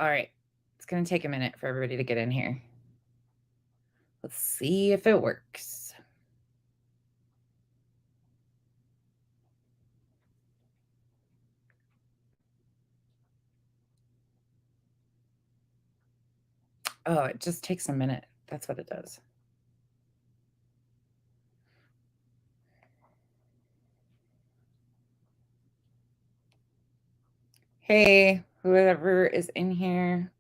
All right. It's going to take a minute for everybody to get in here. Let's see if it works. Oh, it just takes a minute. That's what it does. Hey, whoever is in here,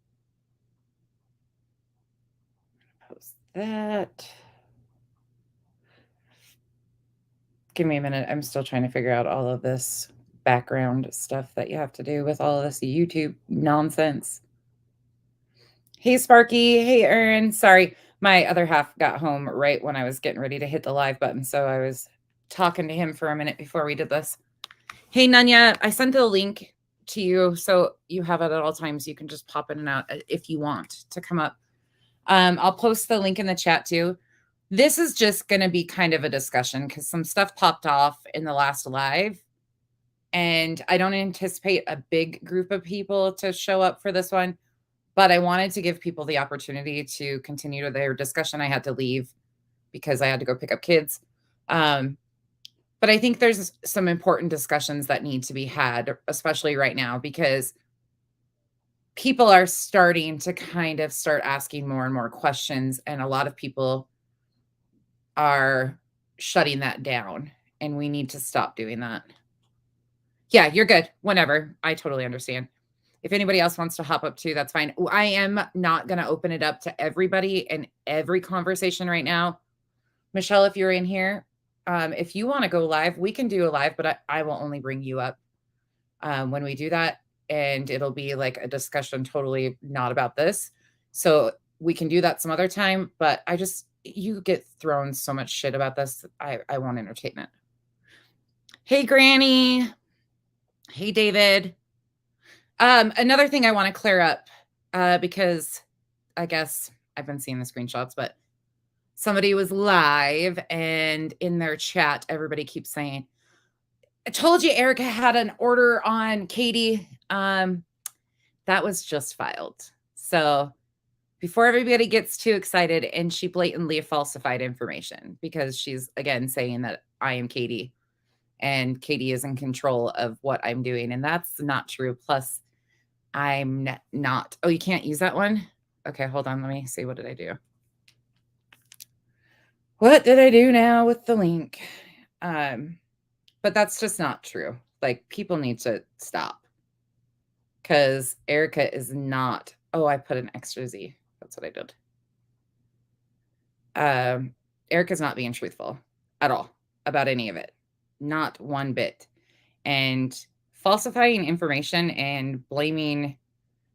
post that. Give me a minute. I'm still trying to figure out all of this background stuff that you have to do with all of this YouTube nonsense. Hey, Sparky. Hey, Erin. Sorry, my other half got home right when I was getting ready to hit the live button, so I was talking to him for a minute before we did this. Hey, Nunya, I sent the link to you, so you have it at all times. You can just pop in and out if you want to come up. I'll post the link in the chat too. This is just going to be kind of a discussion because some stuff popped off in the last live, and I don't anticipate a big group of people to show up for this one, but I wanted to give people the opportunity to continue their discussion. I had to leave because I had to go pick up kids. But I think there's some important discussions that need to be had, especially right now, because people are starting to kind of start asking more and more questions, and a lot of people are shutting that down, and we need to stop doing that. Yeah, you're good. Whenever. I totally understand. If anybody else wants to hop up too, that's fine. I am not going to open it up to everybody and every conversation right now. Michelle, if you're in here, if you want to go live, we can do a live, but I will only bring you up when we do that. And it'll be like a discussion totally not about this. So we can do that some other time, but you get thrown so much shit about this. I won't entertain it. Hey, Granny. Hey, David. Another thing I want to clear up, because I guess I've been seeing the screenshots, but somebody was live and in their chat, everybody keeps saying, I told you Erica had an order on Katie. That was just filed. So before everybody gets too excited, and she blatantly falsified information because she's, again, saying that I am Katie and Katie is in control of what I'm doing. And that's not true. Plus, I'm not. Oh, you can't use that one? Okay, hold on. Let me see. What did I do? What did I do now with the link? But that's just not true. Like, people need to stop. Because Erica is not. Oh, I put an extra Z. That's what I did. Erica's not being truthful at all about any of it. Not one bit. And falsifying information and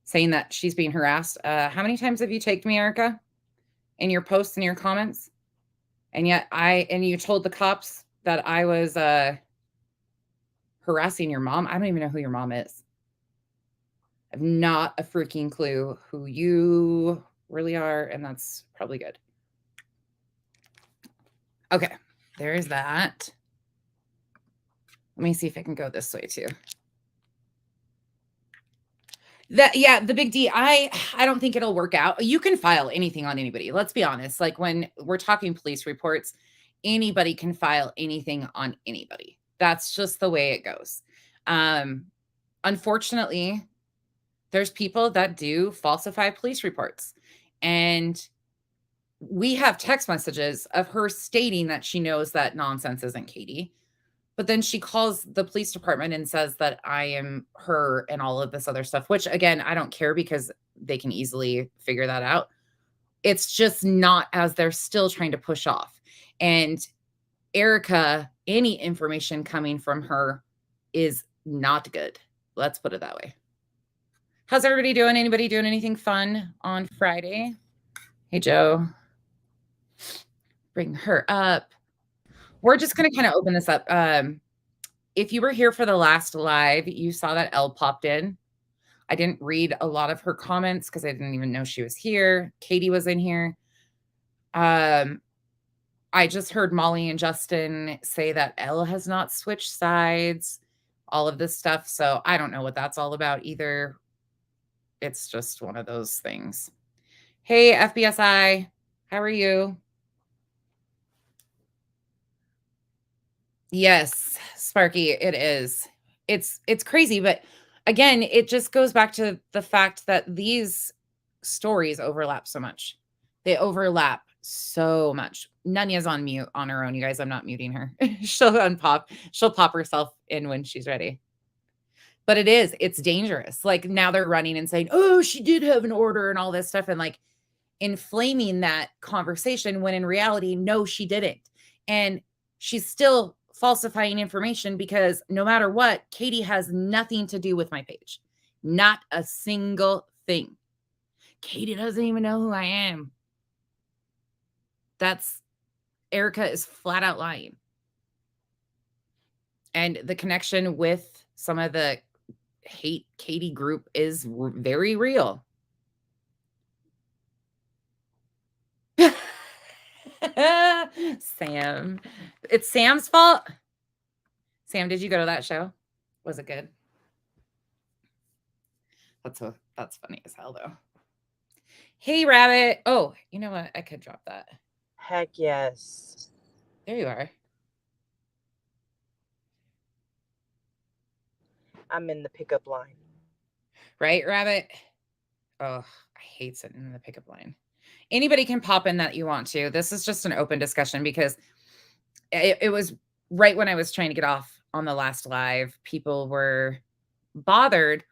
saying that she's being harassed. How many times have you tagged me, Erica, in your posts and your comments? And yet you told the cops that I was harassing your mom. I don't even know who your mom is. I have not a freaking clue who you really are, and that's probably good. Okay, there's that. Let me see if I can go this way too. The big D, I don't think it'll work out. You can file anything on anybody. Let's be honest. Like, when we're talking police reports, anybody can file anything on anybody. That's just the way it goes. Unfortunately, there's people that do falsify police reports. And we have text messages of her stating that she knows that nonsense isn't Katie. But then she calls the police department and says that I am her and all of this other stuff, which, again, I don't care because they can easily figure that out. It's just not, as they're still trying to push off. And Erica, any information coming from her is not good. Let's put it that way. How's everybody doing? Anybody doing anything fun on Friday? Hey, Joe. Bring her up. We're just going to kind of open this up. If you were here for the last live, you saw that Elle popped in. I didn't read a lot of her comments because I didn't even know she was here. Katie was in here. I just heard Molly and Justin say that Elle has not switched sides, all of this stuff. So I don't know what that's all about either. It's just one of those things. Hey, FBSI, how are you? Yes, Sparky, it is. It's crazy, but again, it just goes back to the fact that these stories overlap so much. They overlap so much. Nanya's on mute on her own, you guys. I'm not muting her. She'll pop herself in when she's ready. But it's dangerous. Like now they're running and saying, "Oh, she did have an order," and all this stuff, and like inflaming that conversation when in reality, no, she didn't. And she's still falsifying information because no matter what, Katie has nothing to do with my page. Not a single thing. Katie doesn't even know who I am. Erica is flat out lying. And the connection with some of the hate Katie group is very real. Sam. It's Sam's fault. Sam, did you go to that show? Was it good? That's funny as hell though. Hey, Rabbit. Oh, you know what? I could drop that. Heck yes. There you are. I'm in the pickup line. Right, Rabbit? Oh, I hate sitting in the pickup line. Anybody can pop in that you want to. This is just an open discussion because it was right when I was trying to get off on the last live. People were bothered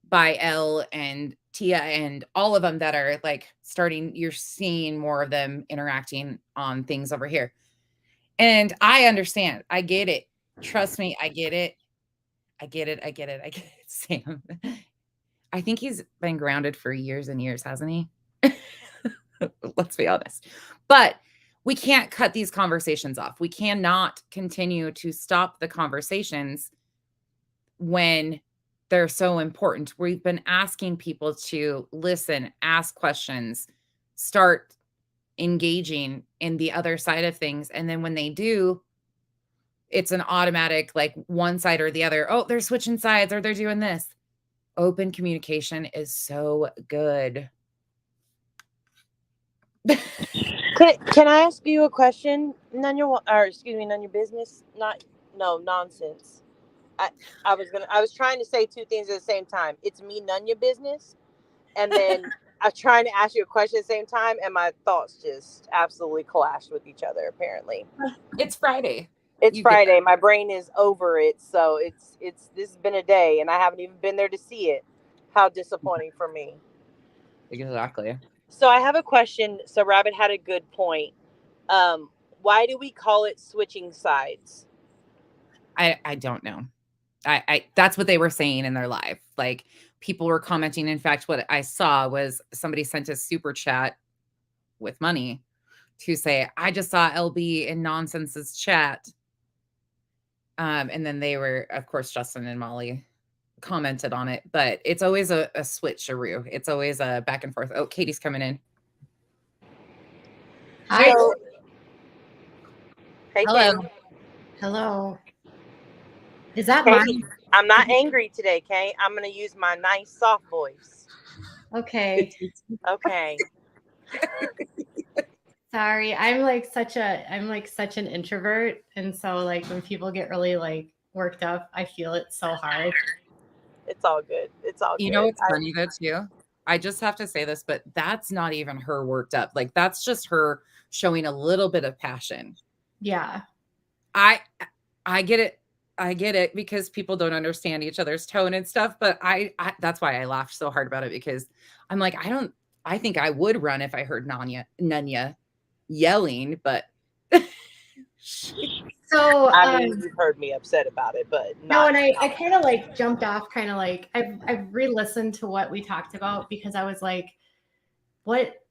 by Elle and Tia and all of them that are like you're seeing more of them interacting on things over here. And I understand. I get it. Trust me, I get it. I get it. Sam. I think he's been grounded for years and years, hasn't he? Let's be honest. But we can't cut these conversations off. We cannot continue to stop the conversations when they're so important. We've been asking people to listen, ask questions, start engaging in the other side of things. And then when they do, it's an automatic, like one side or the other. Oh, they're switching sides or they're doing this. Open communication is so good. Can I ask you a question? None your business. Nonsense. I was trying to say two things at the same time. It's me, none your business, and then I'm trying to ask you a question at the same time, and my thoughts just absolutely clashed with each other. Apparently, It's Friday. it's Friday. My brain is over it, so it's this has been a day, and I haven't even been there to see it. How disappointing for me. Exactly. So I have a question. So Rabbit had a good point. Why do we call it switching sides? I don't know. I that's what they were saying in their live. Like people were commenting. In fact, what I saw was somebody sent a super chat with money to say, I just saw LB in Nonsense's chat. And then they were, of course, Justin and Molly commented on it, but it's always a switcheroo. It's always a back and forth. Oh, Katie's coming in. Hi. So, hey, hello. Katie. Hello. Is that Katie, mine? I'm not angry today, Kate. I'm going to use my nice soft voice. Okay. Okay. Sorry. I'm like such an introvert. And so like when people get really like worked up, I feel it so hard. It's all good. It's all good. You know what's funny though too? I just have to say this, but that's not even her worked up. Like that's just her showing a little bit of passion. Yeah. I get it. I get it because people don't understand each other's tone and stuff, but I that's why I laughed so hard about it because I'm like, I think I would run if I heard Nunya yelling, but so I mean, you've heard me upset about it, but no, and I kind of like jumped off, kind of like I've re-listened to what we talked about because I was like, what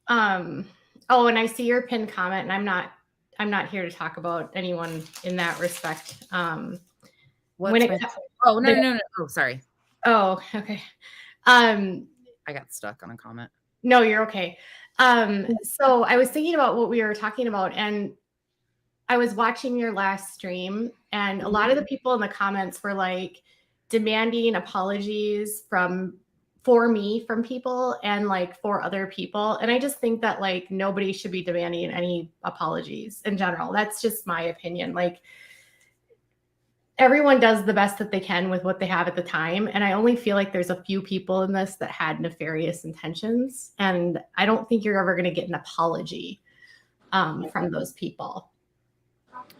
oh, and I see your pinned comment, and I'm not here to talk about anyone in that respect. oh no. Oh, sorry. Oh, okay. I got stuck on a comment. No, you're okay. So I was thinking about what we were talking about, and I was watching your last stream, and a lot of the people in the comments were like demanding apologies from for me from people and like for other people. And I just think that like nobody should be demanding any apologies in general. That's just my opinion. Like everyone does the best that they can with what they have at the time. And I only feel like there's a few people in this that had nefarious intentions. And I don't think you're ever going to get an apology from those people.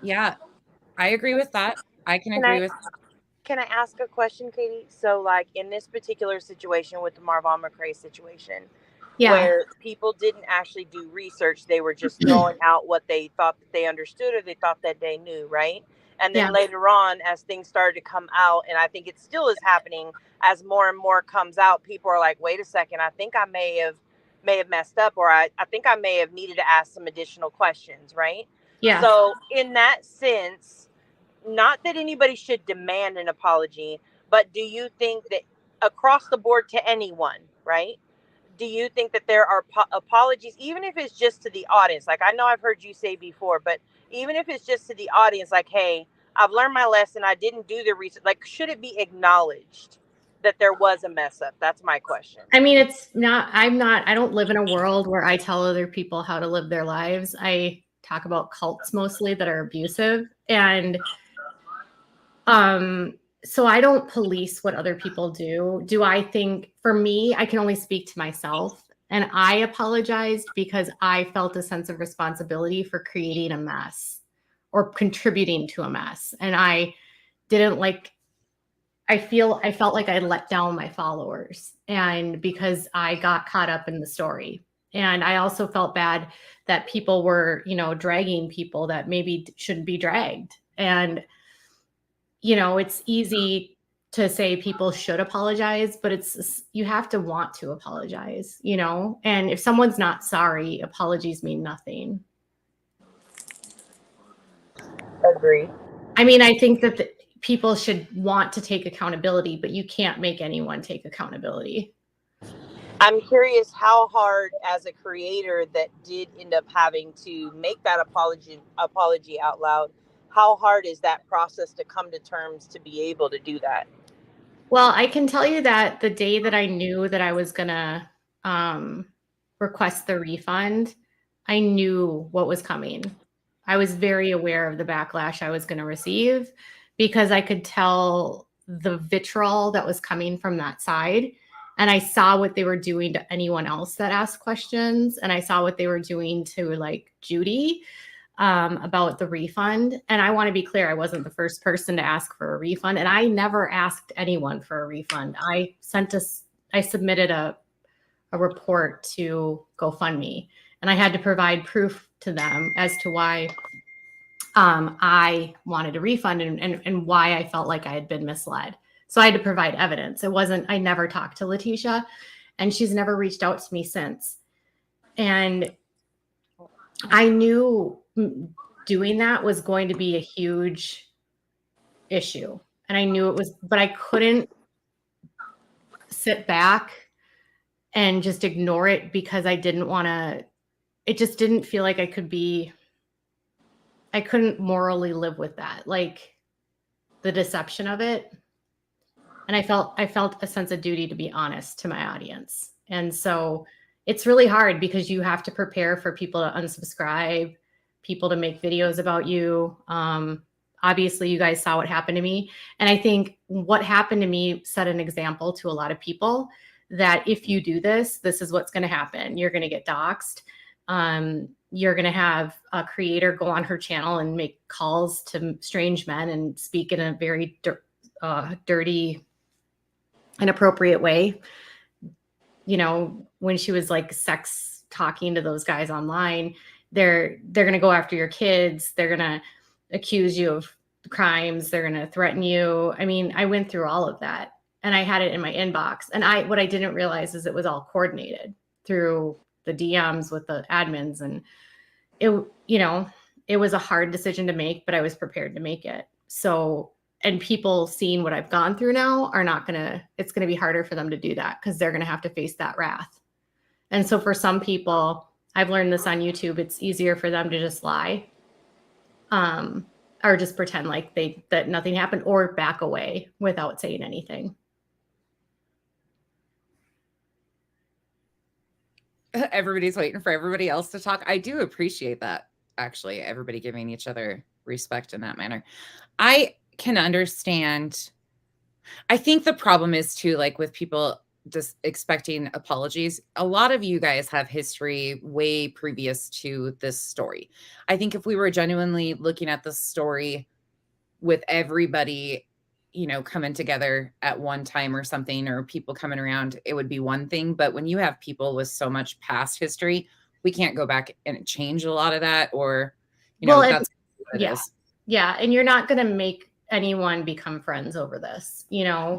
Yeah, I agree with that. I can agree with that. Can I ask a question, Katie? So, like in this particular situation with the Marvon McRae situation, where people didn't actually do research, they were just throwing out what they thought that they understood or they thought that they knew, right? And then later on, as things started to come out, and I think it still is happening, as more and more comes out, people are like, "Wait a second, I think I may have messed up, or I think I may have needed to ask some additional questions," right? Yeah. So, in that sense, not that anybody should demand an apology, but do you think that across the board to anyone, right? Do you think that there are apologies, even if it's just to the audience? Like, I know I've heard you say before, but even if it's just to the audience, like, hey, I've learned my lesson, I didn't do the research, like, should it be acknowledged that there was a mess up? That's my question. I mean, I don't live in a world where I tell other people how to live their lives. I talk about cults mostly that are abusive. And so I don't police what other people do. Do I think, for me, I can only speak to myself. And I apologized because I felt a sense of responsibility for creating a mess or contributing to a mess. And I didn't like, I felt like I let down my followers, and because I got caught up in the story. And I also felt bad that people were, dragging people that maybe shouldn't be dragged. And it's easy to say people should apologize, but you have to want to apologize, and if someone's not sorry, apologies mean nothing. Agree. I mean, I think that people should want to take accountability, but you can't make anyone take accountability. I'm curious how hard, as a creator that did end up having to make that apology out loud, how hard is that process to come to terms to be able to do that? Well, I can tell you that the day that I knew that I was going to request the refund, I knew what was coming. I was very aware of the backlash I was going to receive because I could tell the vitriol that was coming from that side. And I saw what they were doing to anyone else that asked questions. And I saw what they were doing to like Judy about the refund. And I want to be clear, I wasn't the first person to ask for a refund. And I never asked anyone for a refund. I submitted a report to GoFundMe, and I had to provide proof to them as to why I wanted a refund and why I felt like I had been misled. So I had to provide evidence. I never talked to Letitia, and she's never reached out to me since. And I knew doing that was going to be a huge issue. And I knew it was, but I couldn't sit back and just ignore it because I didn't want to, it just didn't feel like I couldn't morally live with that, like the deception of it. And I felt a sense of duty to be honest to my audience. And so it's really hard because you have to prepare for people to unsubscribe, people to make videos about you. Obviously, you guys saw what happened to me. And I think what happened to me set an example to a lot of people that if you do this, this is what's going to happen. You're going to get doxxed. You're going to have a creator go on her channel and make calls to strange men and speak in a very dirty, inappropriate way. When she was like sex talking to those guys online, they're going to go after your kids. They're going to accuse you of crimes. They're going to threaten you. I mean, I went through all of that and I had it in my inbox. And what I didn't realize is it was all coordinated through the DMs with the admins. And it was a hard decision to make, but I was prepared to make it. So, and people seeing what I've gone through now it's going to be harder for them to do that because they're going to have to face that wrath. And so for some people, I've learned this on YouTube, it's easier for them to just lie or just pretend like that nothing happened or back away without saying anything. everybody's waiting for everybody else to talk. I do appreciate that, actually, everybody giving each other respect in that manner. I can understand. I think the problem is too, like with people just expecting apologies. A lot of you guys have history way previous to this story. I think if we were genuinely looking at the story with everybody, coming together at one time or something, or people coming around, it would be one thing. But when you have people with so much past history, we can't go back and change a lot of that, or, that's what it is. Yeah. And you're not going to make anyone become friends over this, No.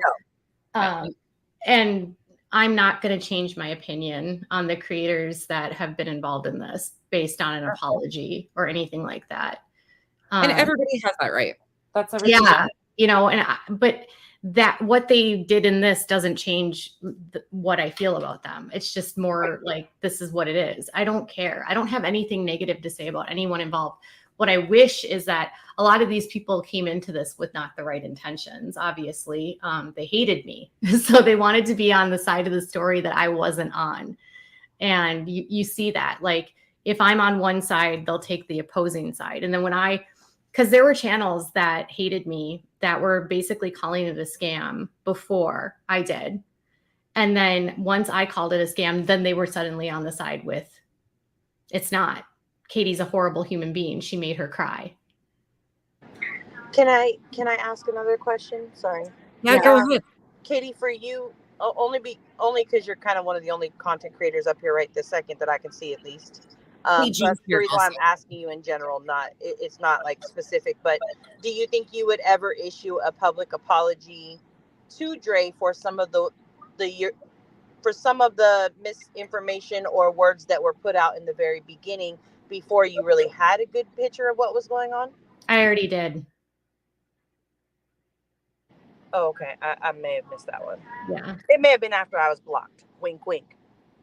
And I'm not going to change my opinion on the creators that have been involved in this based on an apology or anything like that. And everybody has that right. That's everything. Yeah. But that what they did in this doesn't change what I feel about them. It's just more like, this is what it is. I don't care. I don't have anything negative to say about anyone involved. What I wish is that a lot of these people came into this with not the right intentions. Obviously, they hated me. So they wanted to be on the side of the story that I wasn't on. And you see that, like, if I'm on one side, they'll take the opposing side. And then because there were channels that hated me that were basically calling it a scam before I did. And then once I called it a scam, then they were suddenly on the side with, it's not. Katie's a horrible human being. She made her cry. Can I ask another question? Sorry. Yeah, go ahead. Katie, for you, only because you're kind of one of the only content creators up here right this second that I can see, at least. So that's the reason why I'm asking you in general. It's not like specific, but do you think you would ever issue a public apology to Dre for some of the misinformation or words that were put out in the very beginning before you really had a good picture of what was going on? I already did. Oh, okay. I may have missed that one. Yeah. It may have been after I was blocked. Wink, wink.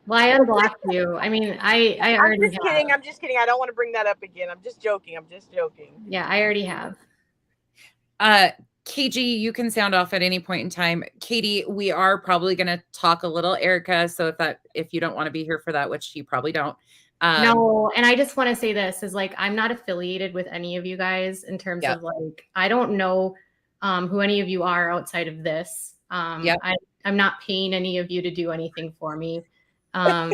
Well, I unblocked you. I mean, I already I'm just kidding. I don't want to bring that up again. I'm just joking. Yeah, I already have. KG, you can sound off at any point in time. Katie, we are probably going to talk a little Erica. So if you don't want to be here for that, which you probably don't. No, and I just want to say this is like, I'm not affiliated with any of you guys in terms of like, I don't know who any of you are outside of this. I'm not paying any of you to do anything for me. I'm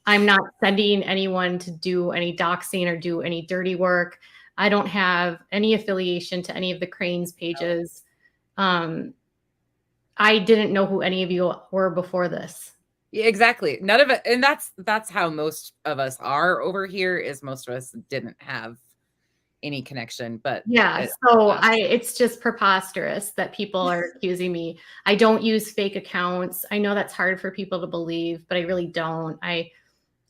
not sending anyone to do any doxing or do any dirty work. I don't have any affiliation to any of the Cranes pages. I didn't know who any of you were before this. Yeah, exactly. None of it. And that's how most of us are over here, is most of us didn't have any connection. But yeah, it's just preposterous that people are accusing me. I don't use fake accounts. I know that's hard for people to believe, but I really don't. I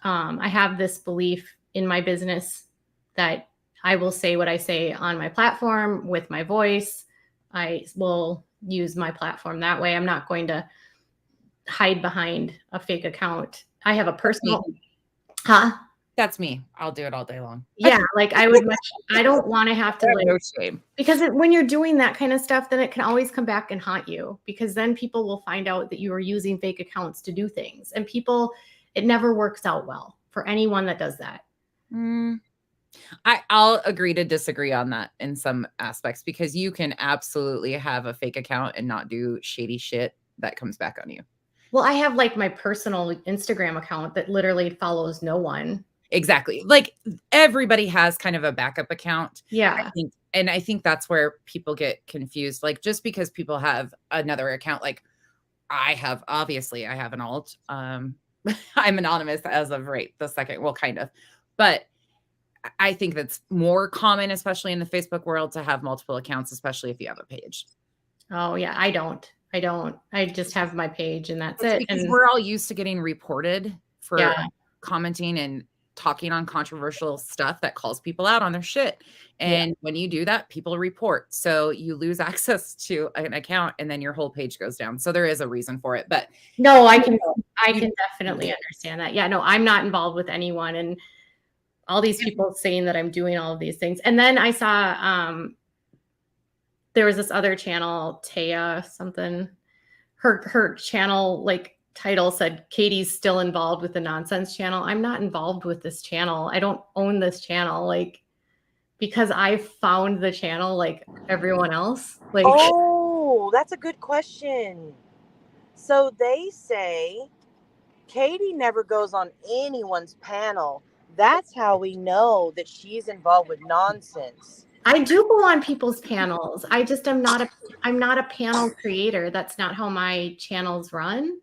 have this belief in my business that I will say what I say on my platform with my voice. I will use my platform that way. I'm not going to hide behind a fake account. I have a personal, That's me. I'll do it all day long. Yeah, like I don't want to have to, like, no shame. Because when you're doing that kind of stuff, then it can always come back and haunt you, because then people will find out that you are using fake accounts to do things, and it never works out well for anyone that does that. I'll agree to disagree on that in some aspects, because you can absolutely have a fake account and not do shady shit that comes back on you. Well, I have like my personal Instagram account that literally follows no one. Exactly. Like everybody has kind of a backup account. Yeah. I think that's where people get confused. Like, just because people have another account, like I have an alt. I'm anonymous as of right the second. Well, kind of, but I think that's more common, especially in the Facebook world, to have multiple accounts, especially if you have a page. Oh yeah. I don't. I just have my page and that's it. Because we're all used to getting reported for commenting and talking on controversial stuff that calls people out on their shit. And when you do that, people report. So you lose access to an account and then your whole page goes down. So there is a reason for it. But no, I can definitely understand that. Yeah, no, I'm not involved with anyone. And all these people saying that I'm doing all of these things. And then I saw there was this other channel, Taya something. Her channel like title said Katie's still involved with the nonsense channel. I'm not involved with this channel. I don't own this channel. Like, because I found the channel like everyone else. Like, oh, that's a good question. So they say Katie never goes on anyone's panel. That's how we know that she's involved with nonsense. I do go on people's panels. I just am not a panel creator. That's not how my channels run.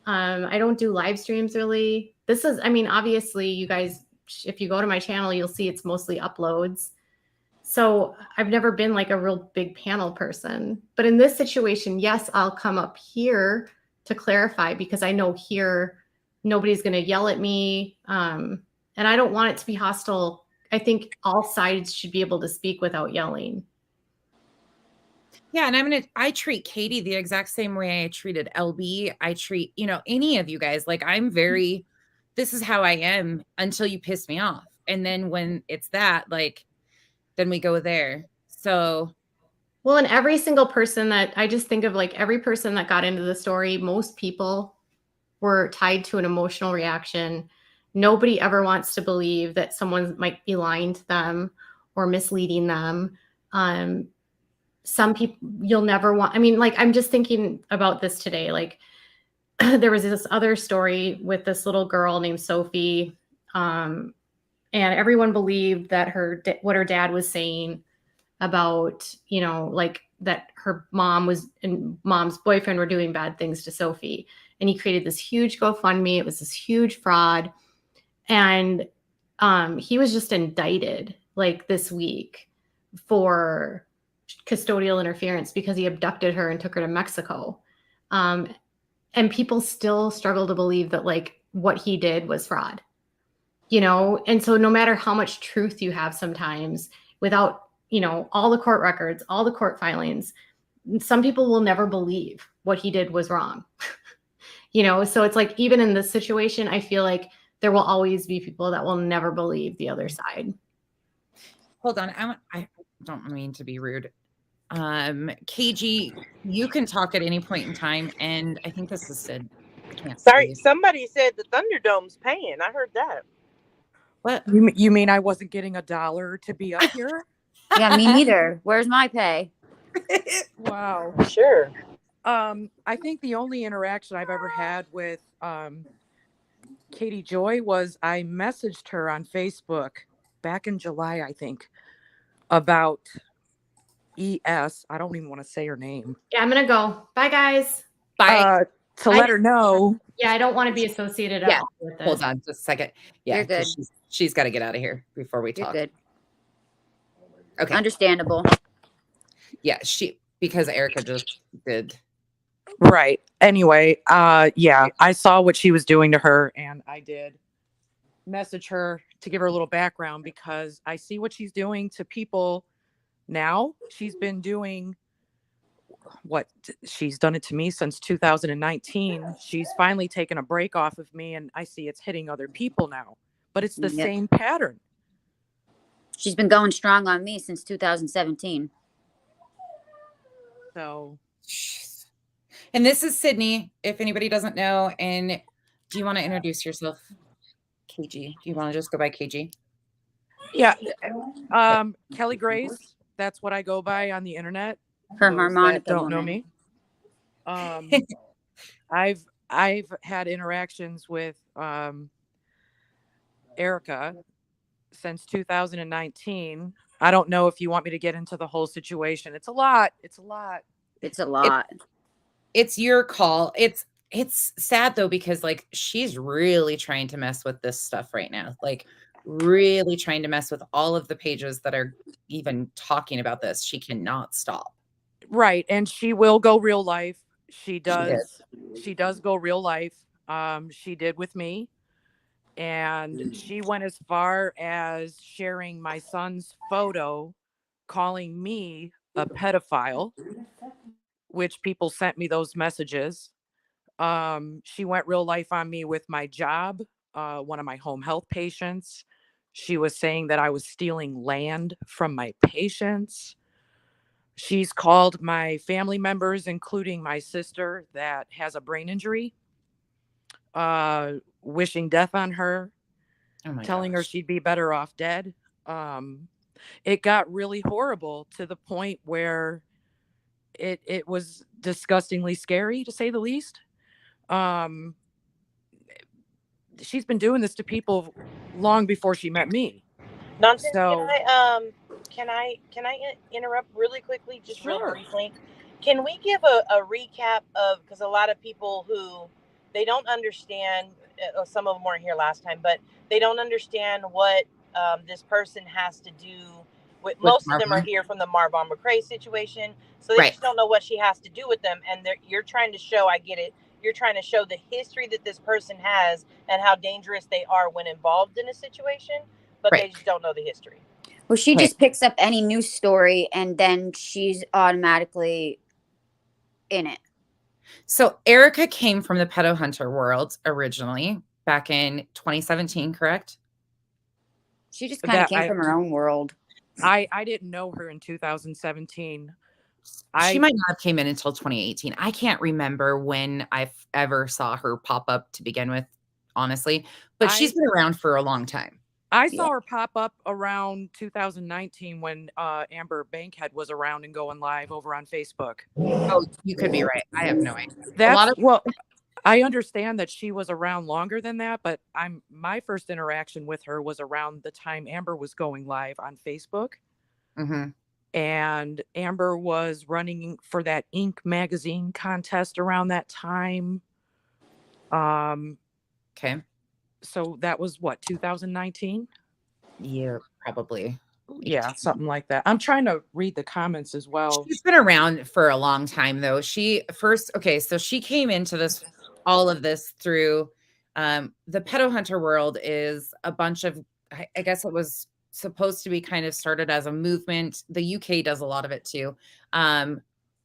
I don't do live streams really. This is, I mean, obviously you guys, if you go to my channel, you'll see it's mostly uploads. So I've never been like a real big panel person. But in this situation, yes, I'll come up here to clarify because I know here nobody's going to yell at me. And I don't want it to be hostile. I think all sides should be able to speak without yelling. Yeah, and I treat Katie the exact same way I treated LB. I treat, any of you guys. Like, I'm very, this is how I am until you piss me off. And then when it's that, like, then we go there. So, well, and every single person that I just think of, like every person that got into the story, most people were tied to an emotional reaction. Nobody ever wants to believe that someone might be lying to them or misleading them. Some people you'll never want. I mean, like, I'm just thinking about this today. Like, there was this other story with this little girl named Sophie. And everyone believed that what her dad was saying about, like that her mom and mom's boyfriend were doing bad things to Sophie. And he created this huge GoFundMe. It was this huge fraud. And he was just indicted like this week for custodial interference because he abducted her and took her to Mexico. And people still struggle to believe that like what he did was fraud, And so no matter how much truth you have sometimes without, all the court records, all the court filings, some people will never believe what he did was wrong. So it's like, even in this situation, I feel like there will always be people that will never believe the other side. Hold on. I don't mean to be rude. KG, you can talk at any point in time. And I think this is Sid. I can't Sorry, see. somebody said the Thunderdome's paying. I heard that. What? You mean I wasn't getting $1 to be up here? Yeah, me neither. Where's my pay? Wow. Sure. I think the only interaction I've ever had with Katie Joy was I messaged her on Facebook back in July, I think, about ES. I don't even want to say her name. Yeah, I'm gonna go. Bye, guys. Bye. To let her know. Yeah, I don't want to be associated at all with this. Hold on just a second. Yeah, You're good. She's got to get out of here before we talk. You're good. Okay. Understandable. Yeah, because Erica just did. Right. Anyway, yeah, I saw what she was doing to her, and I did message her to give her a little background because I see what she's doing to people now. She's been doing she's done it to me since 2019. She's finally taken a break off of me, and I see it's hitting other people now, but it's the same pattern. She's been going strong on me since 2017. So, and this is Sydney, if anybody doesn't know. And do you want to introduce yourself, KG? Do you want to just go by KG? Yeah. Kelly Grace. That's what I go by on the internet. Her harmonica don't know woman. me. I've had interactions with Erica since 2019. I don't know if you want me to get into the whole situation. It's a lot. It's a lot. It's your call. It's sad though, because like she's really trying to mess with this stuff right now. Like really trying to mess with all of the pages that are even talking about this. She cannot stop. Right. And she will go real life. She does go real life. She did with me. And she went as far as sharing my son's photo, calling me a pedophile, which people sent me those messages. She went real life on me with my job, one of my home health patients. She was saying that I was stealing land from my patients. She's called my family members, including my sister that has a brain injury. wishing death on her, Oh my telling her gosh. she'd be better off dead. It got really horrible to the point where it was disgustingly scary, to say the least. Um, she's been doing this to people long before she met me. Nonsense. So Can I interrupt really quickly, just real sure. briefly? Can we give a recap of, because a lot of people who they don't understand, some of them weren't here last time, but they don't understand what this person has to do. With With most of them are Marvin. here from the Marvon McCrae situation, so they Right. just don't know what she has to do with them. And you're trying to show, I get it. You're trying to show the history that this person has and how dangerous they are when involved in a situation, but they Right. just don't know the history. Well, she Okay. just picks up any news story and then she's automatically in it. So Erica came from the pedo hunter world originally back in 2017, correct? She just kind of That came from her own world. I didn't know her in 2017. She might not have came in until 2018. I can't remember when I ever saw her pop up to begin with, honestly. But she's been around for a long time. I saw her pop up around 2019 when Amber Bankhead was around and going live over on Facebook. Oh, you could be right. I have no idea. Well, I understand that she was around longer than that, but my first interaction with her was around the time Amber was going live on Facebook. Mm-hmm. And Amber was running for that Inc. magazine contest around that time. Okay. So that was what, 2019? Yeah, probably. Yeah, something like that. I'm trying to read the comments as well. She's been around for a long time, though. So she came into all of this through the pedo hunter world is a bunch of, I guess it was supposed to be kind of started as a movement. The UK does a lot of it too,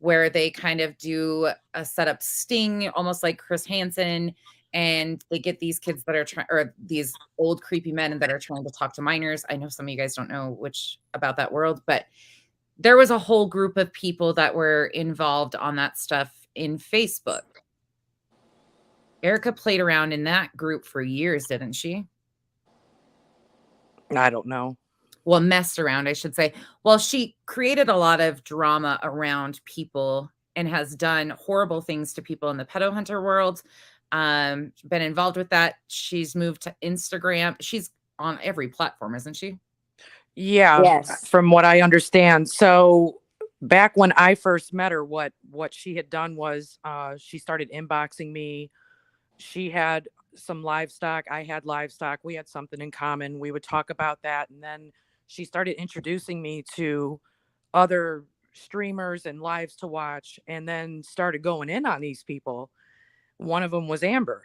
where they kind of do a setup sting, almost like Chris Hansen, and they get these kids that are trying, or these old creepy men that are trying to talk to minors. I know some of you guys don't know about that world, but there was a whole group of people that were involved on that stuff in Facebook. Erica played around in that group for years, didn't she? I don't know. Well, messed around, I should say. Well, she created a lot of drama around people and has done horrible things to people in the pedo hunter world. Been involved with that. She's moved to Instagram. She's on every platform, isn't she? Yeah, yes. From what I understand. So back when I first met her, what she had done was she started inboxing me. She had some livestock. I had livestock. We had something in common. We would talk about that. And then she started introducing me to other streamers and lives to watch, and then started going in on these people. One of them was Amber.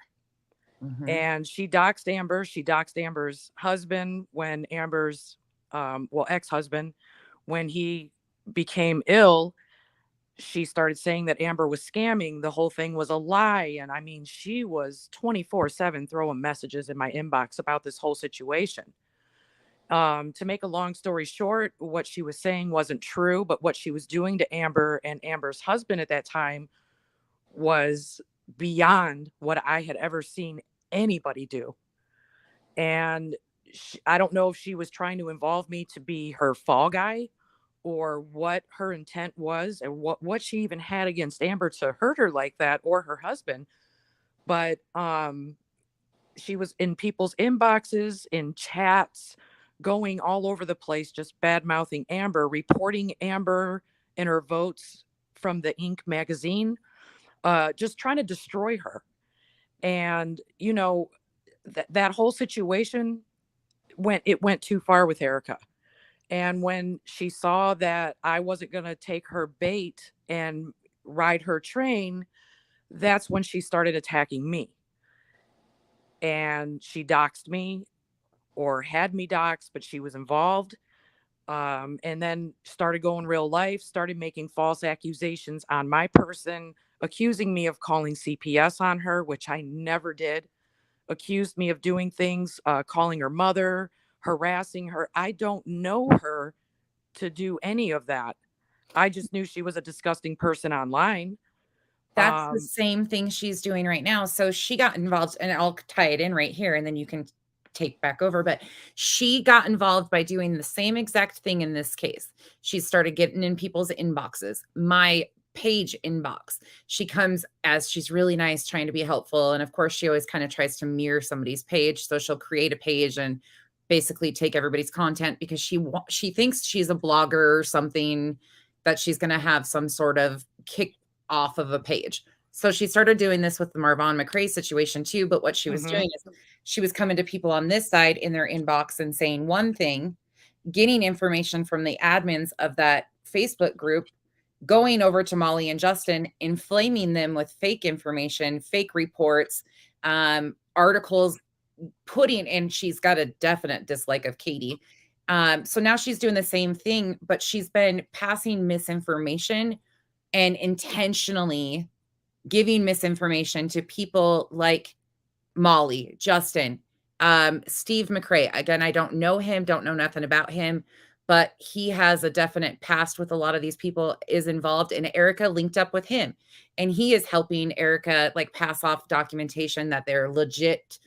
Mm-hmm. And she doxed Amber. She doxed Amber's husband when Amber's ex-husband, when he became ill. She started saying that Amber was scamming. The whole thing was a lie. And I mean, she was 24/7 throwing messages in my inbox about this whole situation. To make a long story short, what she was saying wasn't true, but what she was doing to Amber and Amber's husband at that time was beyond what I had ever seen anybody do. And I don't know if she was trying to involve me to be her fall guy, or what her intent was, and what she even had against Amber to hurt her like that, or her husband. But she was in people's inboxes, in chats, going all over the place, just bad-mouthing Amber, reporting Amber and her votes from the Inc. magazine, just trying to destroy her. And, you know, that whole situation went too far with Erica. And when she saw that I wasn't going to take her bait and ride her train, that's when she started attacking me. And she doxed me, or had me doxed, but she was involved. And then started going real life, started making false accusations on my person, accusing me of calling CPS on her, which I never did. Accused me of doing things, calling her mother, harassing her. I don't know her to do any of that. I just knew she was a disgusting person online. That's the same thing she's doing right now. So she got involved, and I'll tie it in right here, and then you can take back over. But she got involved by doing the same exact thing in this case. She started getting in people's inboxes, my page inbox. She comes as she's really nice, trying to be helpful. And of course, she always kind of tries to mirror somebody's page. So she'll create a page and basically take everybody's content because she thinks she's a blogger or something, that she's going to have some sort of kick off of a page. So she started doing this with the Marvon McRae situation too. But what she was doing is she was coming to people on this side in their inbox and saying one thing, getting information from the admins of that Facebook group, going over to Molly and Justin, inflaming them with fake information, fake reports, articles, and she's got a definite dislike of Katie. So now she's doing the same thing, but she's been passing misinformation and intentionally giving misinformation to people like Molly, Justin, Steve McRae. Again, I don't know him, don't know nothing about him, but he has a definite past with a lot of these people, is involved, and Erica linked up with him. And he is helping Erica like pass off documentation that they're legit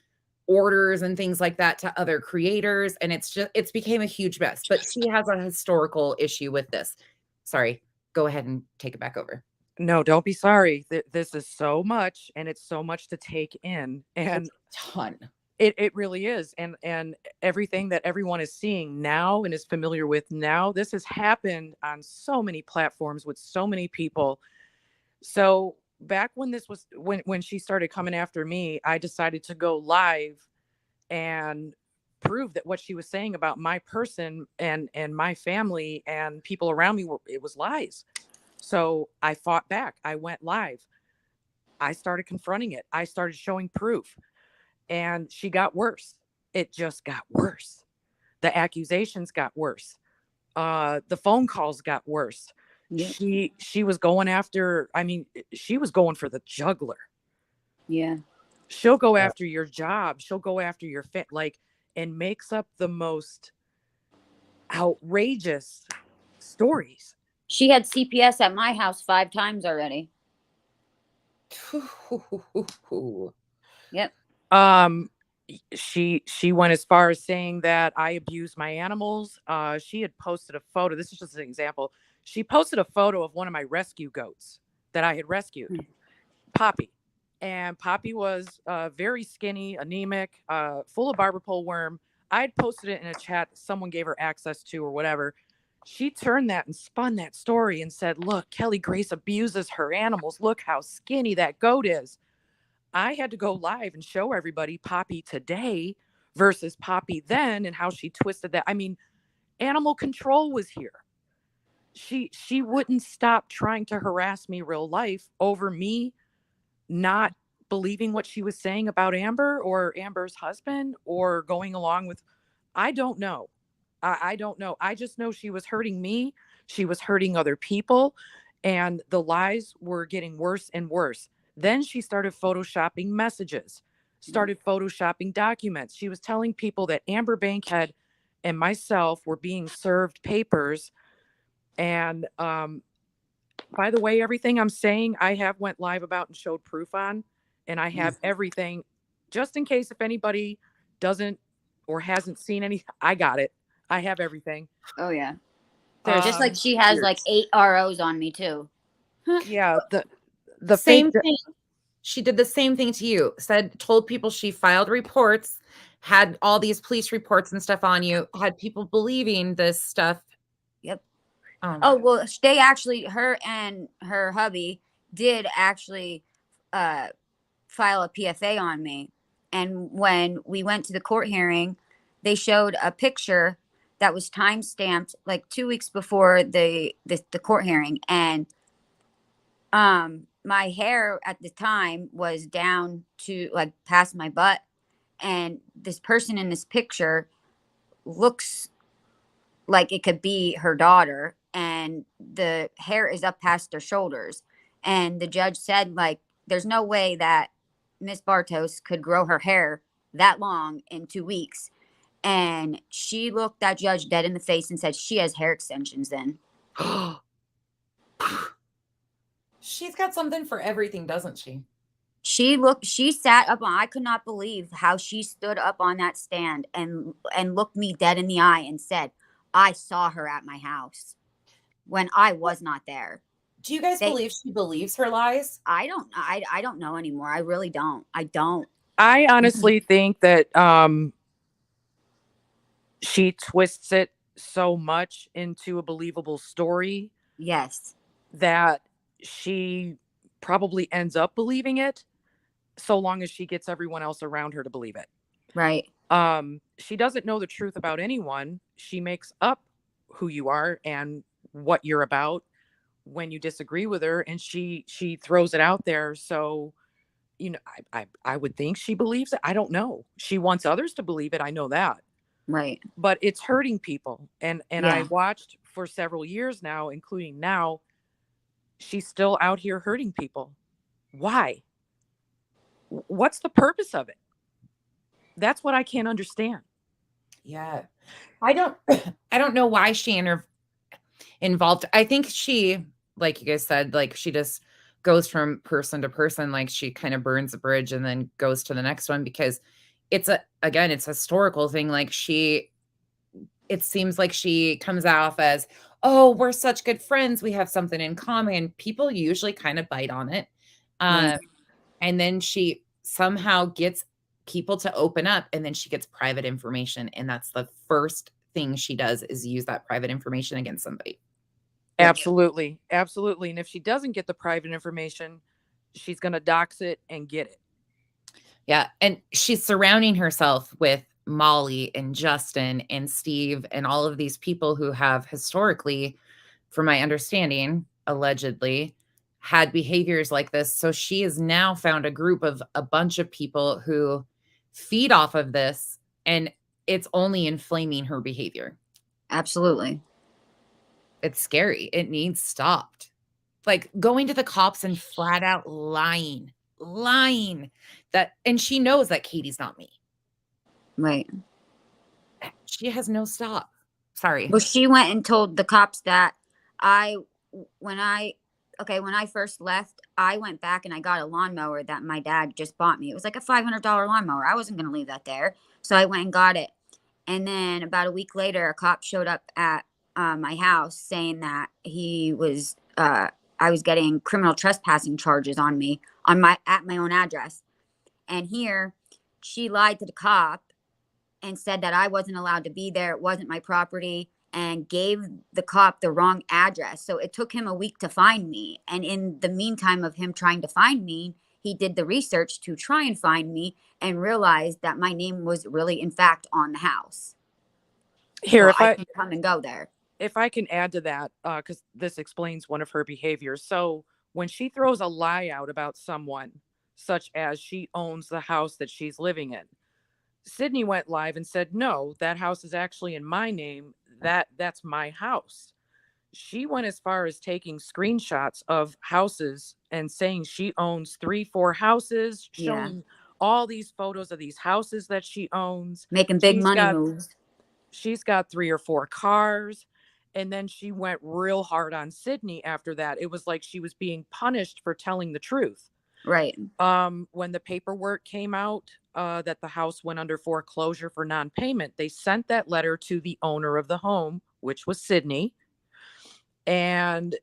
orders and things like that to other creators. And it's became a huge mess, but she has a historical issue with this. Sorry, go ahead and take it back over. No, don't be sorry. This is so much, and it's so much to take in, and it's a ton. It really is. And everything that everyone is seeing now and is familiar with now, this has happened on so many platforms with so many people. So back when this was, when she started coming after me, I decided to go live and prove that what she was saying about my person and my family and people around me it was lies. So I fought back. I went live. I started confronting it. I started showing proof. And she got worse. It just got worse. The accusations got worse. The phone calls got worse. Yep. She was going after, I mean, she was going for the jugular. Yeah. She'll go after your job. She'll go after your and makes up the most outrageous stories. She had CPS at my house 5 times already. Yep. She went as far as saying that I abuse my animals. She had posted a photo. This is just an example. She posted a photo of one of my rescue goats that I had rescued, Poppy. And Poppy was very skinny, anemic, full of barber pole worm. I had posted it in a chat someone gave her access to or whatever. She turned that and spun that story and said, look, Kelly Grace abuses her animals. Look how skinny that goat is. I had to go live and show everybody Poppy today versus Poppy then and how she twisted that. I mean, animal control was here. She wouldn't stop trying to harass me real life over me not believing what she was saying about Amber or Amber's husband or going along with, I don't know. I don't know. I just know she was hurting me. She was hurting other people, and the lies were getting worse and worse. Then she started photoshopping messages, started photoshopping documents. She was telling people that Amber Bankhead and myself were being served papers. And by the way, everything I'm saying, I have went live about and showed proof on, and I have everything just in case if anybody doesn't or hasn't seen any, I got it. I have everything. Oh yeah. Just like she has like 8 ROs on me too. Yeah. The same thing. She did the same thing to you. Told people she filed reports, had all these police reports and stuff on you, had people believing this stuff. Yep. Well, they actually, her and her hubby did actually file a PFA on me. And when we went to the court hearing, they showed a picture that was time stamped like 2 weeks before the court hearing. And my hair at the time was down to like past my butt. And this person in this picture looks like it could be her daughter. And the hair is up past her shoulders. And the judge said, like, there's no way that Miss Bartos could grow her hair that long in 2 weeks. And she looked that judge dead in the face and said she has hair extensions then. She's got something for everything, doesn't she? She sat up on, I could not believe how she stood up on that stand and looked me dead in the eye and said, I saw her at my house when I was not there. Do you guys They, believe she believes her lies? I don't know anymore. I really don't. I don't. I honestly think that she twists it so much into a believable story Yes. that she probably ends up believing it, so long as she gets everyone else around her to believe it. Right. She doesn't know the truth about anyone. She makes up who you are and what you're about when you disagree with her, and she throws it out there. So, I would think she believes it. I don't know. She wants others to believe it. I know that. Right. But it's hurting people. And I Yeah. watched for several years now, including now, she's still out here hurting people. Why? What's the purpose of it? That's what I can't understand. Yeah. I don't know why she involved. I think she, like you guys said, like she just goes from person to person, like she kind of burns a bridge and then goes to the next one because it's it's a historical thing. Like it seems like she comes off as, oh, we're such good friends. We have something in common. People usually kind of bite on it. Right. And then she somehow gets people to open up and then she gets private information. And that's the first thing she does is use that private information against somebody. Absolutely. Absolutely. And if she doesn't get the private information, she's going to dox it and get it. Yeah. And she's surrounding herself with Molly and Justin and Steve and all of these people who have historically, from my understanding, allegedly had behaviors like this. So she has now found a group of a bunch of people who feed off of this, and it's only inflaming her behavior. Absolutely. It's scary. It needs stopped. Like going to the cops and flat out lying that, and she knows that Katie's not me. Right. She has no stop. Sorry. Well, she went and told the cops that when I first left, I went back and I got a lawnmower that my dad just bought me. It was like a $500 lawnmower. I wasn't going to leave that there. So I went and got it. And then about a week later, a cop showed up at my house saying that I was getting criminal trespassing charges on me at my own address. And here she lied to the cop and said that I wasn't allowed to be there. It wasn't my property, and gave the cop the wrong address. So it took him a week to find me. And in the meantime of him trying to find me, he did the research to try and find me and realized that my name was really, in fact, on the house. Here, so if I can come and go there. If I can add to that, because this explains one of her behaviors. So when she throws a lie out about someone, such as she owns the house that she's living in, Sydney went live and said, no, that house is actually in my name. That's my house. She went as far as taking screenshots of houses and saying she owns 3-4 houses, showing all these photos of these houses that she owns. Making big money moves. She's got 3 or 4 cars. And then she went real hard on Sydney after that. It was like she was being punished for telling the truth. Right. When the paperwork came out that the house went under foreclosure for non-payment, they sent that letter to the owner of the home, which was Sydney. And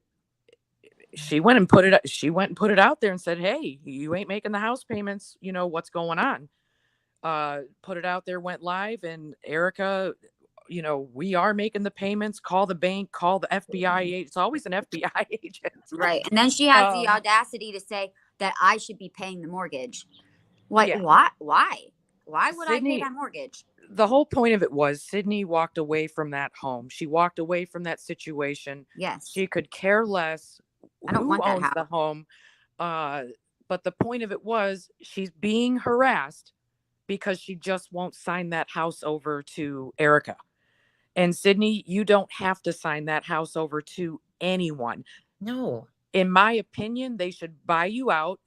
she went and put it out there and said, hey, you ain't making the house payments. You know, what's going on? Put it out there, went live, and Erica, we are making the payments. Call the bank, call the FBI agent. It's always an FBI agent. Right. And then she has the audacity to say that I should be paying the mortgage. What? Yeah. Why? Why would I pay that mortgage? The whole point of it was Sydney walked away from that home. She walked away from that situation. Yes. She could care less who owns the home. But the point of it was she's being harassed because she just won't sign that house over to Erica. And Sydney, you don't have to sign that house over to anyone. No. In my opinion, they should buy you out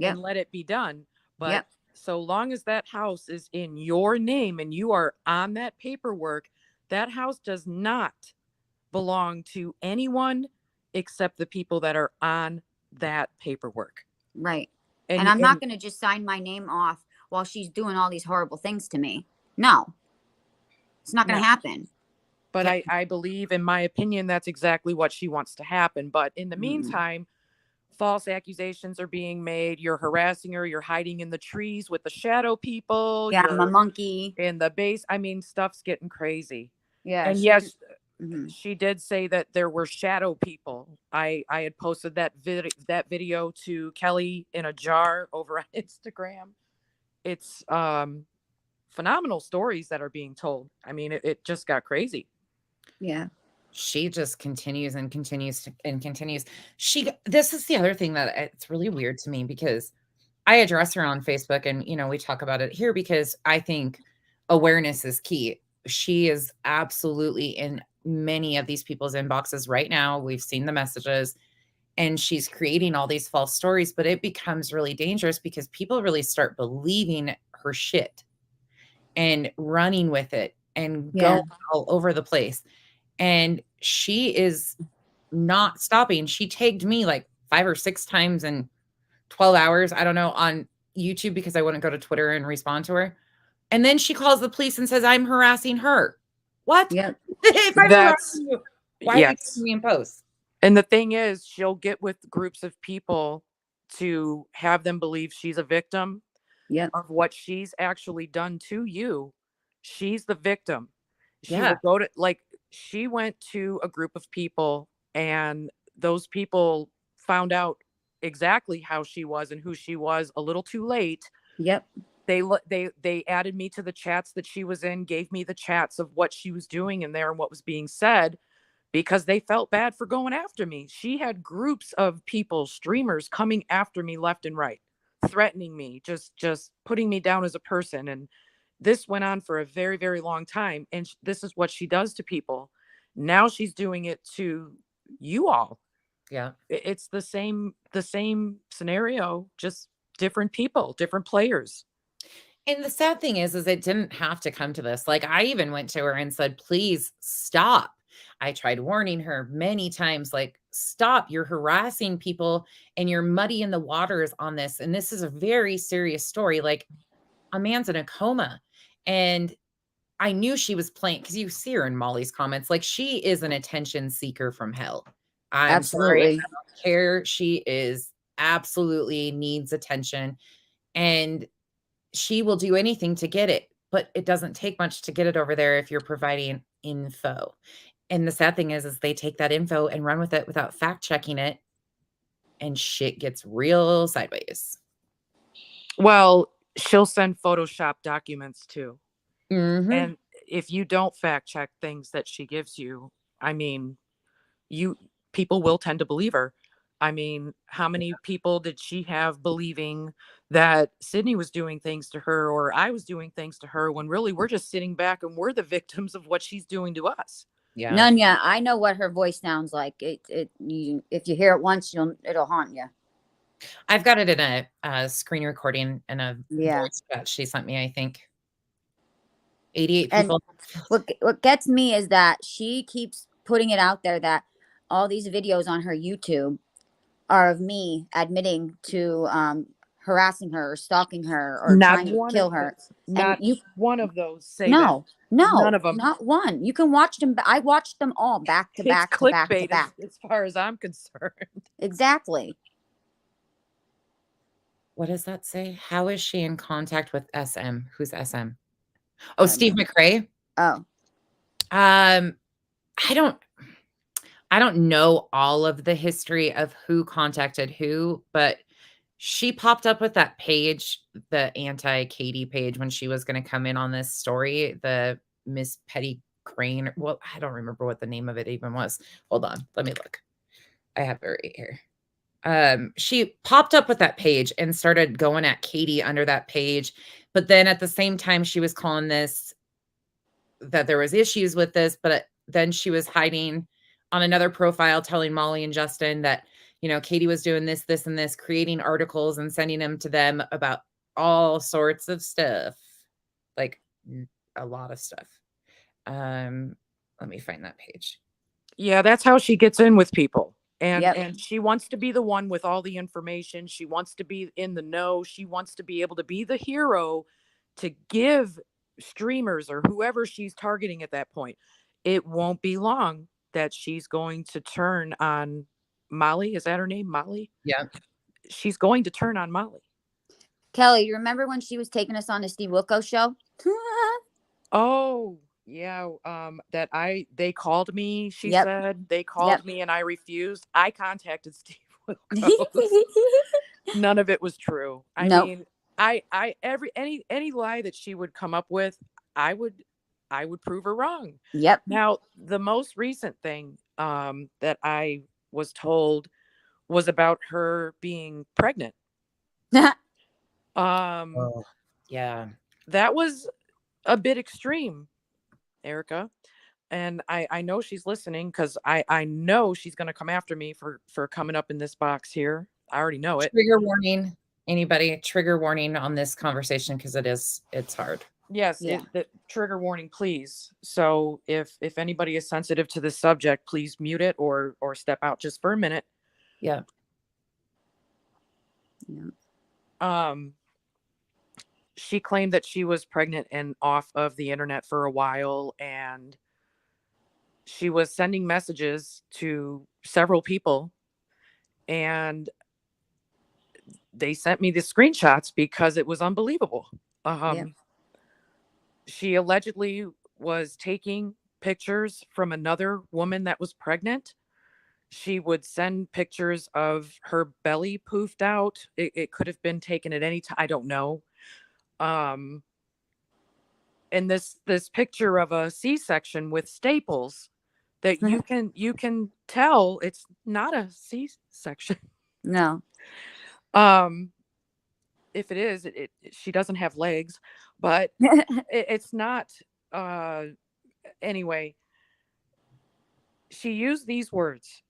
and let it be done. But so long as that house is in your name and you are on that paperwork, that house does not belong to anyone except the people that are on that paperwork. Right. And I'm not going to just sign my name off while she's doing all these horrible things to me. No, it's not going to happen. But I believe, in my opinion, that's exactly what she wants to happen. But in the meantime, false accusations are being made. You're harassing her. You're hiding in the trees with the shadow people. Yeah, I'm a monkey. In the base. I mean, stuff's getting crazy. Yeah. And yes, she did say that there were shadow people. I had posted that video to Kelly in a jar over on Instagram. It's phenomenal stories that are being told. I mean, it just got crazy. Yeah. She just continues and continues and continues. This is the other thing that it's really weird to me, because I address her on Facebook, and, you know, we talk about it here because I think awareness is key. She is absolutely in many of these people's inboxes right now. We've seen the messages, and she's creating all these false stories, but it becomes really dangerous because people really start believing her shit and running with it and going all over the place. And she is not stopping. She tagged me like 5 or 6 times in 12 hours, I don't know, on YouTube, because I wouldn't go to Twitter and respond to her. And then she calls the police and says I'm harassing her. What? Yeah. If I'm harassing you, why are you putting me in posts? And the thing is, she'll get with groups of people to have them believe she's a victim of what she's actually done to you. She's the victim. She will go to, like, she went to a group of people, and those people found out exactly how she was and who she was a little too late. Yep. They added me to the chats that she was in, gave me the chats of what she was doing in there and what was being said, because they felt bad for going after me. She had groups of people, streamers, coming after me left and right, threatening me, just putting me down as a person. And this went on for a very, very long time. And this is what she does to people. Now she's doing it to you all. Yeah. It's the same scenario, just different people, different players. And the sad thing is it didn't have to come to this. Like, I even went to her and said, please stop. I tried warning her many times, like, stop, you're harassing people and you're muddying the waters on this. And this is a very serious story. Like, a man's in a coma. And I knew she was playing, because you see her in Molly's comments. Like, she is an attention seeker from hell. I'm sorry. I don't care. She is absolutely needs attention. And she will do anything to get it, but it doesn't take much to get it over there if you're providing info. And the sad thing is they take that info and run with it without fact checking it, and shit gets real sideways. Well, she'll send Photoshop documents too. And if you don't fact check things that she gives you, I mean, people will tend to believe her. I mean, how many people did she have believing that Sydney was doing things to her or I was doing things to her, when really we're just sitting back and we're the victims of what she's doing to us? Yeah. Nunya, I know what her voice sounds like. If you hear it once, it'll haunt you. I've got it in a screen recording and a voice chat she sent me, I think. 88 people. And what gets me is that she keeps putting it out there that all these videos on her YouTube are of me admitting to harassing her or stalking her or trying to kill her. Not one of those say no, none of them. Not one. You can watch them. I watched them all back to back to back to back. As far as I'm concerned. Exactly. What does that say? How is she in contact with SM? Who's SM? Oh, Steve McRae. Oh. I don't know all of the history of who contacted who, but she popped up with that page, the anti-Katie page, when she was going to come in on this story, the Miss Petty Crane. Well, I don't remember what the name of it even was. Hold on. Let me look. I have it right here. She popped up with that page and started going at Katie under that page. But then at the same time, she was calling this, that there was issues with this, but then she was hiding on another profile, telling Molly and Justin that, you know, Katie was doing this, this, and this, creating articles and sending them to them about all sorts of stuff, like a lot of stuff. Let me find that page. Yeah, that's how she gets in with people. And she wants to be the one with all the information. She wants to be in the know. She wants to be able to be the hero to give streamers or whoever she's targeting at that point. It won't be long that she's going to turn on Molly. Is that her name? Molly? Yeah. She's going to turn on Molly. Kelly, you remember when she was taking us on the Steve Wilkos show? Oh, yeah. They called me, she Yep. said. They called me and I refused. I contacted Steve Wilkos. None of it was true. I mean, any lie that she would come up with, I would prove her wrong. Yep. Now, the most recent thing that I was told was about her being pregnant. Yeah. That was a bit extreme, Erica. And I know she's listening because I know she's going to come after me for coming up in this box here. I already know it. Trigger warning. Anybody, trigger warning on this conversation because it's hard. Yes, the trigger warning, please. So if anybody is sensitive to this subject, please mute it or step out just for a minute. Yeah. She claimed that she was pregnant and off of the internet for a while, and she was sending messages to several people, and they sent me the screenshots because it was unbelievable. She allegedly was taking pictures from another woman that was pregnant. She would send pictures of her belly poofed out. It could have been taken at any time. I don't know. And this picture of a C-section with staples that you can tell it's not a C-section. No. If it is, she doesn't have legs, but it's not. Anyway, she used these words,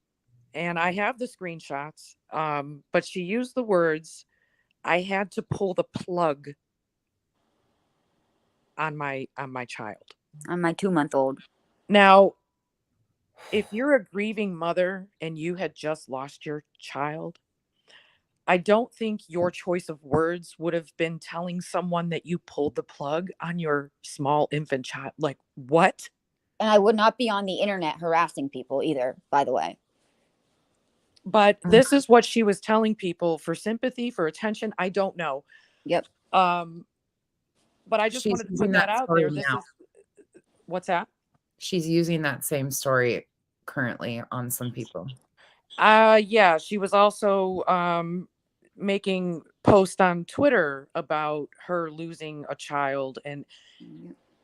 and I have the screenshots. But she used the words, "I had to pull the plug on my child, on my 2-month-old." Now, if you're a grieving mother and you had just lost your child, I don't think your choice of words would have been telling someone that you pulled the plug on your small infant child. Like, what? And I would not be on the internet harassing people either, by the way. But this is what she was telling people for sympathy, for attention. I don't know. Yep. But I just wanted to put that out there. This is, what's that? She's using that same story currently on some people. Yeah, she was also making posts on Twitter about her losing a child. And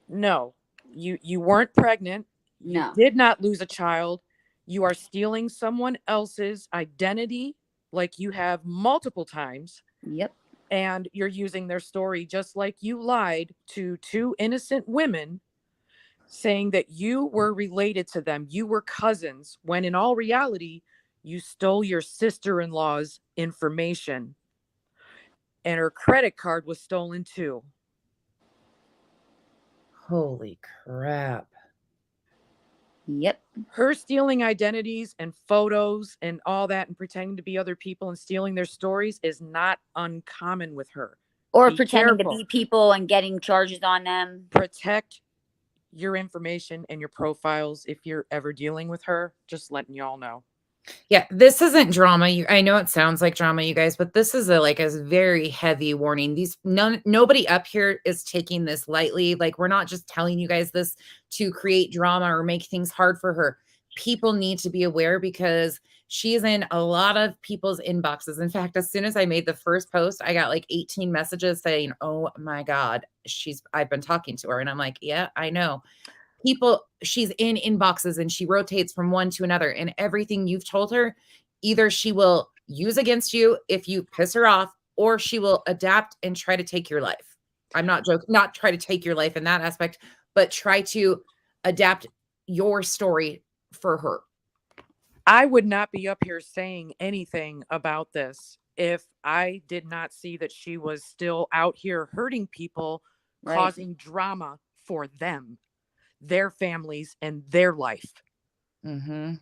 no, you weren't pregnant. No. You did not lose a child. You are stealing someone else's identity like you have multiple times. Yep. And you're using their story just like you lied to 2 innocent women, saying that you were related to them. You were cousins, when in all reality, you stole your sister-in-law's information. And her credit card was stolen too. Holy crap. Yep. Her stealing identities and photos and all that and pretending to be other people and stealing their stories is not uncommon with her. Or pretending to be people and getting charges on them. Protect your information and your profiles if you're ever dealing with her. Just letting y'all know. Yeah, this isn't drama. I know it sounds like drama, you guys, but this is a very heavy warning. Nobody up here is taking this lightly. Like, we're not just telling you guys this to create drama or make things hard for her. People need to be aware because she's in a lot of people's inboxes. In fact, as soon as I made the first post, I got like 18 messages saying, "Oh my God, I've been talking to her." And I'm like, yeah, I know. She's in inboxes and she rotates from one to another, and everything you've told her, either she will use against you if you piss her off, or she will adapt and try to take your life. I'm not joking, not try to take your life in that aspect, but try to adapt your story for her. I would not be up here saying anything about this if I did not see that she was still out here hurting people, right, causing drama for them, their families, and their life. Mm-hmm.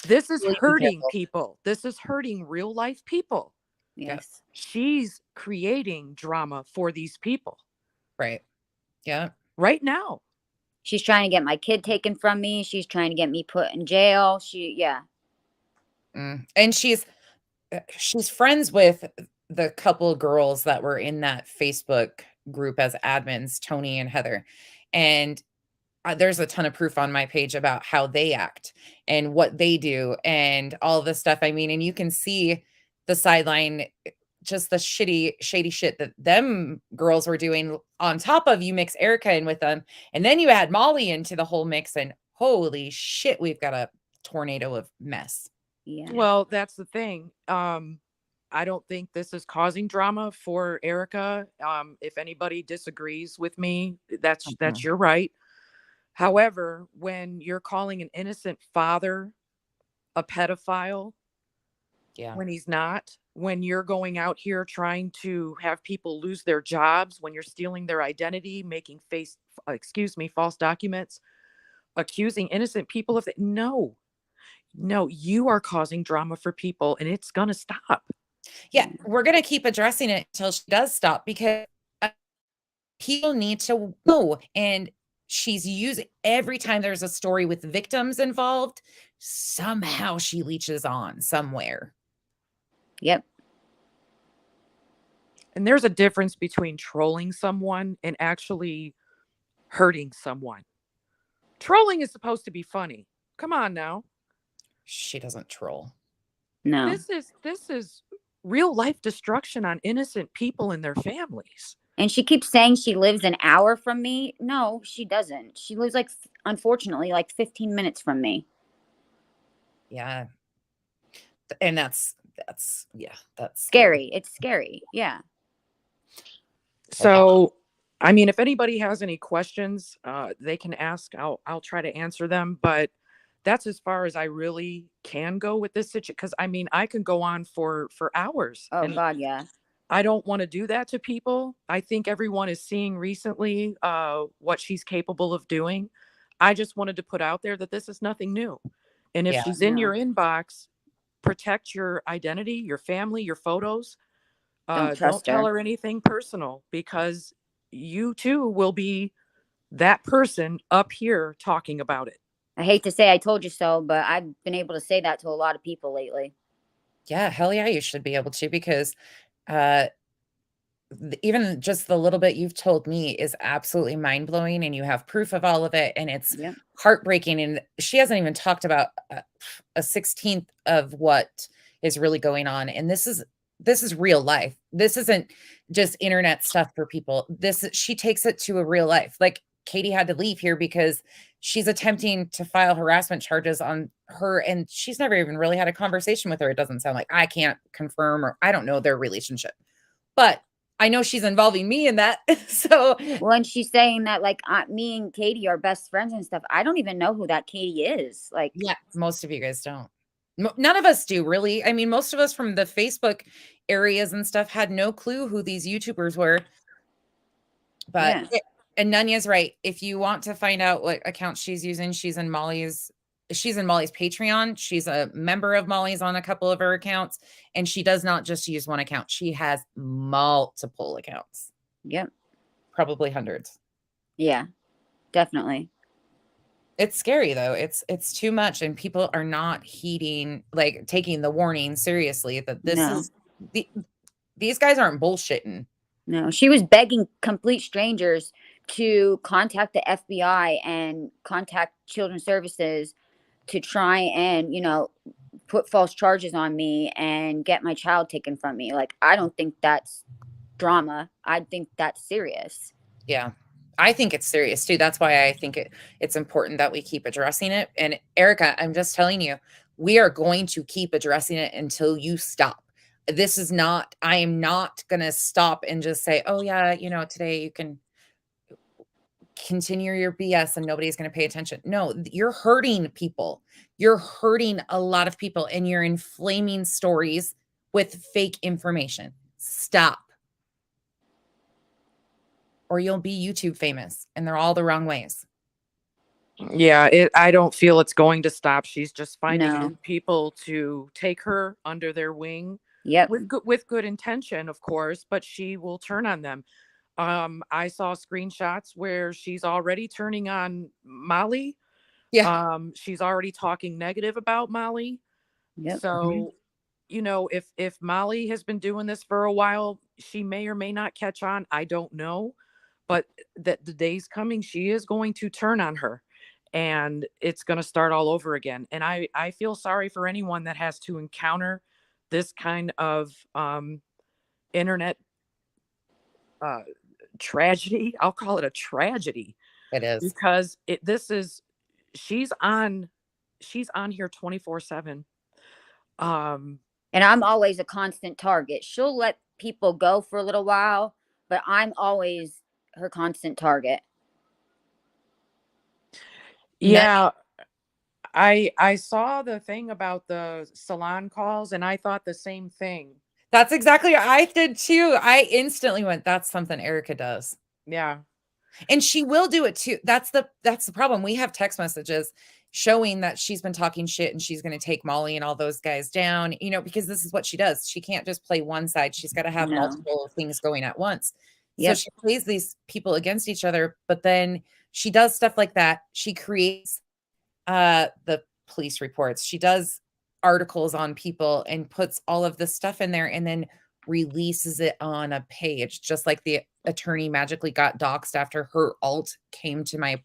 This is Really be hurting careful. people. This is hurting real life people. Yes. She's creating drama for these people Right. Yeah. right now. She's trying to get my kid taken from me. She's trying to get me put in jail. Yeah. And she's friends with the couple girls that were in that Facebook group as admins, Tony and Heather. And there's a ton of proof on my page about how they act and what they do and all this stuff. I mean, and you can see the sideline, just the shady shit that them girls were doing on top of you mix Erica in with them. And then you add Molly into the whole mix and holy shit, we've got a tornado of mess. Yeah. Well, that's the thing. I don't think this is causing drama for Erica. If anybody disagrees with me, that's your right. However, when you're calling an innocent father a pedophile, when he's not, when you're going out here trying to have people lose their jobs, when you're stealing their identity, making false documents, accusing innocent people of it, no, you are causing drama for people, and it's gonna stop. Yeah, we're gonna keep addressing it until she does stop, because people need to know. And she's using, every time there's a story with victims involved, somehow she leeches on somewhere. Yep. And there's a difference between trolling someone and actually hurting someone. Trolling is supposed to be funny. Come on now. She doesn't troll. No. This is real life destruction on innocent people and their families. And she keeps saying she lives an hour from me. No, she doesn't. She lives unfortunately, 15 minutes from me. Yeah. And that's scary. It's scary. Yeah. So, I mean, if anybody has any questions, they can ask. I'll try to answer them, but that's as far as I really can go with this situation. Because I mean, I can go on for hours. Oh God, yeah. I don't want to do that to people. I think everyone is seeing recently what she's capable of doing. I just wanted to put out there that this is nothing new. And if she's in your inbox, protect your identity, your family, your photos. Don't tell her anything personal, because you too will be that person up here talking about it. I hate to say I told you so, but I've been able to say that to a lot of people lately. Yeah, hell yeah, you should be able to, because even just the little bit you've told me is absolutely mind-blowing, and you have proof of all of it, and it's heartbreaking. And she hasn't even talked about a 16th of what is really going on. And this is real life. This isn't just internet stuff for people. She takes it to a real life. Like, Katie had to leave here because she's attempting to file harassment charges on her, and she's never even really had a conversation with her. It doesn't sound like. I can't confirm, or I don't know their relationship, but I know she's involving me in that. So, well, and she's saying that me and Katie are best friends and stuff. I don't even know who that Katie is. Yeah, most of you guys don't. None of us do, really. I mean, most of us from the Facebook areas and stuff had no clue who these YouTubers were. But and Nunya's right. If you want to find out what account she's using, she's in Molly's Patreon. She's a member of Molly's on a couple of her accounts, and she does not just use one account. She has multiple accounts. Yep. Probably hundreds. Yeah, definitely. It's scary though. It's too much, and people are not heeding, taking the warning seriously, that this is these guys aren't bullshitting. No, she was begging complete strangers to contact the FBI and contact Children's Services to try and, put false charges on me and get my child taken from me. I don't think that's drama. I think that's serious. Yeah, I think it's serious too. That's why I think it's important that we keep addressing it. And Erica, I'm just telling you, we are going to keep addressing it until you stop. I am not going to stop and just say, oh yeah, today you can continue your BS and nobody's going to pay attention. No, you're hurting people. You're hurting a lot of people, and you're inflaming stories with fake information. Stop. Or you'll be YouTube famous, and they're all the wrong ways. Yeah, I don't feel it's going to stop. She's just finding No. new people to take her under their wing Yep. with good intention, of course, but she will turn on them. I saw screenshots where she's already turning on Molly. Yeah. She's already talking negative about Molly. Yep. So, if Molly has been doing this for a while, she may or may not catch on. I don't know, but that the day's coming, she is going to turn on her, and it's going to start all over again. And I feel sorry for anyone that has to encounter this kind of internet tragedy. I'll call it a tragedy It is. because she's on here 24/7. And I'm always a constant target. She'll let people go for a little while, but I'm always her constant target. Yeah, I saw the thing about the salon calls, and I thought the same thing. That's exactly what I did too. I instantly went, that's something Erica does. Yeah. And she will do it too. That's the problem. We have text messages showing that she's been talking shit and she's going to take Molly and all those guys down, because this is what she does. She can't just play one side. She's got to have multiple things going at once. So she plays these people against each other, but then she does stuff like that. She creates the police reports. She does articles on people and puts all of this stuff in there and then releases it on a page, just like the attorney magically got doxxed after her alt came to my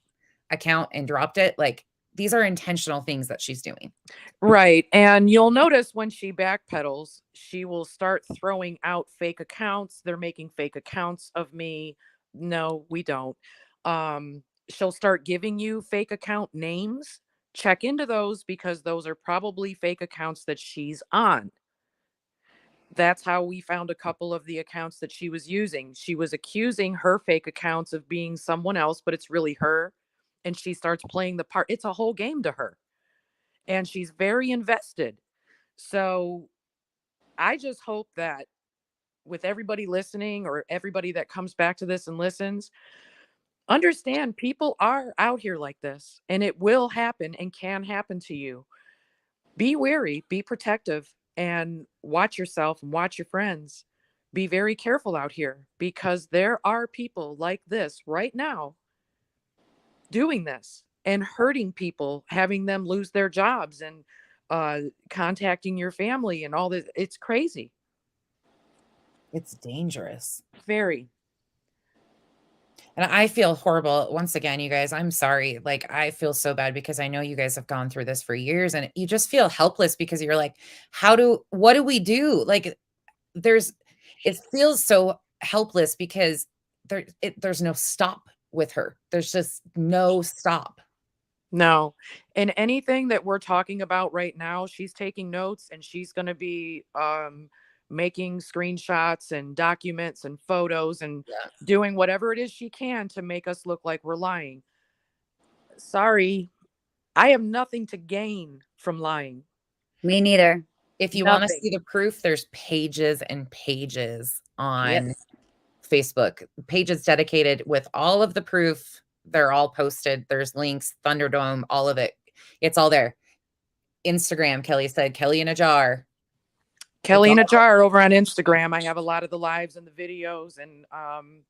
account and dropped it. Like, these are intentional things that she's doing. Right. And you'll notice when she backpedals, she will start throwing out fake accounts. They're making fake accounts of me. No, we don't. She'll start giving you fake account names. Check into those because those are probably fake accounts that she's on. That's how we found a couple of the accounts that she was using. She was accusing her fake accounts of being someone else, but it's really her. And she starts playing the part. It's a whole game to her. And she's very invested. So I just hope that with everybody listening or everybody that comes back to this and listens, understand people are out here like this and it will happen and can happen to you. Be wary, be protective, and watch yourself and watch your friends. Be very careful out here because there are people like this right now doing this and hurting people, having them lose their jobs and contacting your family and all this. It's crazy. It's dangerous. Very. And I feel horrible. Once again, you guys, I'm sorry. Like, I feel so bad because I know you guys have gone through this for years and you just feel helpless because you're like, what do we do? Like, it feels so helpless because there's no stop with her. There's just no stop. No. And anything that we're talking about right now, she's taking notes and she's going to be making screenshots and documents and photos and doing whatever it is she can to make us look like we're lying. Sorry, I have nothing to gain from lying. Me neither. If you want to see the proof, there's pages and pages on Facebook, pages dedicated with all of the proof. They're all posted. There's links, Thunderdome, all of it. It's all there. Instagram, Kelly said, Kelly in a jar. Kelly in a jar over on Instagram. I have a lot of the lives and the videos and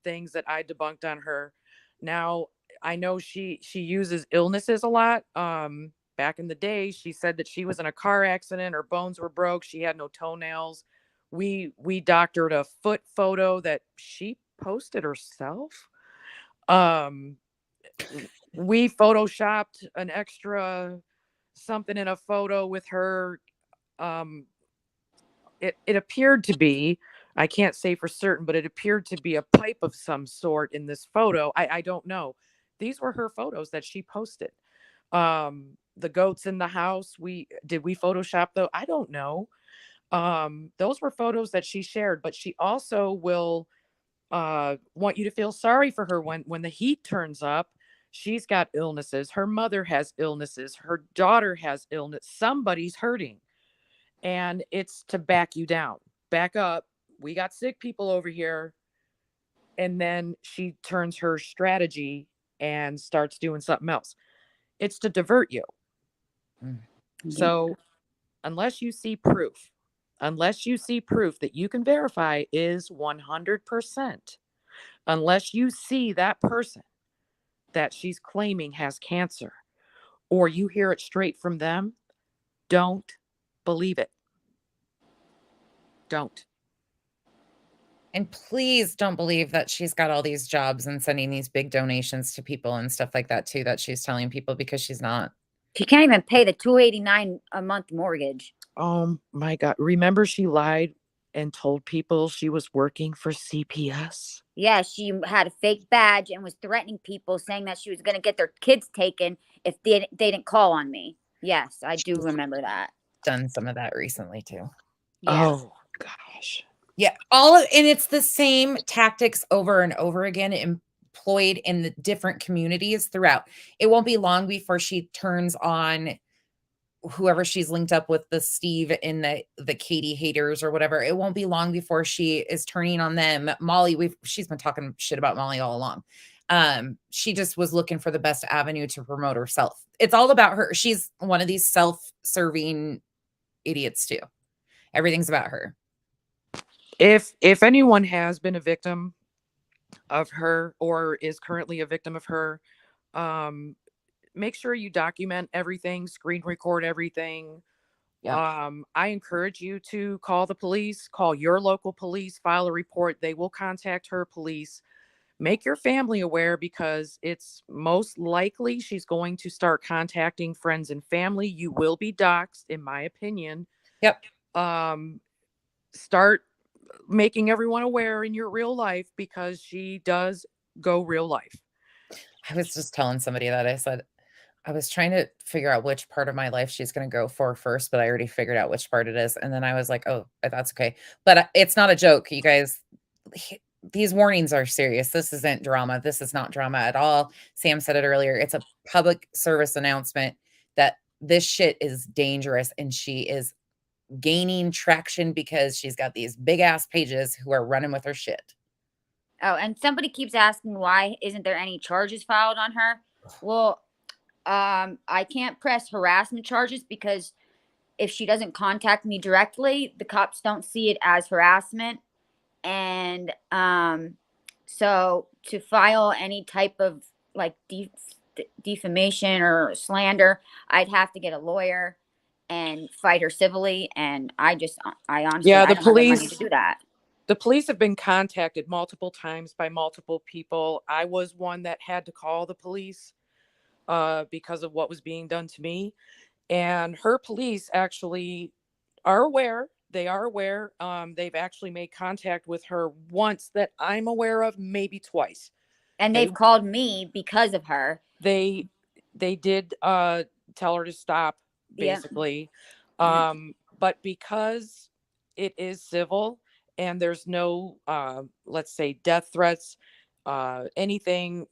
things that I debunked on her. Now, I know she uses illnesses a lot. Back in the day, she said that she was in a car accident. Her bones were broke. She had no toenails. We doctored a foot photo that she posted herself. We photoshopped an extra something in a photo with her. It appeared to be, I can't say for certain, but it appeared to be a pipe of some sort in this photo. I don't know. These were her photos that she posted. The goats in the house, did we Photoshop though? I don't know. Those were photos that she shared, but she also will want you to feel sorry for her when the heat turns up. She's got illnesses. Her mother has illnesses. Her daughter has illness. Somebody's hurting. And it's to back you down. Back up. We got sick people over here. And then she turns her strategy and starts doing something else. It's to divert you. Mm. So unless you see proof that you can verify is 100%, unless you see that person that she's claiming has cancer, or you hear it straight from them, don't believe it. Don't. And please don't believe that she's got all these jobs and sending these big donations to people and stuff like that too, that she's telling people, because she's not. She can't even pay the $289 a month mortgage. Oh my God. Remember she lied and told people she was working for CPS? Yeah, she had a fake badge and was threatening people, saying that she was going to get their kids taken if they didn't call on me. Yes, I do remember that. Done some of that recently too. Yeah. Oh gosh. Yeah, and it's the same tactics over and over again, employed in the different communities throughout. It won't be long before she turns on whoever she's linked up with, the Steve in the Katie haters or whatever. It won't be long before she is turning on them. Molly, she's been talking shit about Molly all along. She just was looking for the best avenue to promote herself. It's all about her. She's one of these self-serving idiots too. Everything's about her. If anyone has been a victim of her or is currently a victim of her, make sure you document everything, screen record everything. Yeah. I encourage you to call the police, call your local police, file a report. They will contact her police. Make your family aware, because it's most likely she's going to start contacting friends and family. You will be doxxed, in my opinion. Yep. Start making everyone aware in your real life, because she does go real life. I was just telling somebody that. I said, I was trying to figure out which part of my life she's going to go for first, but I already figured out which part it is. And then I was like, oh, that's okay. But it's not a joke, you guys. These warnings are serious. This isn't drama. This is not drama at all. Sam said it earlier. It's a public service announcement that this shit is dangerous, and she is gaining traction because she's got these big ass pages who are running with her shit. Oh, and somebody keeps asking, why isn't there any charges filed on her? Well, I can't press harassment charges, because if she doesn't contact me directly, the cops don't see it as harassment. And so to file any type of like defamation or slander, I'd have to get a lawyer and fight her civilly. And I honestly, Yeah, I don't have the money to do that. The police have been contacted multiple times by multiple people. I was one that had to call the police because of what was being done to me. And her police actually are aware. They are aware. They've actually made contact with her once that I'm aware of, maybe twice. And they've called me because of her. They did tell her to stop, basically. Yeah. But because it is civil and there's no, let's say, death threats, anything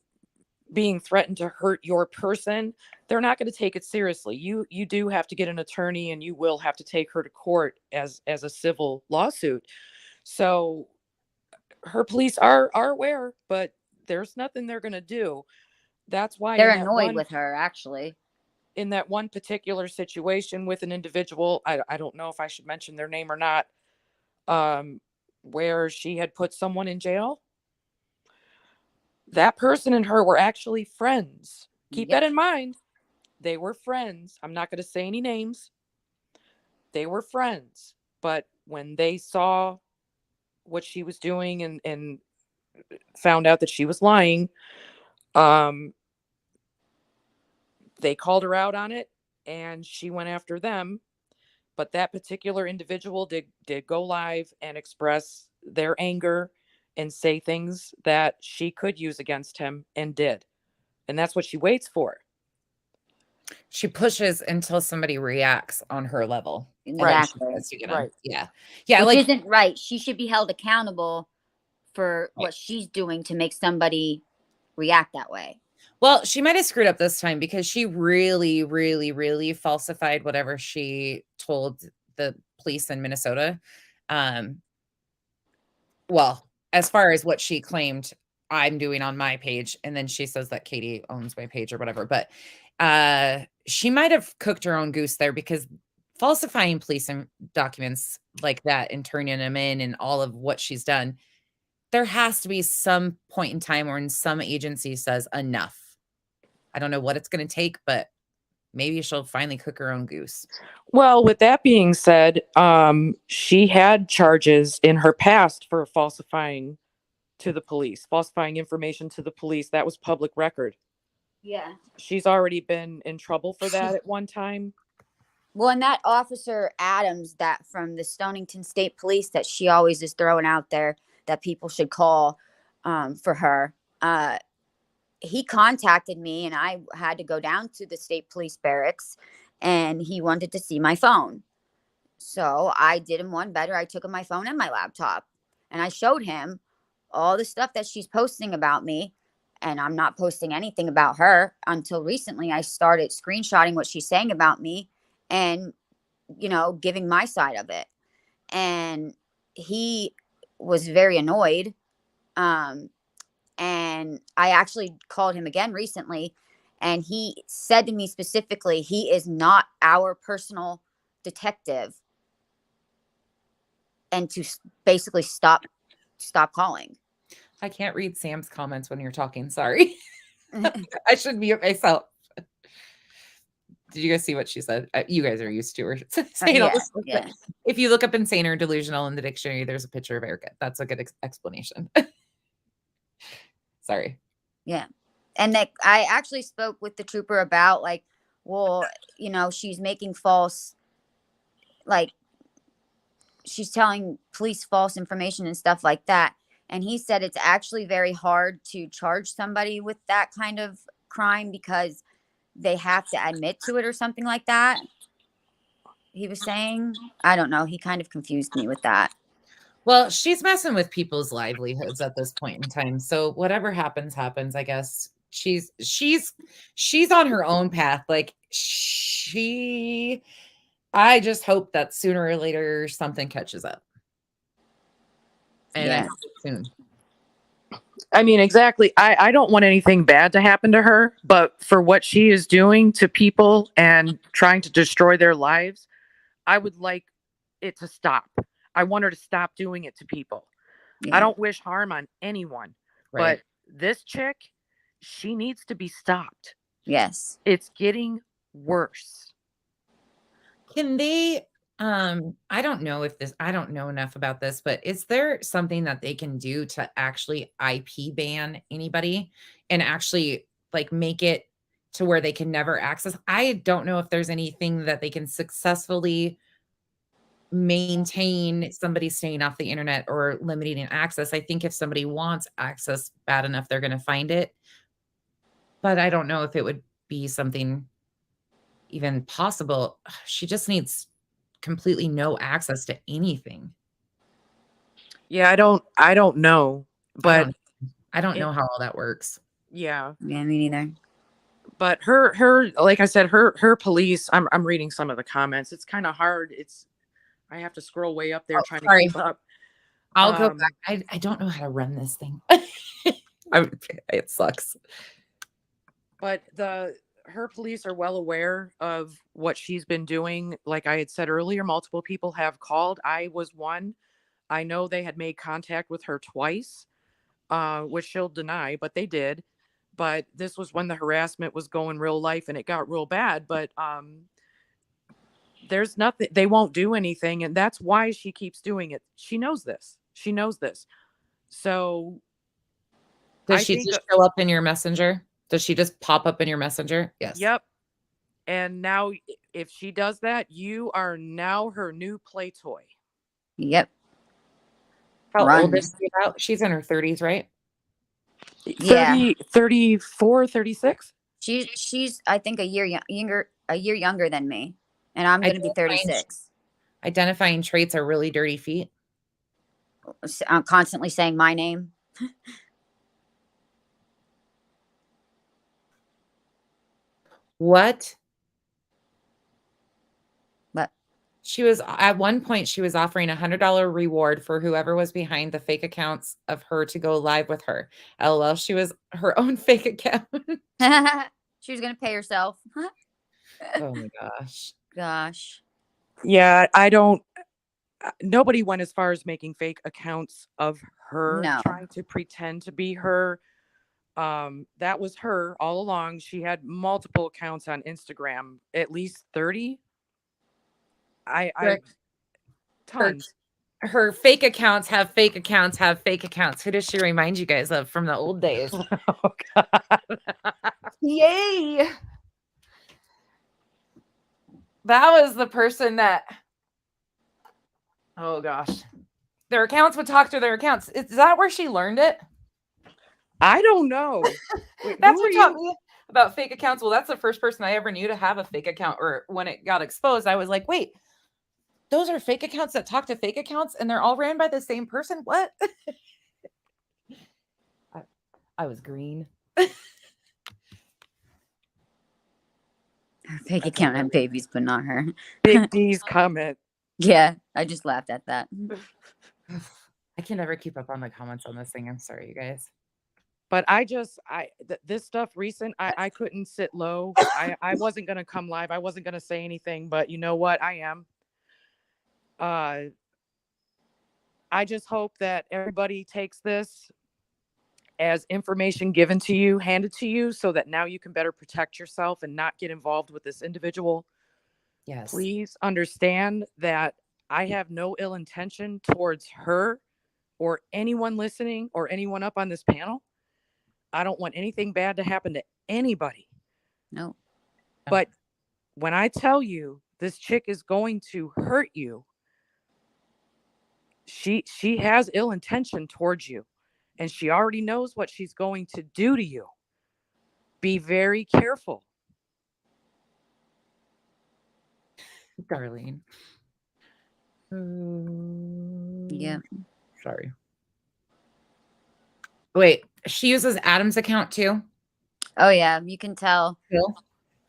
being threatened to hurt your person, they're not going to take it seriously. You do have to get an attorney, and you will have to take her to court as a civil lawsuit. So her police are aware, but there's nothing they're going to do. That's why they're annoyed with her, actually. In that one particular situation with an individual, I don't know if I should mention their name or not, where she had put someone in jail. That person and her were actually friends. Keep that in mind. They were friends. I'm not going to say any names. They were friends. But when they saw what she was doing and found out that she was lying, they called her out on it, and she went after them. But that particular individual did go live and express their anger and say things that she could use against him, and did. And that's what she waits for. She pushes until somebody reacts on her level. Exactly. Right. Yeah. Yeah. Which isn't right. She should be held accountable for what she's doing to make somebody react that way. Well, she might have screwed up this time, because she really, really, really falsified whatever she told the police in Minnesota. Well, as far as what she claimed I'm doing on my page, and then she says that Katie owns my page or whatever. But She might have cooked her own goose there, because falsifying police documents like that and turning them in and all of what she's done, there has to be some point in time when some agency says enough. I don't know what it's going to take, but maybe she'll finally cook her own goose. Well, with that being said, she had charges in her past for falsifying to the police, falsifying information to the police. That was public record. Yeah. She's already been in trouble for that at one time. Well, and that officer Adams, that from the Stonington State Police, that she always is throwing out there that people should call for her. He contacted me, and I had to go down to the state police barracks, and he wanted to see my phone. So I did him one better. I took him my phone and my laptop, and I showed him all the stuff that she's posting about me. And I'm not posting anything about her. Until recently, I started screenshotting what she's saying about me and, you know, giving my side of it. And he was very annoyed. And I actually called him again recently, and he said to me specifically, he is not our personal detective, and to basically stop calling. I can't read Sam's comments when you're talking. Sorry. I should mute myself. Did you guys see what she said? You guys are used to her saying all this. Yeah. If you look up insane or delusional in the dictionary, there's a picture of Erica. That's a good explanation. Sorry. Yeah. And that I actually spoke with the trooper about, like, well, you know, she's making false, like, she's telling police false information and stuff like that. And he said it's actually very hard to charge somebody with that kind of crime because they have to admit to it or something like that. He was saying, I don't know. He kind of confused me with that. Well, she's messing with people's livelihoods at this point in time. So whatever happens, happens, I guess. She's on her own path. Like I just hope that sooner or later something catches up. And I hope it's soon. I mean, exactly. I don't want anything bad to happen to her, but for what she is doing to people and trying to destroy their lives, I would like it to stop. I want her to stop doing it to people. Yeah. I don't wish harm on anyone, right. But this chick, she needs to be stopped. Yes. It's getting worse. Can they, I don't know enough about this, but is there something that they can do to actually IP ban anybody and actually like make it to where they can never access? I don't know if there's anything that they can successfully maintain somebody staying off the internet or limiting access. I think if somebody wants access bad enough, they're going to find it. But I don't know if it would be something even possible. She just needs completely no access to anything. Yeah, I don't know, but I don't know how all that works. Yeah. Yeah, me neither. But her like I said, her police, I'm reading some of the comments. It's kind of hard. I have to scroll way up there trying to keep up. I'll go back. I don't know how to run this thing. It sucks. But her police are well aware of what she's been doing. Like I had said earlier, multiple people have called. I was one. I know they had made contact with her twice, which she'll deny, but they did. But this was when the harassment was going real life and it got real bad. But there's nothing, they won't do anything. And that's why she keeps doing it. She knows this. So does she just show up in your messenger? Does she just pop up in your messenger? Yes. Yep. And now if she does that, you are now her new play toy. Yep. How old is she about? She's in her 30s, right? 34, 36. She's I think a year younger than me. And I'm going to be 36. Identifying traits are really dirty feet. I'm constantly saying my name. What? She was at one point, she was offering $100 reward for whoever was behind the fake accounts of her to go live with her. LOL, she was her own fake account. She was gonna pay herself. Oh my gosh. Gosh. Yeah, I don't. Nobody went as far as making fake accounts of her, No. trying to pretend to be her. That was her all along. She had multiple accounts on Instagram, at least 30. I Her, tons. her fake accounts have fake accounts have fake accounts. Who does she remind you guys of from the old days? Oh God. Yay! That was the person that, oh gosh, their accounts would talk to their accounts. Is that where she learned it? I don't know. Wait, That's who are what taught you? me about fake accounts. Well, that's the first person I ever knew to have a fake account, or when it got exposed, I was like, wait, those are fake accounts that talk to fake accounts and they're all ran by the same person? What? I was green. Her fake account had babies, but not her. Big D's comment. Yeah, I just laughed at that. I can never keep up on the comments on this thing. I'm sorry, you guys. But this stuff recent, I couldn't sit low. I wasn't gonna come live. I wasn't gonna say anything, but you know what? I am. I just hope that everybody takes this as information given to you, handed to you, so that now you can better protect yourself and not get involved with this individual. Yes. Please understand that I have no ill intention towards her or anyone listening or anyone up on this panel. I don't want anything bad to happen to anybody. No. But when I tell you this chick is going to hurt you, she has ill intention towards you, and she already knows what she's going to do to you. Be very careful. Darlene. Yeah. Sorry. Wait, she uses Adam's account too? Oh yeah, you can tell. Still?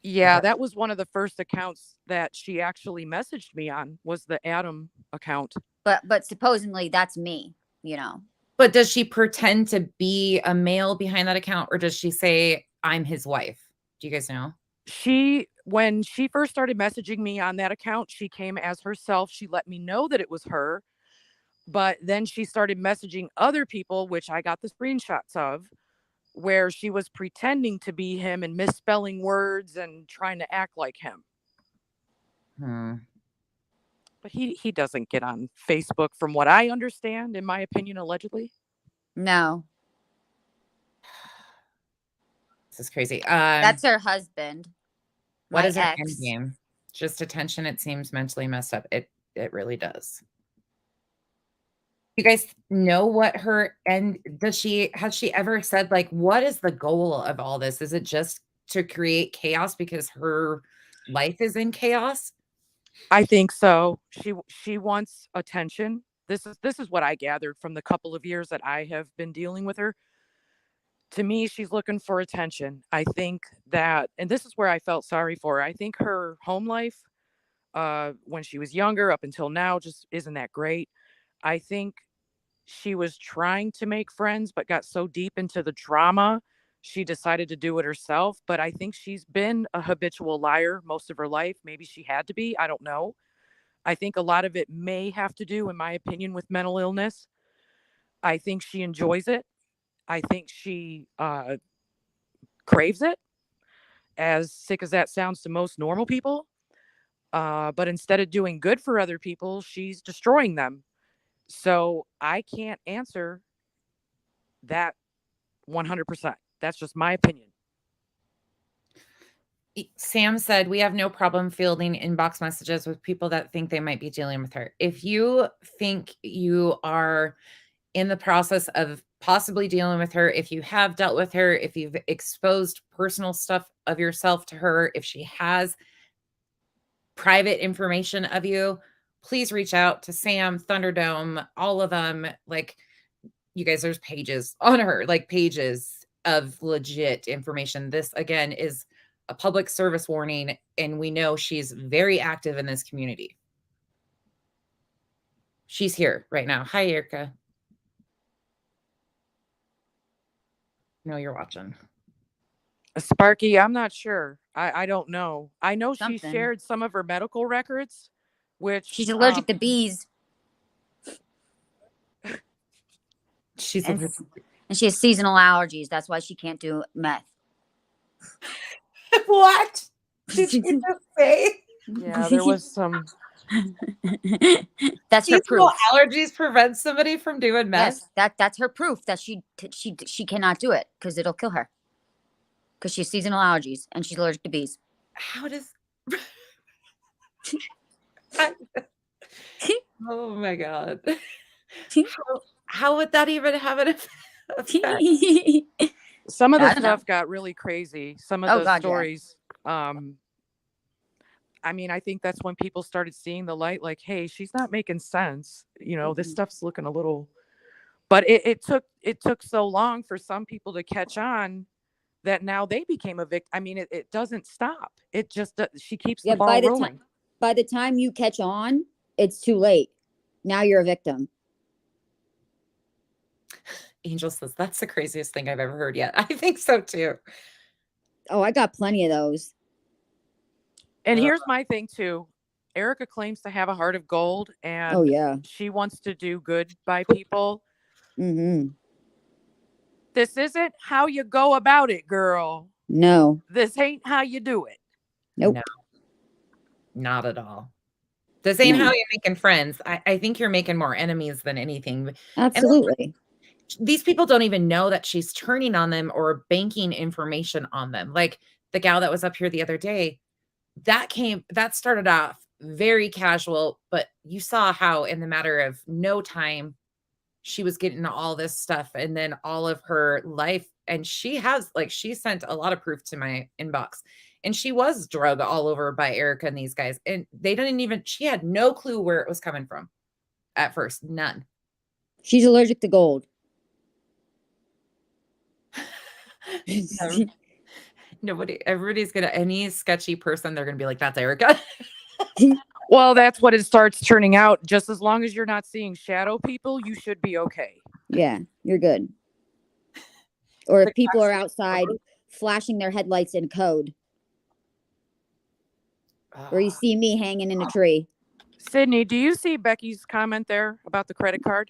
Yeah, Okay. that was one of the first accounts that she actually messaged me on, was the Adam account. But supposedly that's me, you know. But does she pretend to be a male behind that account, or does she say, I'm his wife? Do you guys know? When she first started messaging me on that account, she came as herself. She let me know that it was her. But then she started messaging other people, which I got the screenshots of, where she was pretending to be him and misspelling words and trying to act like him. But he doesn't get on Facebook, from what I understand, in my opinion, allegedly. No. This is crazy. That's her husband. What My is her ex. end game? Just attention. It seems mentally messed up. It really does. You guys know what her end, has she ever said, like, what is the goal of all this? Is it just to create chaos because her life is in chaos? I think so. She wants attention. This is what I gathered from the couple of years that I have been dealing with her. To me, she's looking for attention. I think that, and this is where I felt sorry for her. I think her home life, when she was younger up until now, just isn't that great. I think she was trying to make friends, but got so deep into the drama, she decided to do it herself. But I think she's been a habitual liar most of her life. Maybe she had to be. I don't know. I think a lot of it may have to do, in my opinion, with mental illness. I think she enjoys it. I think she craves it, as sick as that sounds to most normal people. But instead of doing good for other people, she's destroying them. So I can't answer that 100%. That's just my opinion. Sam said, we have no problem fielding inbox messages with people that think they might be dealing with her. If you think you are in the process of possibly dealing with her, if you have dealt with her, if you've exposed personal stuff of yourself to her, if she has private information of you, please reach out to Sam, Thunderdome, all of them. Like, you guys, there's pages on her, like pages of legit information. This, again, is a public service warning, and we know she's very active in this community. She's here right now. Hi, Erica. No, you're watching. Sparky, I'm not sure. I don't know. I know she Something. shared some of her medical records, which She's allergic to bees. She's And, a and she has seasonal allergies. That's why she can't do meth. what did you just say? yeah, there was some. That's her Seasonal proof. allergies prevent somebody from doing meth. Yes, that's her proof that she cannot do it because it'll kill her. Because she has seasonal allergies and she's allergic to bees. How does? Oh my god! How would that even have an effect? Some of the I don't know. stuff got really crazy. Some of Oh, the God, yeah. stories. I mean, I think that's when people started seeing the light. Like, hey, she's not making sense. You know, this stuff's looking a little. But it took so long for some people to catch on that now they became a victim. I mean, it doesn't stop. It just she keeps the ball rolling. By the time you catch on, it's too late. Now you're a victim. Angel says that's the craziest thing I've ever heard yet. I think so too. Oh, I got plenty of those. And here's my thing too. Erica claims to have a heart of gold, and Oh, yeah. she wants to do good by people. Mm-hmm. This isn't how you go about it, girl. No. This ain't how you do it. Nope. No, not at all. This ain't No. how you're making friends. I think you're making more enemies than anything. Absolutely. These people don't even know that she's turning on them or banking information on them. Like the gal that was up here the other day, that started off very casual, but you saw how in the matter of no time she was getting all this stuff and then all of her life. And she sent a lot of proof to my inbox, and she was drug all over by Erica and these guys. And she had no clue where it was coming from at first. None. She's allergic to gold. Everybody's any sketchy person, they're gonna be like, that's Erica. Well, that's what it starts turning out. Just as long as you're not seeing shadow people, you should be okay. Yeah, you're good. Or if people are outside flashing their headlights in code. Or you see me hanging in a tree. Sydney, do you see Becky's comment there about the credit card?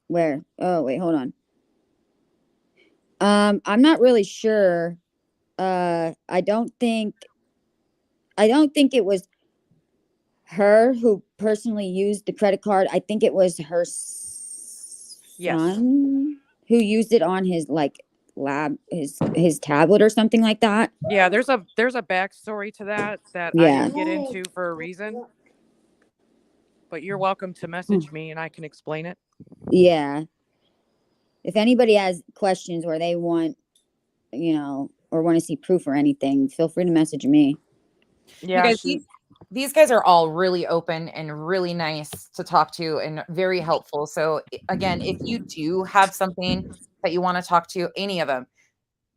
Where? Oh, wait, hold on. I'm not really sure. I don't think it was her who personally used the credit card. I think it was her son who used it on his his tablet or something like that. Yeah, there's a backstory to that I didn't get into for a reason. But you're welcome to message me and I can explain it. Yeah. If anybody has questions or they want, or want to see proof or anything, feel free to message me. Yeah, you guys, these guys are all really open and really nice to talk to and very helpful. So again, if you do have something that you want to talk to, any of them,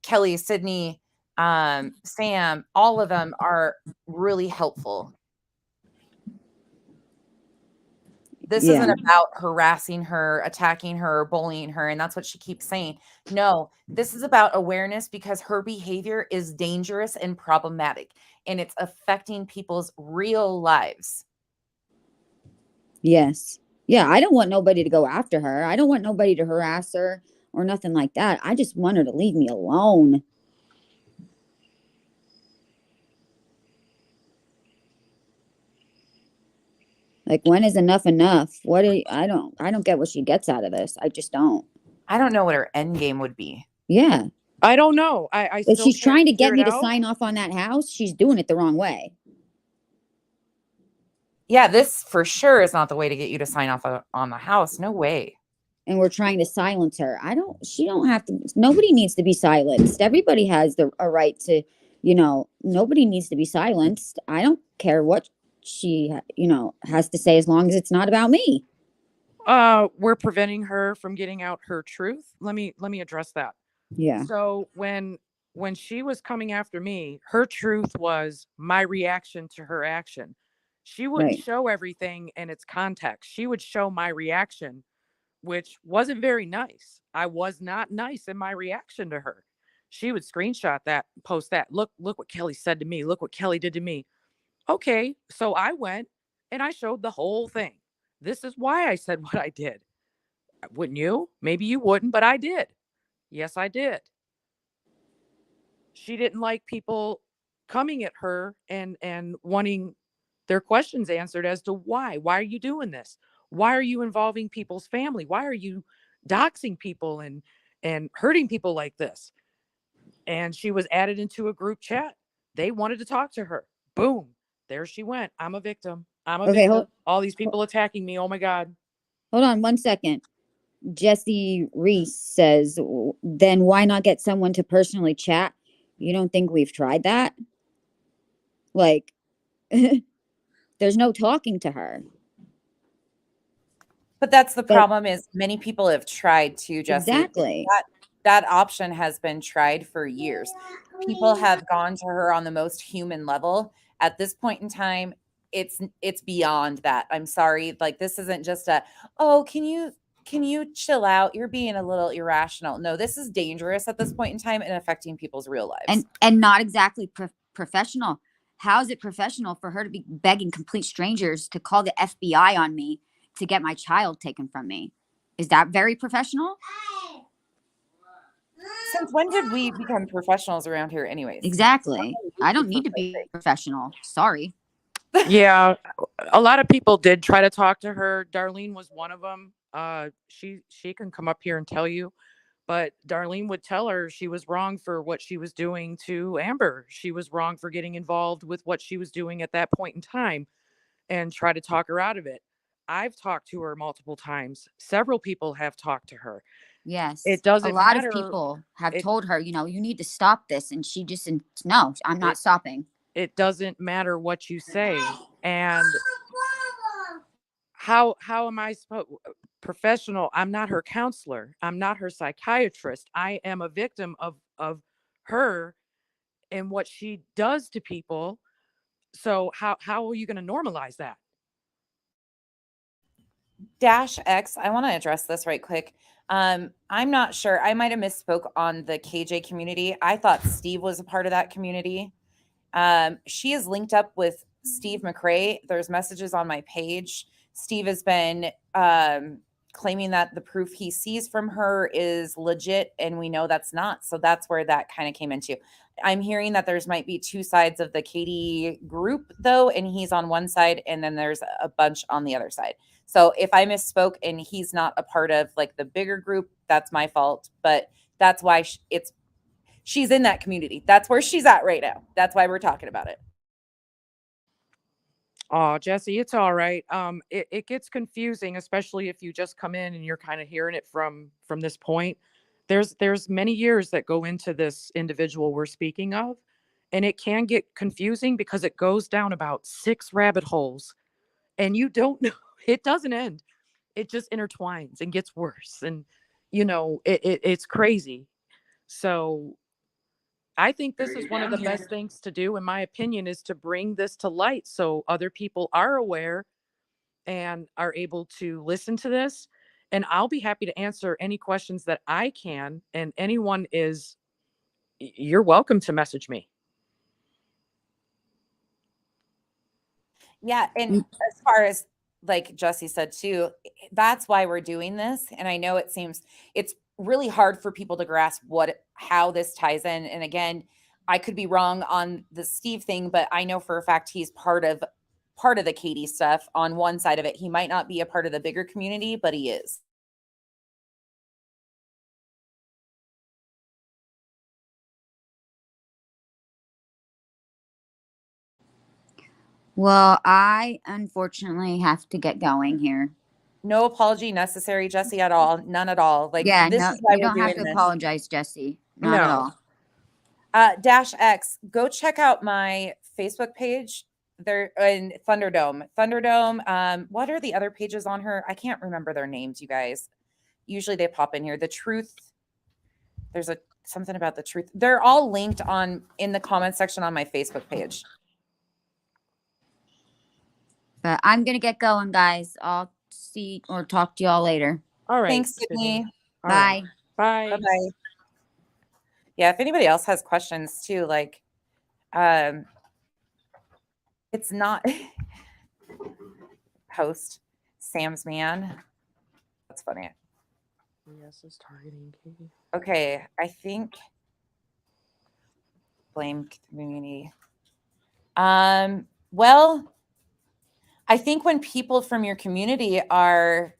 Kelly, Sydney, Sam, all of them are really helpful. This isn't about harassing her, attacking her, bullying her, and that's what she keeps saying. No, this is about awareness because her behavior is dangerous and problematic, and it's affecting people's real lives. Yes. Yeah, I don't want nobody to go after her. I don't want nobody to harass her or nothing like that. I just want her to leave me alone. Like, when is enough enough? I don't get what she gets out of this. I just don't. I don't know what her end game would be. Yeah. I don't know. If she's trying to get me to sign off on that house, she's doing it the wrong way. Yeah, this for sure is not the way to get you to sign off on the house. No way. And we're trying to silence her. She don't have to, nobody needs to be silenced. Everybody has a right to, nobody needs to be silenced. I don't care what she, has to say as long as it's not about me. We're preventing her from getting out her truth. Let me address that. Yeah. So when she was coming after me, her truth was my reaction to her action. She wouldn't show everything in its context. She would show my reaction, which wasn't very nice. I was not nice in my reaction to her. she would screenshot that, post that. Look what Kelly said to me. Look what Kelly did to me. Okay, so I went and I showed the whole thing. This is why I said what I did. Wouldn't you? Maybe you wouldn't, but I did. Yes, I did. She didn't like people coming at her and wanting their questions answered as to why. Why are you doing this? Why are you involving people's family? Why are you doxing people and hurting people like this? And she was added into a group chat. They wanted to talk to her. Boom. There she went. I'm a victim. I'm a victim. All these people attacking me. Oh my God. Hold on 1 second. Jesse Reese says, then why not get someone to personally chat? You don't think we've tried that? Like, there's no talking to her. But that's the problem is many people have tried to, Jesse. Exactly. That option has been tried for years. People have gone to her on the most human level. At this point in time, it's beyond that. I'm sorry. Like, this isn't just a, oh, can you chill out? You're being a little irrational. No, this is dangerous at this point in time and affecting people's real lives. And not exactly professional. How is it professional for her to be begging complete strangers to call the FBI on me to get my child taken from me? Is that very professional? Since when did we become professionals around here anyways? Exactly. I don't need to be professional. Sorry. Yeah, a lot of people did try to talk to her. Darlene was one of them. She can come up here and tell you, but Darlene would tell her she was wrong for what she was doing to Amber. She was wrong for getting involved with what she was doing at that point in time and try to talk her out of it. I've talked to her multiple times. Several people have talked to her. Yes. It doesn't A lot matter. of people have told her, you need to stop this. And she just, no, I'm not stopping. It doesn't matter what you say. And how am I supposed professional? I'm not her counselor. I'm not her psychiatrist. I am a victim of her and what she does to people. So how are you going to normalize that? Dash X, I want to address this right quick. I'm not sure. I might have misspoke on the KJ community. I thought Steve was a part of that community. She is linked up with Steve McRae. There's messages on my page. Steve has been claiming that the proof he sees from her is legit, and we know that's not. So that's where that kind of came into. I'm hearing that there's might be two sides of the Katie group, though, and he's on one side, and then there's a bunch on the other side. So if I misspoke and he's not a part of like the bigger group, that's my fault. But that's why she's in that community. That's where she's at right now. That's why we're talking about it. Oh, Jesse, it's all right. It gets confusing, especially if you just come in and you're kind of hearing it from this point. There's many years that go into this individual we're speaking of, and it can get confusing because it goes down about 6 rabbit holes, and you don't know. It doesn't end. It just intertwines and gets worse, and it's crazy. So I think this is one of the best things to do, in my opinion, is to bring this to light so other people are aware and are able to listen to this. And I'll be happy to answer any questions that I can. And anyone you're welcome to message me. Yeah. And as far as like Jesse said too, that's why we're doing this. And I know it's really hard for people to grasp how this ties in. And again, I could be wrong on the Steve thing, but I know for a fact he's part of the Katie stuff on one side of it. He might not be a part of the bigger community, but he is. Well, I unfortunately have to get going here. No apology necessary, Jesse, at all. None at all. Like, yeah, this no, is why you don't have to apologize, Jesse. Not at all. Dash X, go check out my Facebook page. They're in Thunderdome. What are the other pages on her? I can't remember their names, you guys. Usually they pop in here. The Truth. There's something about the Truth. They're all linked in the comment section on my Facebook page. But I'm gonna get going, guys. I'll see or talk to y'all later. All right. Thanks, Sydney. Bye. Right. Bye. Bye-bye. Yeah, if anybody else has questions too, like, it's not post Sam's man. That's funny. Yes, is targeting Katie. Okay, I think blame community. Well, I think when people from your community are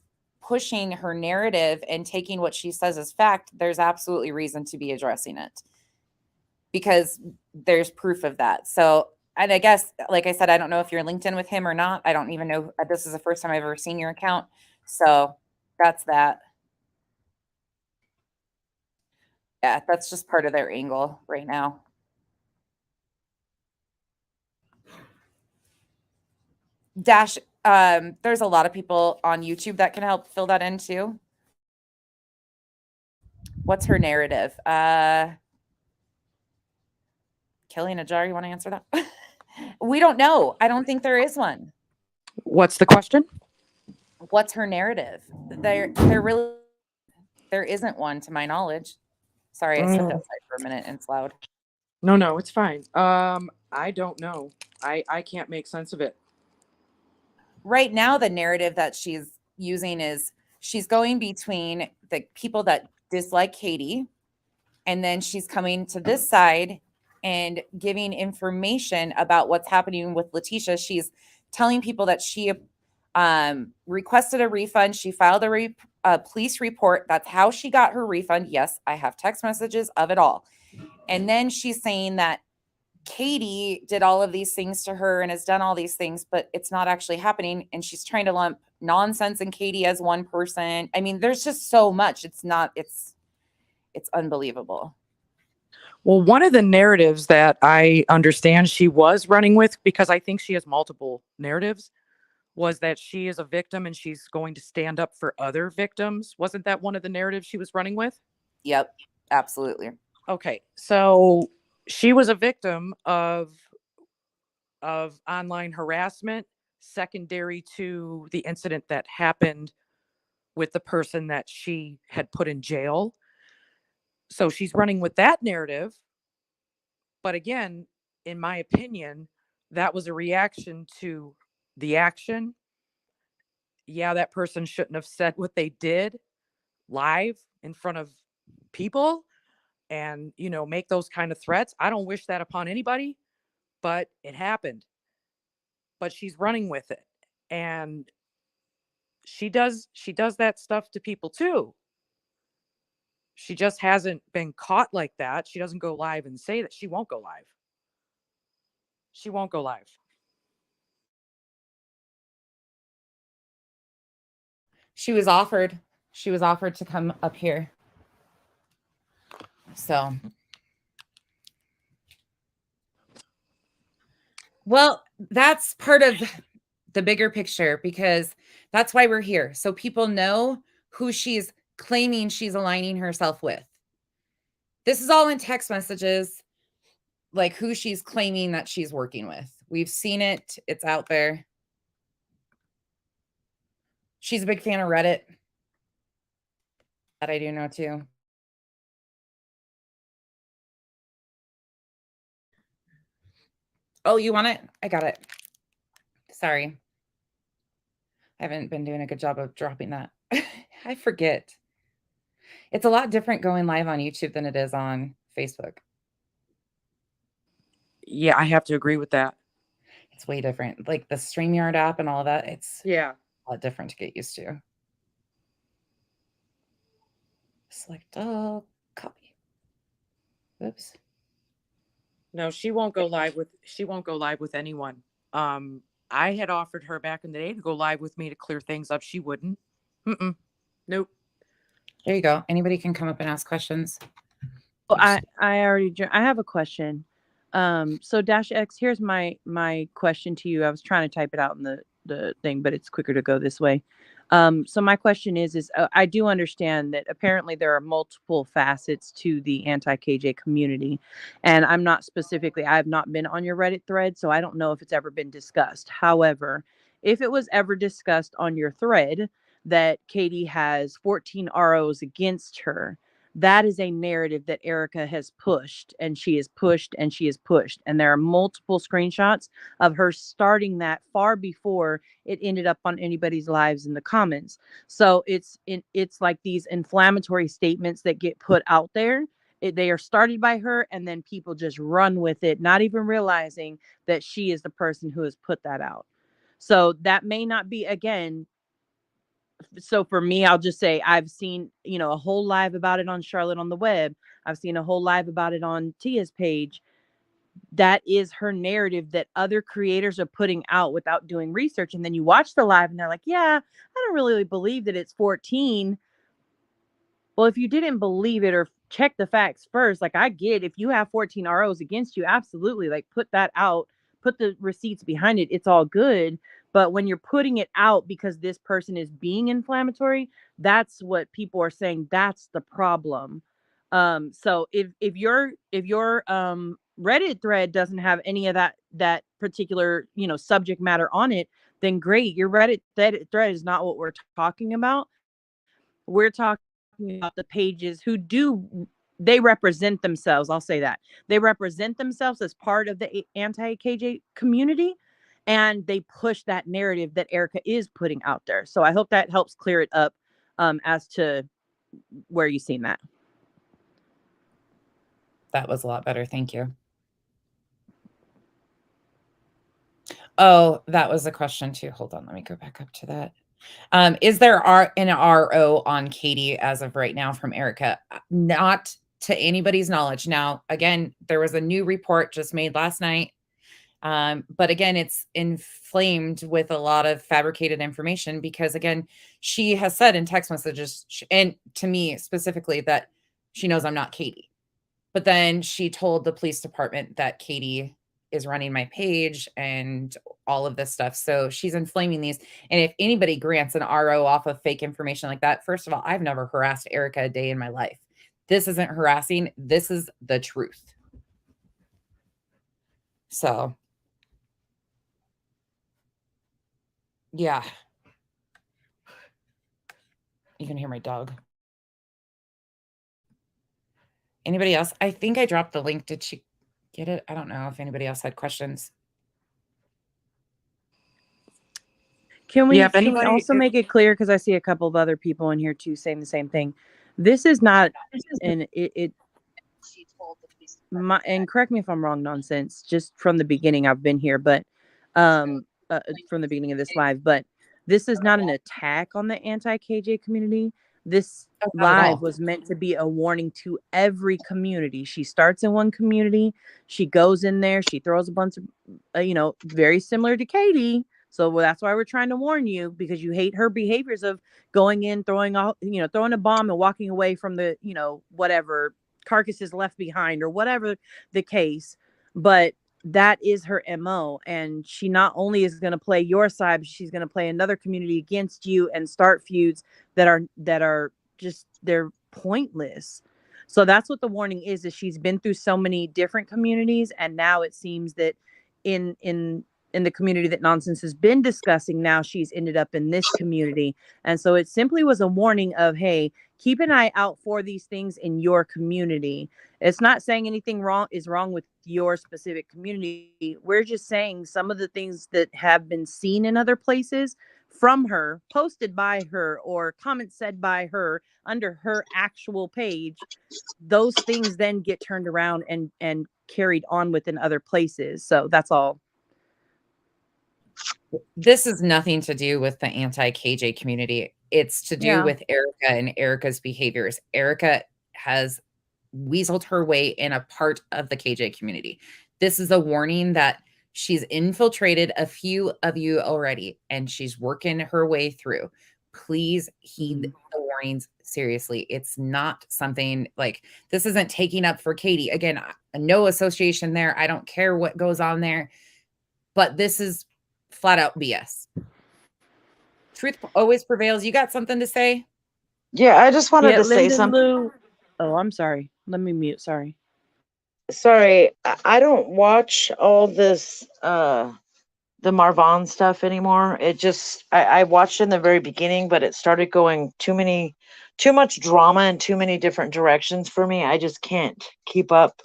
pushing her narrative and taking what she says as fact, there's absolutely reason to be addressing it because there's proof of that. So, and I guess, like I said, I don't know if you're LinkedIn with him or not. I don't even know. This is the first time I've ever seen your account. So that's that. Yeah, that's just part of their angle right now. Dash, there's a lot of people on YouTube that can help fill that in too. What's her narrative? Kelly and Ajar, you want to answer that? We don't know. I don't think there is one. What's the question? What's her narrative? There isn't one to my knowledge. Sorry, I stepped outside for a minute and it's loud. No, it's fine. I don't know. I can't make sense of it. Right now, the narrative that she's using is she's going between the people that dislike Katie, and then she's coming to this side and giving information about what's happening with Letitia. She's telling people that she requested a refund. She filed a police report. That's how she got her refund. Yes, I have text messages of it all. And then she's saying that Katie did all of these things to her and has done all these things, but it's not actually happening. And she's trying to lump nonsense and Katie as one person. I mean, there's just so much. It's unbelievable. Well, one of the narratives that I understand she was running with, because I think she has multiple narratives, was that she is a victim and she's going to stand up for other victims. Wasn't that one of the narratives she was running with? Yep, absolutely. Okay, so she was a victim of online harassment secondary to the incident that happened with the person that she had put in jail. So she's running with that narrative. But again, in my opinion, that was a reaction to the action. Yeah, that person shouldn't have said what they did live in front of people and, make those kind of threats. I don't wish that upon anybody, but it happened. But she's running with it. And she does that stuff to people too. She just hasn't been caught like that. She doesn't go live and say that. She won't go live. She won't go live. She was offered to come up here. So, well, that's part of the bigger picture because that's why we're here. So people know who she's claiming she's aligning herself with. This is all in text messages, like who she's claiming that she's working with. We've seen it. It's out there. She's a big fan of Reddit. That I do know too. Oh, you want it? I got it. Sorry. I haven't been doing a good job of dropping that. I forget. It's a lot different going live on YouTube than it is on Facebook. Yeah, I have to agree with that. It's way different. Like the StreamYard app and all that, it's Yeah. a lot different to get used to. Select all, copy. Oops. No, she won't go live with anyone. I had offered her back in the day to go live with me to clear things up. She wouldn't. Nope. There you go. Anybody can come up and ask questions. Well, I have a question. So Dash X, here's my question to you. I was trying to type it out in the thing, but it's quicker to go this way. So my question is I do understand that apparently there are multiple facets to the anti-KJ community, and I have not been on your Reddit thread, so I don't know if it's ever been discussed. However, if it was ever discussed on your thread that Katie has 14 ROs against her, that is a narrative that Erica has pushed, and she is pushed and she is pushed. And there are multiple screenshots of her starting that far before it ended up on anybody's lives in the comments. So it's like these inflammatory statements that get put out there. They are started by her, and then people just run with it, not even realizing that she is the person who has put that out. So that may not be, again, so for me, I'll just say I've seen, a whole live about it on Charlotte on the Web. I've seen a whole live about it on Tia's page. That is her narrative that other creators are putting out without doing research. And then you watch the live and they're like, yeah, I don't really believe that it's 14. Well, if you didn't believe it or check the facts first, like, I get, if you have 14 ROs against you, absolutely, like, put that out, put the receipts behind it. It's all good. But when you're putting it out because this person is being inflammatory, that's what people are saying. That's the problem. So if your Reddit thread doesn't have any of that particular, subject matter on it, then great. Your Reddit thread is not what we're talking about. We're talking about the pages who they represent themselves. I'll say that. They represent themselves as part of the anti-KJ community, and they push that narrative that Erica is putting out there. So I hope that helps clear it up as to where you've seen that. That was a lot better. Thank you. Oh, that was a question too. Hold on. Let me go back up to that. Is there an RO on Katie as of right now from Erica? Not to anybody's knowledge. Now, again, there was a new report just made last night. But again, it's inflamed with a lot of fabricated information because, again, she has said in text messages, and to me specifically, that she knows I'm not Katie. But then she told the police department that Katie is running my page and all of this stuff. So she's inflaming these. And if anybody grants an RO off of fake information like that, first of all, I've never harassed Erica a day in my life. This isn't harassing. This is the truth. So, yeah. You can hear my dog. Anybody else? I think I dropped the link. Did she get it? I don't know if anybody else had questions. Can we also make it clear, because I see a couple of other people in here too saying the same thing. This is not and and correct me if I'm wrong, nonsense. Just from the beginning, I've been here, but from the beginning of this live, but this is not an attack on the anti-KJ community. This live was meant to be a warning to every community. She starts in one community, she goes in there, she throws a bunch of, very similar to Katie. So that's why we're trying to warn you, because you hate her behaviors of going in, throwing a bomb and walking away from the, whatever carcasses left behind or whatever the case. But that is her MO. And she not only is going to play your side, but she's going to play another community against you and start feuds that are just, they're pointless. So that's what the warning is she's been through so many different communities. And now it seems that in the community that Nonsense has been discussing, now she's ended up in this community. And so it simply was a warning of, hey, keep an eye out for these things in your community. It's not saying anything is wrong with your specific community. We're just saying some of the things that have been seen in other places from her, posted by her, or comments said by her under her actual page, those things then get turned around and carried on within other places. So that's all. This has nothing to do with the anti-KJ community. It's to do with Erica and Erica's behaviors. Erica has weaseled her way in a part of the KJ community. This is a warning that she's infiltrated a few of you already, and she's working her way through. Please heed the warnings seriously. It's not something like, this isn't taking up for Katie. Again, no association there. I don't care what goes on there, but this is flat out BS. Truth always prevails. You got something to say? Yeah, I just wanted to say something. Oh, I'm sorry. Let me mute. Sorry. Sorry, I don't watch all this the Marvon stuff anymore. It just I watched in the very beginning, but it started going too many too much drama in too many different directions for me. I just can't keep up.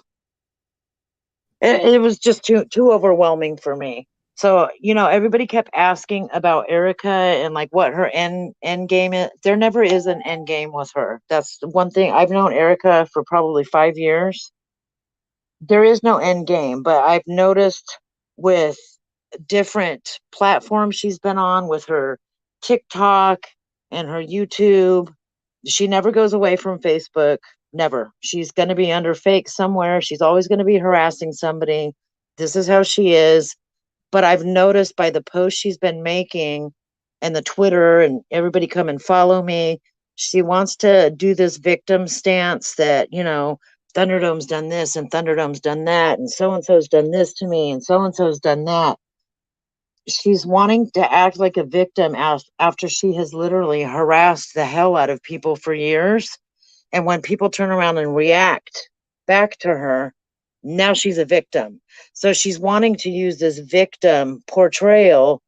It was just too overwhelming for me. So, everybody kept asking about Erica and like what her end game is. There never is an end game with her. That's the one thing. I've known Erica for probably 5 years. There is no end game, but I've noticed with different platforms she's been on, with her TikTok and her YouTube, she never goes away from Facebook. Never. She's going to be under fake somewhere. She's always going to be harassing somebody. This is how she is. But I've noticed by the posts she's been making and the Twitter and everybody come and follow me, she wants to do this victim stance that, Thunderdome's done this and Thunderdome's done that, and so-and-so's done this to me and so-and-so's done that. She's wanting to act like a victim after she has literally harassed the hell out of people for years. And when people turn around and react back to her, now she's a victim. So she's wanting to use this victim portrayal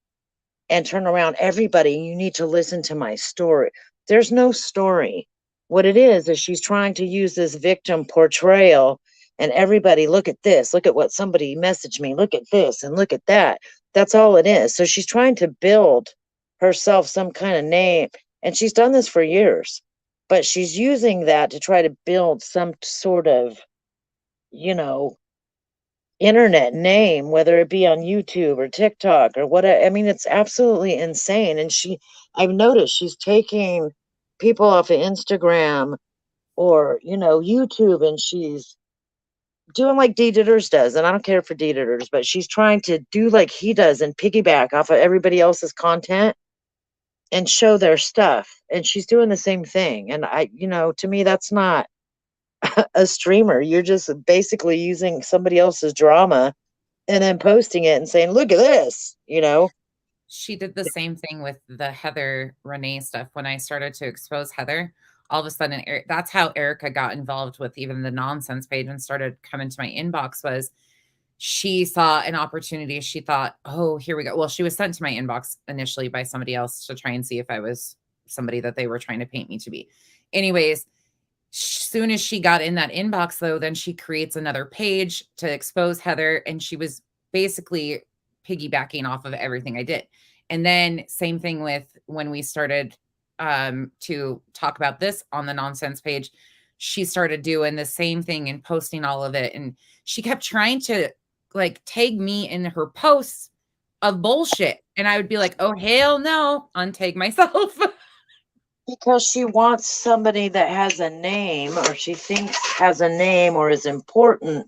and turn around. Everybody, you need to listen to my story. There's no story. What it is she's trying to use this victim portrayal, and everybody, look at this, look at what somebody messaged me, look at this and look at that. That's all it is. So she's trying to build herself some kind of name, and she's done this for years, but she's using that to try to build some sort of, internet name, whether it be on YouTube or TikTok or whatever. I mean, it's absolutely insane. And I've noticed she's taking people off of Instagram or, YouTube, and she's doing like D Ditters does. And I don't care for D Ditters, but she's trying to do like he does and piggyback off of everybody else's content and show their stuff. And she's doing the same thing. And to me, that's not a streamer. You're just basically using somebody else's drama and then posting it and saying, look at this, She did the same thing with the Heather Renee stuff. When I started to expose Heather, all of a sudden, that's how Erica got involved with even the nonsense page and started coming to my inbox. Was she saw an opportunity. She thought, oh, here we go. Well, she was sent to my inbox initially by somebody else to try and see if I was somebody that they were trying to paint me to be. Anyways, soon as she got in that inbox, though, then she creates another page to expose Heather. And she was basically piggybacking off of everything I did. And then same thing with when we started to talk about this on the nonsense page, she started doing the same thing and posting all of it. And she kept trying to like tag me in her posts of bullshit. And I would be like, oh, hell no, untag myself. Because she wants somebody that has a name, or she thinks has a name or is important.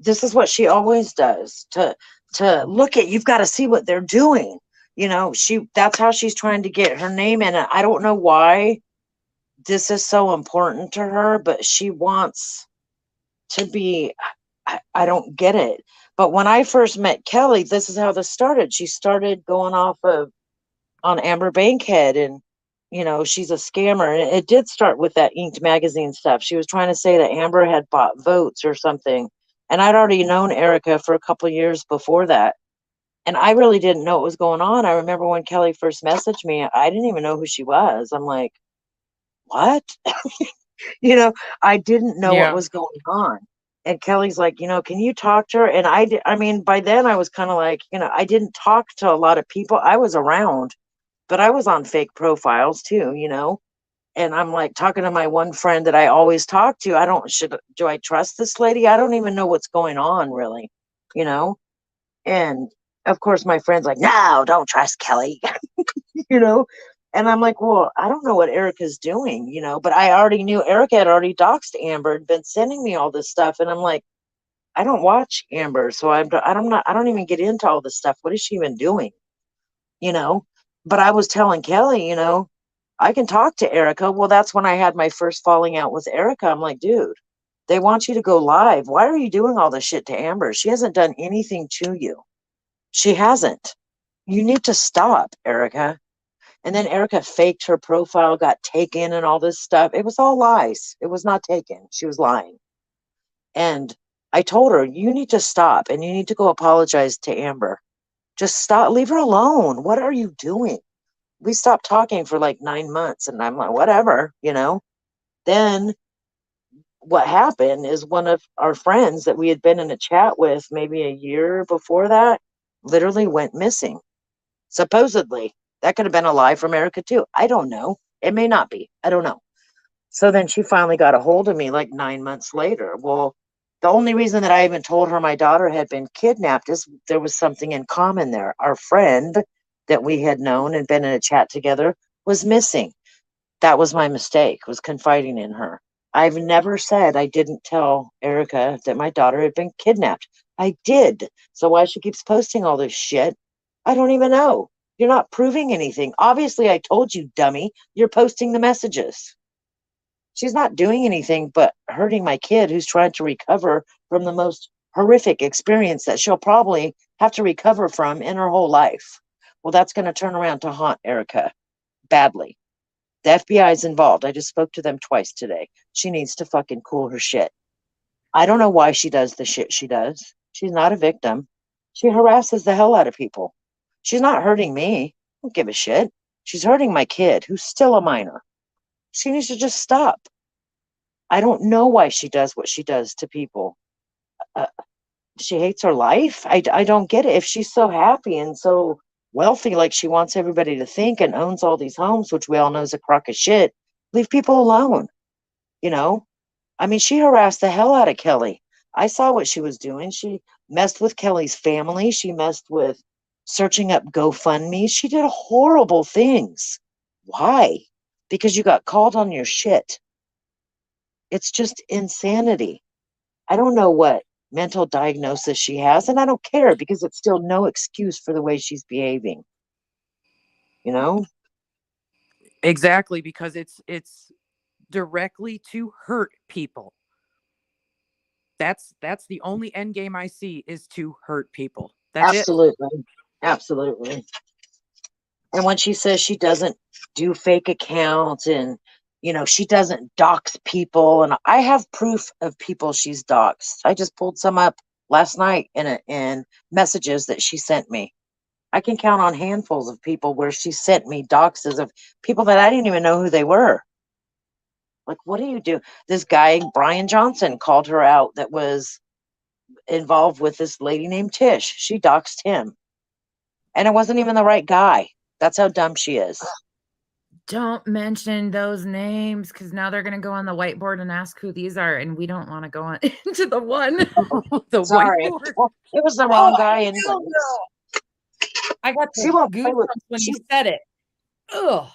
This is what she always does, to look at, you've got to see what they're doing. That's how she's trying to get her name in it. I don't know why this is so important to her, but she wants to be, I don't get it. But when I first met Kelly, this is how this started. She started going off on Amber Bankhead, and she's a scammer. And it did start with that Inked magazine stuff. She was trying to say that Amber had bought votes or something. And I'd already known Erica for a couple of years before that. And I really didn't know what was going on. I remember when Kelly first messaged me, I didn't even know who she was. I'm like, what? I didn't know what was going on. And Kelly's like, can you talk to her? And I mean, by then I was kind of like, I didn't talk to a lot of people. I was around, but I was on fake profiles too, and I'm like talking to my one friend that I always talk to. Do I trust this lady? I don't even know what's going on really, and of course my friend's like, no, don't trust Kelly. And I'm like, well, I don't know what Erica's doing, but I already knew Erica had already doxed Amber and been sending me all this stuff. And I'm like, I don't watch Amber, so I don't even get into all this stuff. What is she even doing? But I was telling Kelly, I can talk to Erica. Well, that's when I had my first falling out with Erica. I'm like, dude, they want you to go live. Why are you doing all this shit to Amber? She hasn't done anything to you. She hasn't. You need to stop, Erica. And then Erica faked her profile, got taken and all this stuff. It was all lies. It was not taken. She was lying. And I told her, you need to stop and you need to go apologize to Amber. Just stop. Leave her alone. What are you doing? we stopped talking for like 9 months, and I'm like, whatever, you know. Then what happened is one of our friends that we had been in a chat with maybe a year before that literally went missing. Supposedly. That could have been a lie from Erica too. I don't know. It may not be. I don't know. So then she finally got a hold of me like 9 months later. Well, the only reason that I even told her my daughter had been kidnapped is there was something in common there. Our friend that we had known and been in a chat together was missing. That was my mistake, was confiding in her. I've never said I didn't tell Erica that my daughter had been kidnapped. I did. So why she keeps posting all this shit, I don't even know. You're not proving anything. Obviously, I told you, dummy. You're posting the messages. She's not doing anything but hurting my kid who's trying to recover from the most horrific experience that she'll probably have to recover from in her whole life. Well, that's going to turn around to haunt Erica badly. The FBI is involved. I just spoke to them twice today. She needs to fucking cool her shit. I don't know why she does the shit she does. She's not a victim. She harasses the hell out of people. She's not hurting me. I don't give a shit. She's hurting my kid, who's still a minor. She needs to just stop. I don't know why she does what she does to people. Uh, she hates her life. I don't get it. If she's so happy and so wealthy, like she wants everybody to think, and owns all these homes, which we all know is a crock of shit, leave people alone. You know? I mean, she harassed the hell out of Kelly. I saw what she was doing. She messed with Kelly's family. She messed with searching up GoFundMe. She did horrible things. Why? Because you got called on your shit. It's just insanity. I don't know what mental diagnosis she has, and I don't care because it's still no excuse for the way she's behaving. You know? Exactly, because it's directly to hurt people. That's the only end game I see, is to hurt people. That's Absolutely. It. Absolutely. And when she says she doesn't do fake accounts, and she doesn't dox people, and I have proof of people she's doxed. I just pulled some up last night in messages that she sent me. I can count on handfuls of people where she sent me doxes of people that I didn't even know who they were. Like, what do you do? This guy, Brian Johnson, called her out that was involved with this lady named Tish. She doxed him. And it wasn't even the right guy. That's how dumb she is. Don't mention those names, because now they're going to go on the whiteboard and ask who these are, and we don't want to go on into the one. the Sorry. whiteboard. Well, it was the wrong guy. And I got the she won't play with, goosebumps when you said it. Ugh.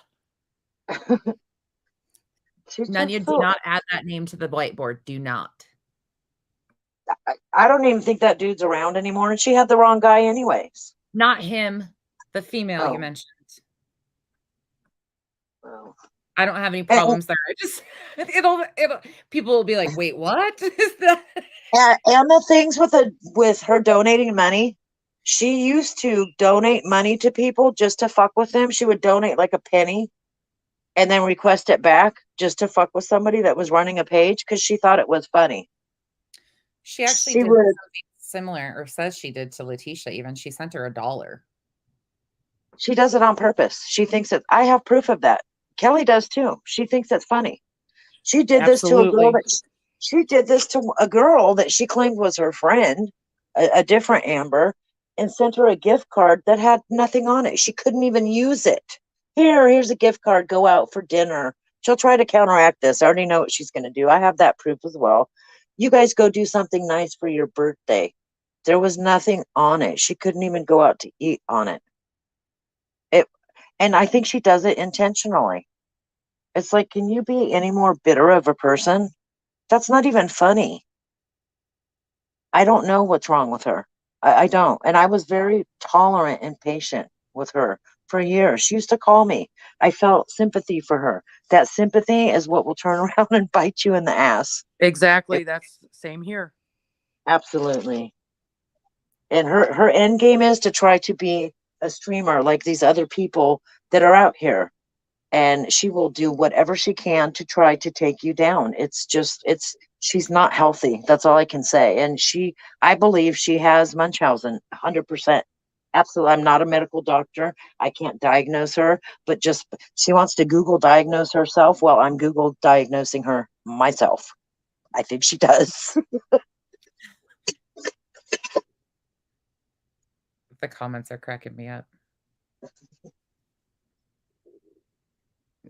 she's Nunya, just do so, not add that name to the whiteboard. Do not. I don't even think that dude's around anymore. And she had the wrong guy anyways. Not him, the female you mentioned. Well, I don't have any problems there. It just it'll people will be like, wait, what is that? and the things with her donating money, she used to donate money to people just to fuck with them. She would donate like a penny and then request it back just to fuck with somebody that was running a page because she thought it was funny. She actually did something similar, or says she did, to Letitia. Even she sent her $1. She does it on purpose. She thinks that I have proof of that. Kelly does too. She thinks it's funny. She did this to a girl that she did this to a girl that she claimed was her friend, a different Amber, and sent her a gift card that had nothing on it. She couldn't even use it. Here's a gift card. Go out for dinner. She'll try to counteract this. I already know what she's going to do. I have that proof as well. You guys go do something nice for your birthday. There was nothing on it. She couldn't even go out to eat on it. And I think she does it intentionally. It's like, can you be any more bitter of a person? That's not even funny. I don't know what's wrong with her. I don't. And I was very tolerant and patient with her for years. She used to call me. I felt sympathy for her. That sympathy is what will turn around and bite you in the ass. Exactly. That's same here. Absolutely. And her end game is to try to be a streamer like these other people that are out here. And she will do whatever she can to try to take you down. She's not healthy. That's all I can say. And I believe she has Munchausen 100%. Absolutely. I'm not a medical doctor. I can't diagnose her, but just she wants to Google diagnose herself. Well, I'm Google diagnosing her myself. I think she does. The comments are cracking me up.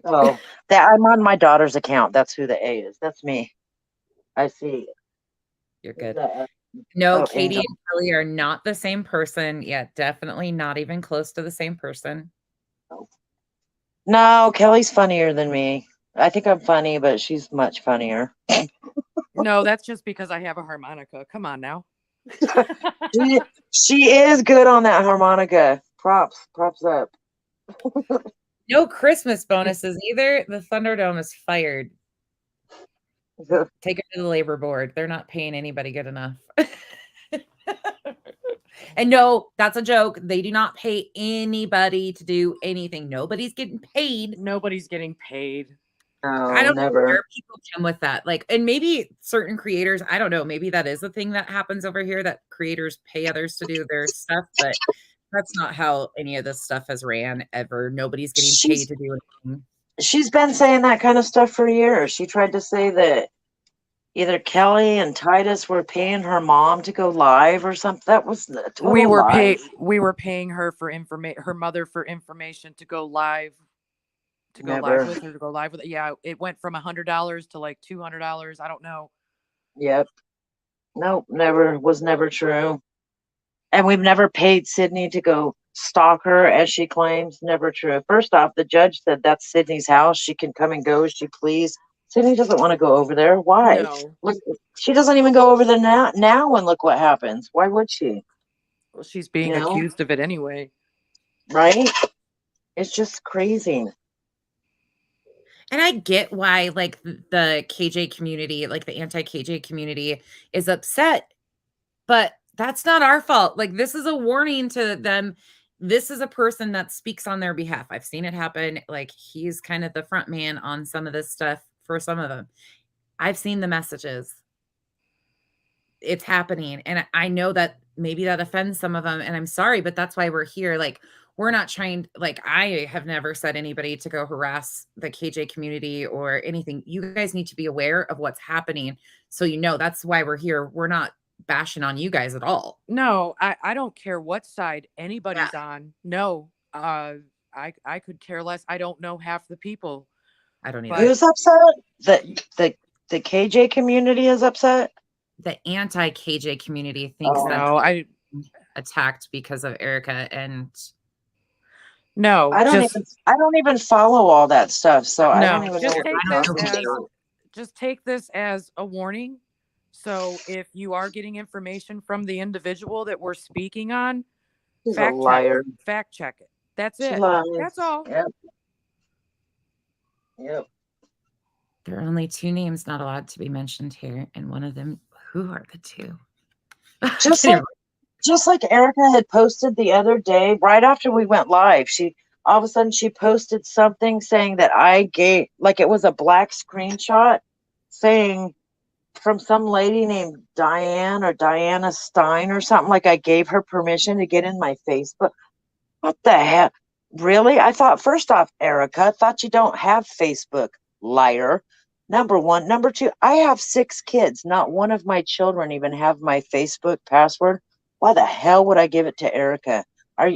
Oh, that I'm on my daughter's account. That's who the A is. That's me. I see. You're good. The, No, oh, Katie Angel. and Kelly are not the same person. Yeah, definitely not even close to the same person. No, Kelly's funnier than me. I think I'm funny, but she's much funnier. No, that's just because I have a harmonica. Come on now. She is good on that harmonica. Props up. No Christmas bonuses either. The Thunderdome is fired. Take it to the labor board. They're not paying anybody good enough. And no, that's a joke. They do not pay anybody to do anything. Nobody's getting paid. Nobody's getting paid. I No, don't know never. where people come with that. Like, and maybe certain creators, I don't know, maybe that is a thing that happens over here, that creators pay others to do their stuff, but that's not how any of this stuff has ran ever. Nobody's getting paid to do anything. She's been saying that kind of stuff for years. She tried to say that either Kelly and Titus were paying her mom to go live or something. That was the total lie. We were paying her for her mother for information to go live. To go Never. live with her, to go live with it. Yeah, it went from $100 to like $200. I don't know. Yep. Nope, was never true. And we've never paid Sydney to go stalk her, as she claims. Never true. First off, the judge said that's Sydney's house. She can come and go as she please. Sydney doesn't want to go over there. Why? No. Look, she doesn't even go over there now, and look what happens. Why would she? Well, she's being accused of it anyway. Right? It's just crazy. And I get why, like, the KJ community, like the anti-KJ community is upset, but that's not our fault. Like, this is a warning to them. This is a person that speaks on their behalf. I've seen it happen. Like, he's kind of the front man on some of this stuff for some of them. I've seen the messages. It's happening. And I know that maybe that offends some of them. And I'm sorry, but that's why we're here. Like, we're not trying, like, I have never said anybody to go harass the KJ community or anything. You guys need to be aware of what's happening. So, you know, that's why we're here. We're not bashing on you guys at all. No, I don't care what side anybody's on. No, I could care less. I don't know half the people. I don't either. Who's upset? The KJ community is upset? The anti-KJ community thinks that I attacked because of Erica, and no, I don't even follow all that stuff, so I don't even know. Just take this as a warning. So if you are getting information from the individual that we're speaking on, fact check it. That's it. That's all. Yep. There are only two names not allowed to be mentioned here, and one of them, who are the two? Just like Erica had posted the other day, right after we went live, all of a sudden she posted something saying that I gave, like it was a black screenshot saying from some lady named Diane or Diana Stein or something, like I gave her permission to get in my Facebook. What the heck? Really? I thought, first off, Erica, thought you don't have Facebook, liar. Number one. Number two, I have 6 kids. Not one of my children even have my Facebook password. Why the hell would I give it to Erica?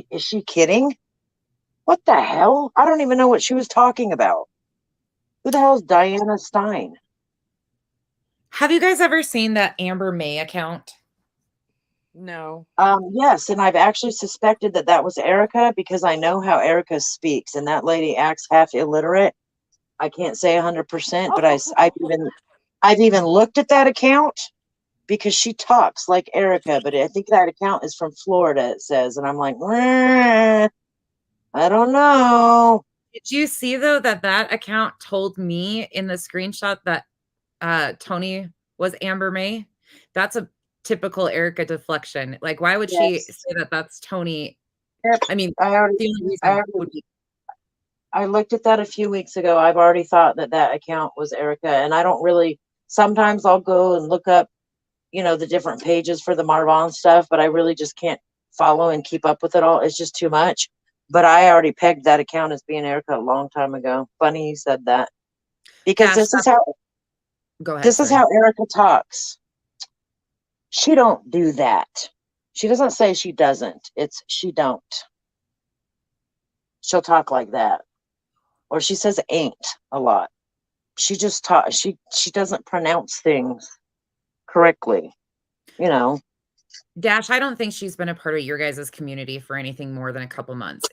Is she kidding? What the hell? I don't even know what she was talking about. Who the hell is Diana Stein? Have you guys ever seen that Amber May account? No. Yes, and I've actually suspected that was Erica because I know how Erica speaks, and that lady acts half illiterate. I can't say 100%, but I've even looked at that account because she talks like Erica, but I think that account is from Florida, it says, and I'm like, I don't know. Did you see, though, that account told me in the screenshot that Tony was Amber May? That's a typical Erica deflection. Like, why would she say that that's Tony? Yep. I mean, I looked at that a few weeks ago. I've already thought that account was Erica, and I don't really, sometimes I'll go and look up, the different pages for the Marvon stuff, but I really just can't follow and keep up with it all. It's just too much. But I already pegged that account as being Erica a long time ago. Funny you said that. Because Dash, go ahead. this is how Erica talks. She don't do that. She doesn't say she doesn't. It's she don't. She'll talk like that. Or she says ain't a lot. She just talk she doesn't pronounce things correctly. You know. Dash, I don't think she's been a part of your guys' community for anything more than a couple months.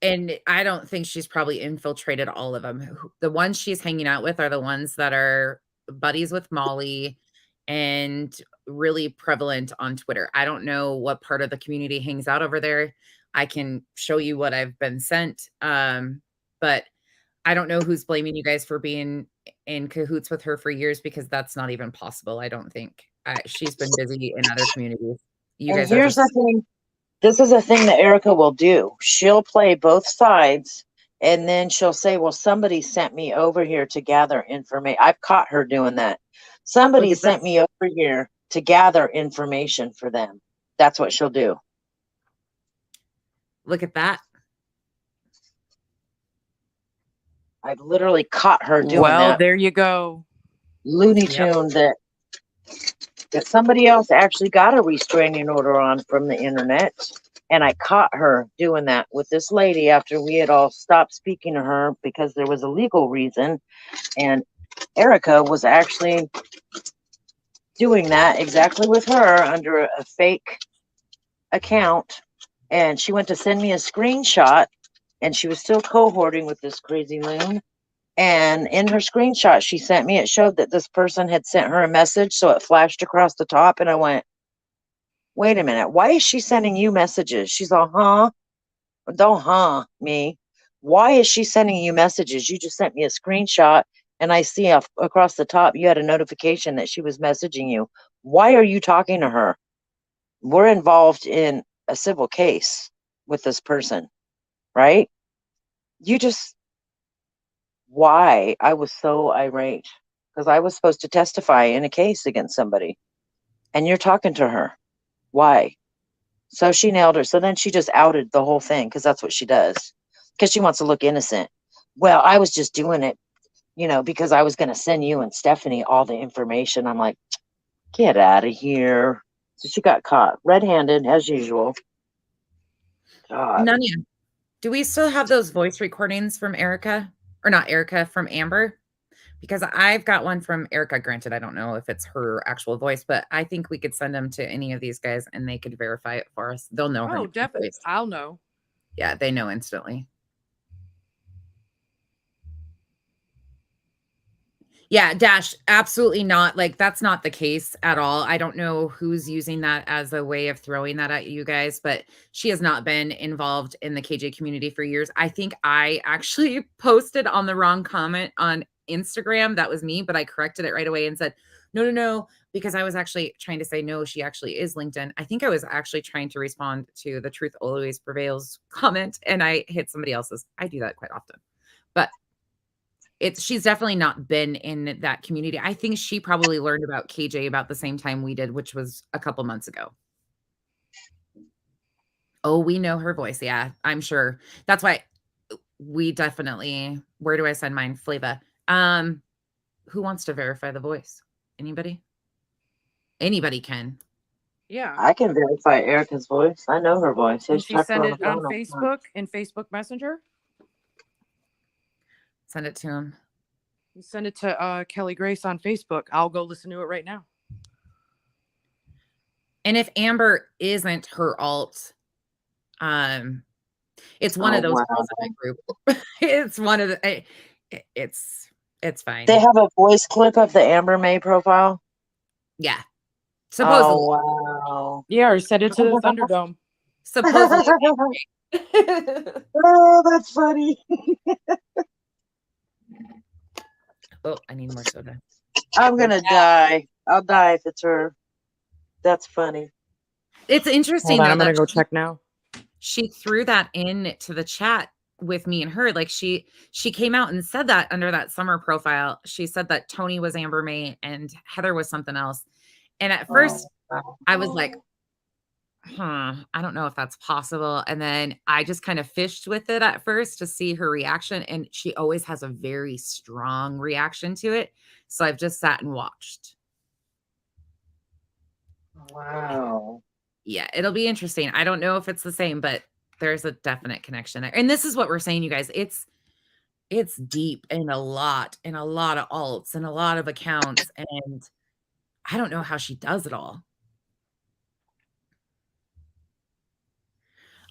And I don't think she's probably infiltrated all of them. The ones she's hanging out with are the ones that are buddies with Molly and really prevalent on Twitter. I don't know what part of the community hangs out over there. I can show you what I've been sent. But I don't know who's blaming you guys for being in cahoots with her for years, because that's not even possible. I don't think she's been busy in other communities. You And guys are here's just the thing. This is a thing that Erica will do. She'll play both sides, and then she'll say, well, somebody sent me over here to gather information. I've caught her doing that. Somebody sent me over here to gather information for them. That's what she'll do. look at that. I've literally caught her doing Well, that. there you go. Looney Tune that somebody else actually got a restraining order on from the internet. And I caught her doing that with this lady after we had all stopped speaking to her because there was a legal reason. And Erica was actually doing that exactly with her under a fake account. And she went to send me a screenshot, and she was still cohorting with this crazy loon. And in her screenshot she sent me, it showed that this person had sent her a message. So it flashed across the top, and I went, wait a minute, why is she sending you messages? She's all, huh? Don't me. Why is she sending you messages? You just sent me a screenshot, and I see across the top you had a notification that she was messaging you. Why are you talking to her? We're involved in a civil case with this person, right? Why? I was so irate because I was supposed to testify in a case against somebody, and you're talking to her. Why? So she nailed her. So then she just outed the whole thing, because that's what she does, because she wants to look innocent. Well, I was just doing it, because I was going to send you and Stephanie all the information. I'm like, get out of here. So she got caught red-handed as usual. God. Nanya, do we still have those voice recordings from Erica? Or not Erica, from Amber? Because I've got one from Erica. Granted, I don't know if it's her actual voice, but I think we could send them to any of these guys and they could verify it for us. They'll know her. Oh, definitely. Voice. I'll know. Yeah, they know instantly. Yeah, Dash, absolutely not. Like, that's not the case at all. I don't know who's using that as a way of throwing that at you guys, but she has not been involved in the KJ community for years. I think I actually posted on the wrong comment on Instagram. That was me, but I corrected it right away and said, no, because I was actually trying to say, no, she actually is LinkedIn. I think I was actually trying to respond to the truth always prevails comment, and I hit somebody else's. I do that quite often, but she's definitely not been in that community. I think she probably learned about KJ about the same time we did, which was a couple months ago. Oh, we know her voice. Yeah, I'm sure. That's why we definitely, where do I send mine? Flava. Who wants to verify the voice? Anybody? Anybody can. Yeah. I can verify Erica's voice. I know her voice. Can she send it on Facebook, in Facebook Messenger? Send it to him. Send it to Kelly Grace on Facebook. I'll go listen to it right now. And if Amber isn't her alt, it's one of those girls in that group. It's one of the, it's fine. They have a voice clip of the Amber May profile. Yeah. Supposedly. Oh, wow. Yeah, or send it to the Thunderdome. Supposedly. Oh, that's funny. Oh, I need more soda. I'm going to die. I'll die if it's her. That's funny. It's interesting. Hold on, I'm going to go check now. She threw that into the chat with me and her. Like she came out and said that under that summer profile. She said that Tony was Amber May and Heather was something else. And at first I was like, I don't know if that's possible. And then I just kind of fished with it at first to see her reaction. And she always has a very strong reaction to it. So I've just sat and watched. Wow. Yeah, it'll be interesting. I don't know if it's the same, but there's a definite connection there. And this is what we're saying, you guys. It's deep and a lot of alts and a lot of accounts. And I don't know how she does it all.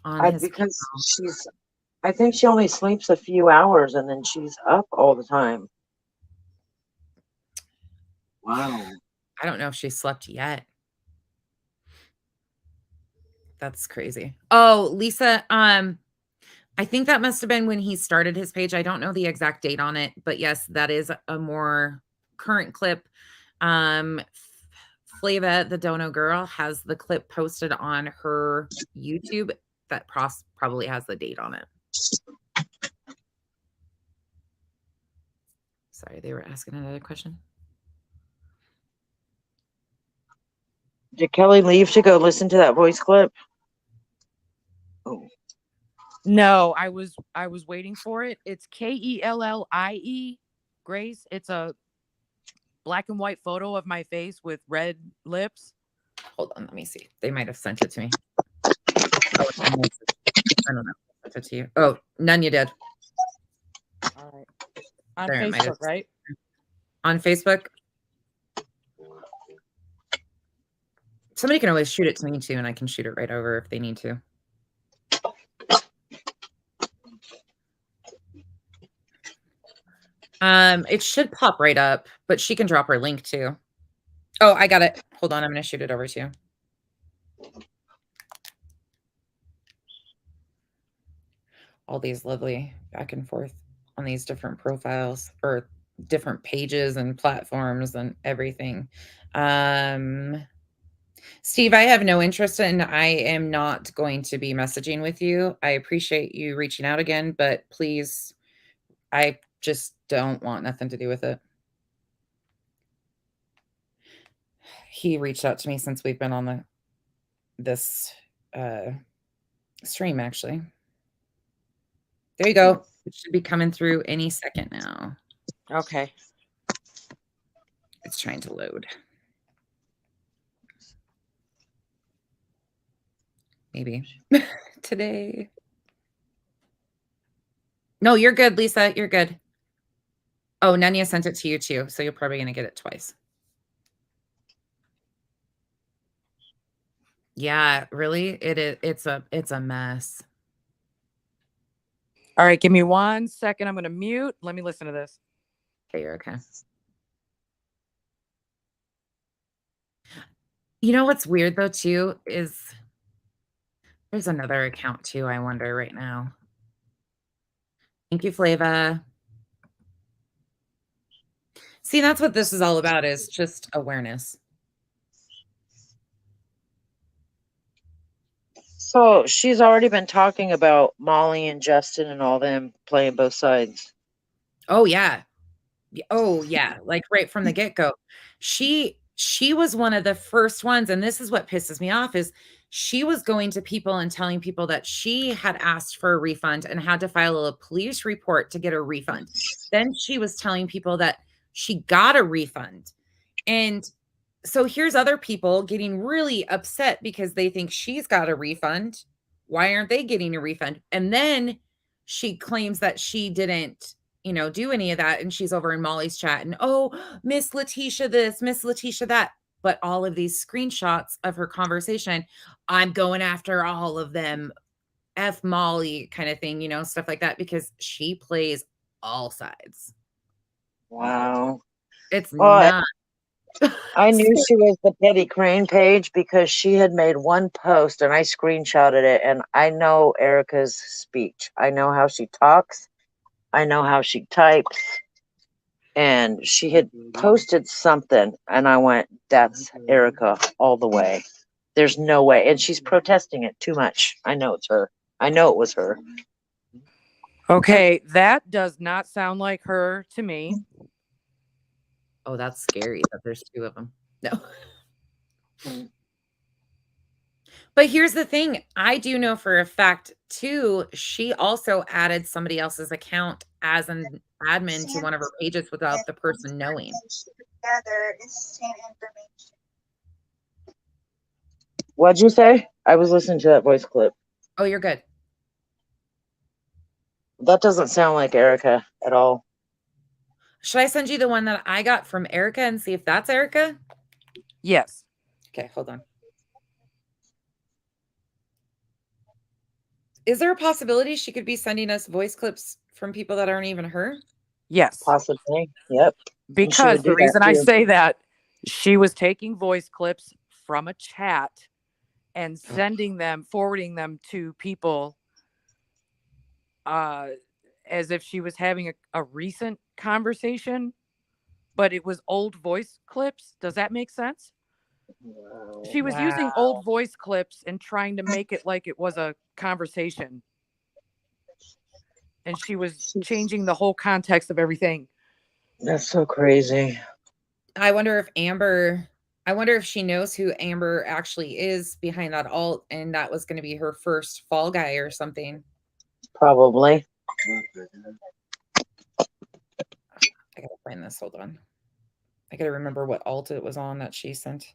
On his Because I think she only sleeps a few hours and then she's up all the time. Wow. I don't know if she slept yet. That's crazy. Oh, Lisa, I think that must have been when he started his page. I don't know the exact date on it, but yes, that is a more current clip. Flava, the Dono girl, has the clip posted on her YouTube that probably has the date on it. Sorry, they were asking another question. Did Kelly leave to go listen to that voice clip? Oh. No, I was waiting for it. It's Kellie, Grace. It's a black and white photo of my face with red lips. Hold on, let me see. They might have sent it to me. Oh, I don't know. I sent it to you. Oh, none you did. All right. On There, Facebook, right? On Facebook. Somebody can always shoot it to me too, and I can shoot it right over if they need to. It should pop right up, but she can drop her link too. Oh, I got it. Hold on, I'm going to shoot it over to you. All these lovely back and forth on these different profiles or different pages and platforms and everything. Steve, I have no interest in, I am not going to be messaging with you. I appreciate you reaching out again, but please, I just don't want nothing to do with it. He reached out to me since we've been on this stream, actually. There you go. It should be coming through any second now. Okay. It's trying to load. Maybe today. No, you're good, Lisa. You're good. Oh, Nanya sent it to you too, so you're probably going to get it twice. Yeah, really? It's a mess. All right, give me 1 second. I'm going to mute. Let me listen to this. Okay, you're okay. You know what's weird though too is there's another account too, I wonder right now. Thank you, Flava. See, that's what this is all about, is just awareness. So she's already been talking about Molly and Justin and all them playing both sides. Oh yeah. Oh yeah, like right from the get-go. She was one of the first ones, and this is what pisses me off, is she was going to people and telling people that she had asked for a refund and had to file a police report to get a refund. Then she was telling people that she got a refund. And so here's other people getting really upset because they think she's got a refund. Why aren't they getting a refund? And then she claims that she didn't, do any of that. And she's over in Molly's chat and, oh, Miss Letitia this, Miss Letitia that. But all of these screenshots of her conversation, I'm going after all of them, F Molly kind of thing, stuff like that, because she plays all sides. Wow. It's not. I knew she was the Petty Crane page because she had made one post and I screenshotted it, and I know Erica's speech. I know how she talks. I know how she types. And she had posted something and I went, that's Erica all the way. There's no way. And she's protesting it too much. I know it's her. I know it was her. Okay, that does not sound like her to me. Oh, that's scary that there's two of them. No. But But here's the thing. I do know for a fact, too, she also added somebody else's account as an admin to one of her pages without the person knowing. Together is the same information. What'd you say? I was listening to that voice clip. Oh, you're good. That doesn't sound like Erica at all. Should I send you the one that I got from Erica and see if that's Erica? Yes. Okay, hold on. Is there a possibility she could be sending us voice clips from people that aren't even her? Yes. Possibly. Yep. Because the reason I say that, she was taking voice clips from a chat and sending them, forwarding them to people as if she was having a recent conversation, but it was old voice clips. Does that make sense? Wow. She was using old voice clips and trying to make it like it was a conversation. And she was changing the whole context of everything. That's so crazy. I wonder if she knows who Amber actually is behind that alt, and that was going to be her first fall guy or something. Probably. I gotta find this. Hold on. I gotta remember what alt it was on that she sent.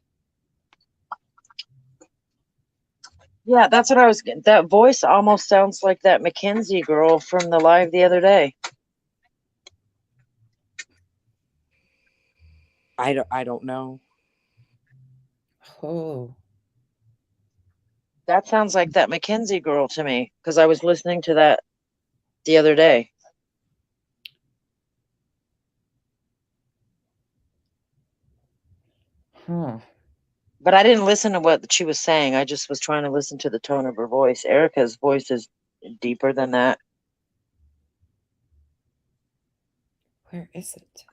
Yeah, that's what I was getting. That voice almost sounds like that Mackenzie girl from the live the other day. I don't know. Oh. That sounds like that Mackenzie girl to me, because I was listening to that the other day. Huh. But I didn't listen to what she was saying. I just was trying to listen to the tone of her voice. Erica's voice is deeper than that. Where is it?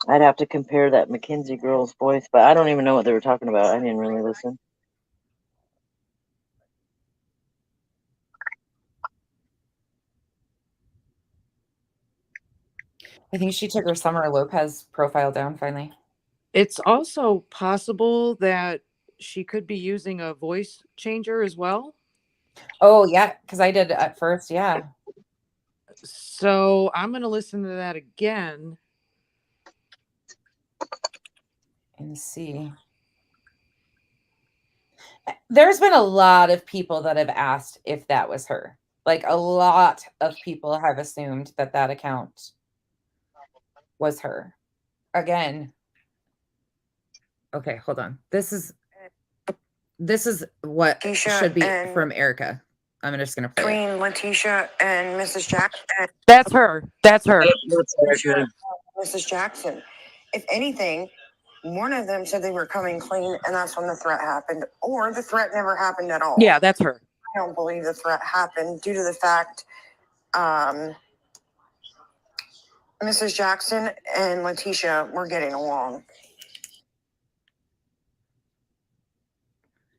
I'd have to compare that Mackenzie girl's voice, but I don't even know what they were talking about. I didn't really listen. I think she took her Summer Lopez profile down finally. It's also possible that she could be using a voice changer as well. Oh, yeah, because I did at first, yeah. So I'm going to listen to that again. And see. There's been a lot of people that have asked if that was her. Like, a lot of people have assumed that that account was her. Again. Okay, hold on. This is what Letitia should be and from Erica. I'm just going to play between it. Letitia and Mrs. Jackson. That's her. That's her. Letitia, Mrs. Jackson. If anything, one of them said they were coming clean, and that's when the threat happened, or the threat never happened at all. Yeah, that's her. I don't believe the threat happened due to the fact Mrs. Jackson and Letitia were getting along.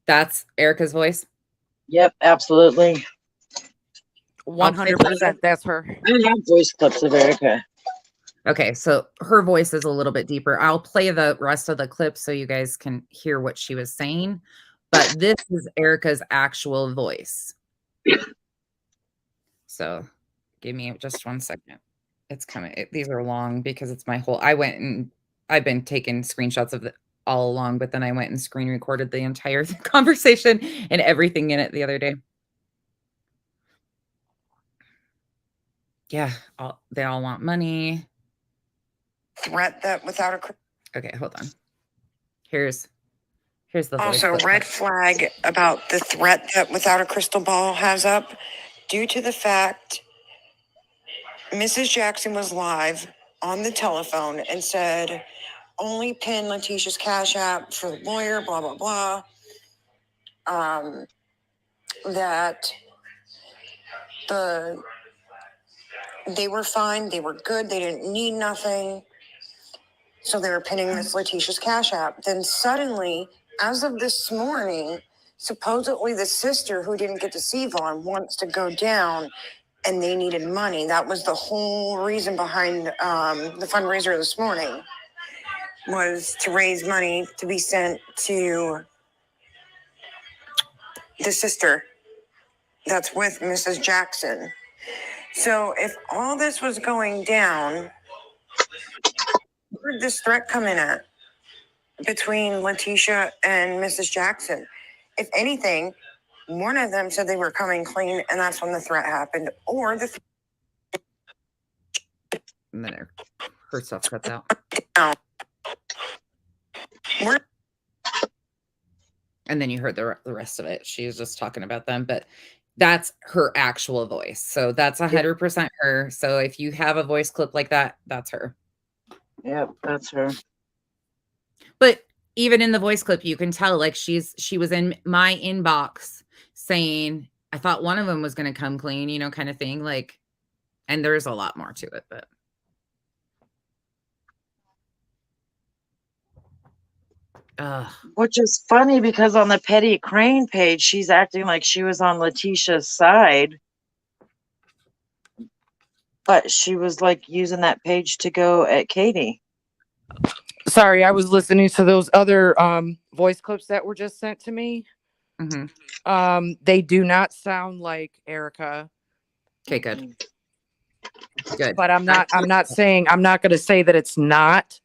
That's Erica's voice? Yep, absolutely. 100%. That's her. I have voice clips of Erica. Okay, so her voice is a little bit deeper. I'll play the rest of the clip so you guys can hear what she was saying. But this is Erica's actual voice. So give me just 1 second. It's coming. These are long because it's my whole. I've been taking screenshots of it all along, but then I went and screen recorded the entire conversation and everything in it the other day. Yeah, they all want money. Threat that without a... Okay, hold on. Here's the voice also clip. red flag about the threat that without a crystal ball has up due to the fact Mrs. Jackson was live on the telephone and said only pin Letitia's Cash App for the lawyer, blah blah blah. That they were fine, they were good, they didn't need nothing. So they were pinning Miss Letitia's Cash App. Then suddenly, as of this morning, supposedly the sister who didn't get to see Vaughn wants to go down and they needed money. That was the whole reason behind the fundraiser this morning, was to raise money to be sent to the sister that's with Mrs. Jackson. So if all this was going down, where did this threat come in at between Letitia and Mrs. Jackson? If anything, one of them said they were coming clean, and that's when the threat happened. Or the And then her stuff cuts out. And then you heard the rest of it. She was just talking about them, but that's her actual voice. So that's 100% her. So if you have a voice clip like that, that's her. Yep, that's her. But even in the voice clip, you can tell like she was in my inbox saying, I thought one of them was going to come clean, you know, kind of thing. Like, and there's a lot more to it, but. Which is funny because on the Petty Crane page, she's acting like she was on Letitia's side. But she was like using that page to go at Katie. Sorry, I was listening to those other voice clips that were just sent to me. Mm-hmm. They do not sound like Erica. Okay, good. Good. But I'm not going to say that it's not,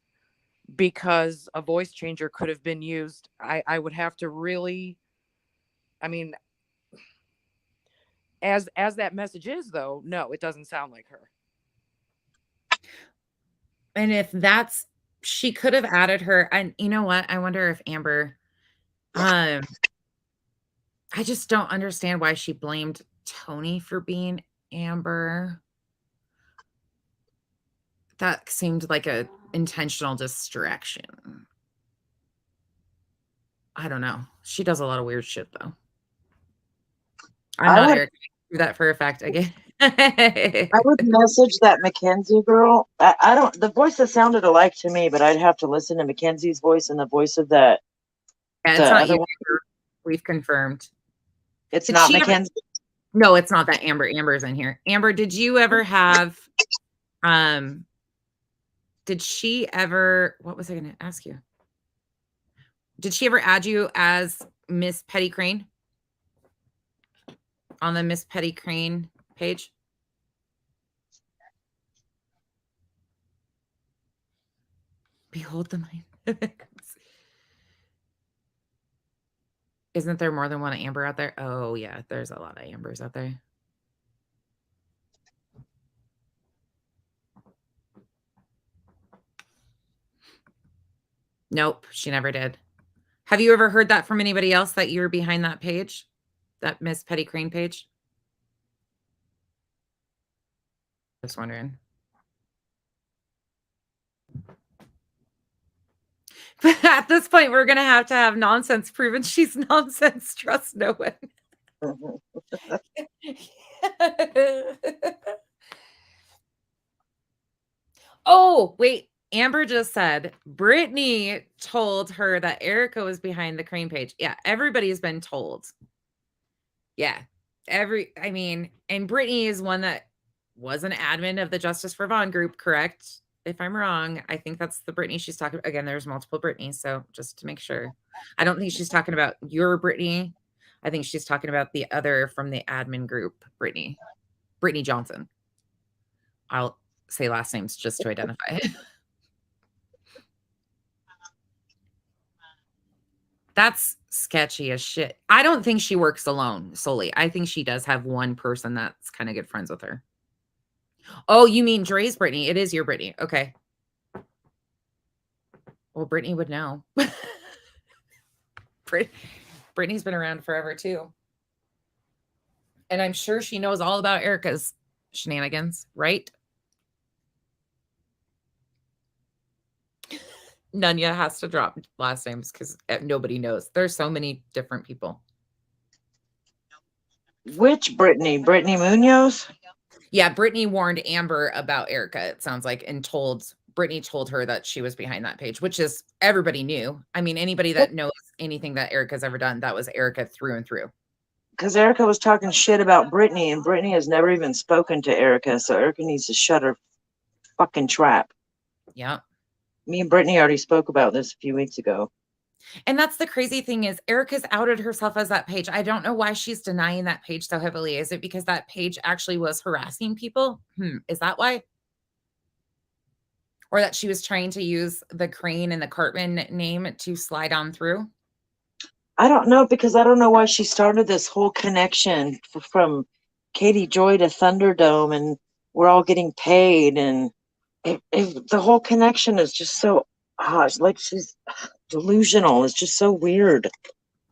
because a voice changer could have been used. I would have to really, I mean, as that message is though, no, it doesn't sound like her. And if that's, she could have added her, and you know what? I wonder if Amber, I just don't understand why she blamed Tony for being Amber. That seemed like a intentional distraction. I don't know. She does a lot of weird shit though. I'm not Eric. Do that for a fact again. I would message that Mackenzie girl. I don't, the voices sounded alike to me, but I'd have to listen to Mackenzie's voice and the voice of that. Yeah, it's not you. We've confirmed. It's not Mackenzie. No, it's not that Amber. Amber's in here. Amber, did you ever have, did she ever, what was I going to ask you? Did she ever add you as Miss Petty Crane? On the Miss Petty Crane page? Behold the mind. Isn't there more than one Amber out there? Oh, yeah. There's a lot of Ambers out there. Nope, she never did. Have you ever heard that from anybody else that you're behind that page? That Miss Petty Crane page? Just wondering. But at this point, we're going to have nonsense proven. She's nonsense. Trust no one. Oh, wait. Amber just said Brittany told her that Erica was behind the Crane page. Yeah, everybody's been told. Yeah. I mean, and Brittany is one that was an admin of the Justice for Vaughn group, correct? If I'm wrong, I think that's the Brittany she's talking about. Again, there's multiple Brittany, so just to make sure. I don't think she's talking about your Brittany. I think she's talking about the other from the admin group, Brittany Johnson. I'll say last names just to identify it. That's sketchy as shit. I don't think she works alone solely. I think she does have one person that's kind of good friends with her. Oh, you mean Dre's Brittany? It is your Brittany. Okay. Well, Brittany would know. Brittany's been around forever too. And I'm sure she knows all about Erica's shenanigans, right? Nunya has to drop last names because nobody knows. There's so many different people. Which Brittany? Brittany Munoz? Yeah, Brittany warned Amber about Erica, it sounds like, and Brittany told her that she was behind that page, which is everybody knew. I mean, anybody that knows anything that Erica's ever done, that was Erica through and through. Because Erica was talking shit about Brittany, and Brittany has never even spoken to Erica, so Erica needs to shut her fucking trap. Yeah. Me and Brittany already spoke about this a few weeks ago. And that's the crazy thing is Erica's outed herself as that page. I don't know why she's denying that page so heavily. Is it because that page actually was harassing people? Is that why? Or that she was trying to use the Crane and the Cartman name to slide on through? I don't know, because I don't know why she started this whole connection from Katie Joy to Thunderdome, and we're all getting paid, and the whole connection is just so odd. Like, she's delusional. It's just so weird.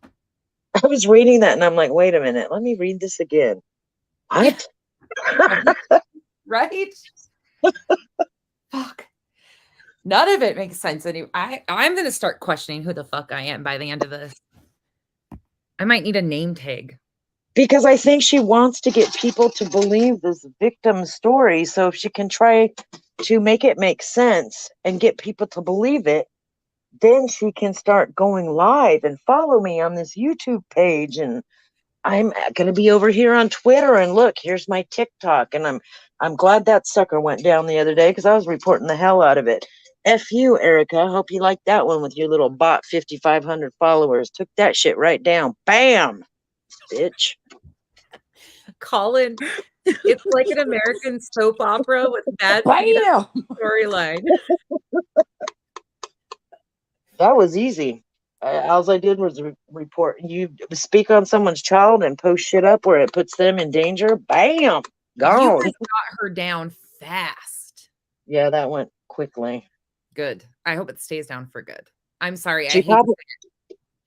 I was reading that and I'm like, wait a minute, let me read this again. What? Right? Fuck. None of it makes sense anymore. I'm going to start questioning who the fuck I am by the end of this. I might need a name tag. Because I think she wants to get people to believe this victim story, so if she can try to make it make sense and get people to believe it, then she can start going live and follow me on this YouTube page, and I'm going to be over here on Twitter, and look, here's my TikTok, and I'm glad that sucker went down the other day because I was reporting the hell out of it. F you, Erica. Hope you like that one with your little bot 5,500 followers. Took that shit right down. Bam, bitch. Colin, it's like an American soap opera with bad storyline. That was easy. All I did was report. You speak on someone's child and post shit up where it puts them in danger. Bam, gone. You guys got her down fast. Yeah, that went quickly. Good. I hope it stays down for good. I'm sorry.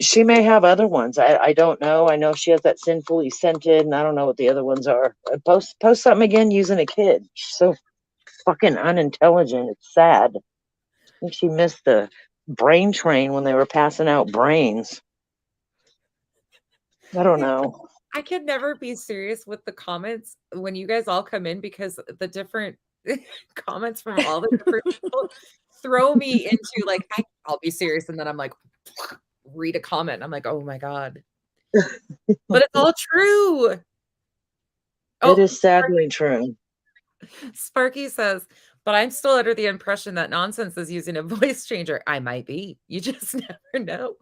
She may have other ones. I don't know. I know she has that Sinfully Scented, and I don't know what the other ones are. Post something again using a kid. She's so fucking unintelligent. It's sad. I think she missed the brain train when they were passing out brains. I don't know. I could never be serious with the comments when you guys all come in, because the different comments from all the different people throw me into, like, I'll be serious, and then I'm like, read a comment, and I'm like, oh my God. But it's all true. It is sadly true. Sparky says, but I'm still under the impression that Nonsense is using a voice changer. I might be. You just never know.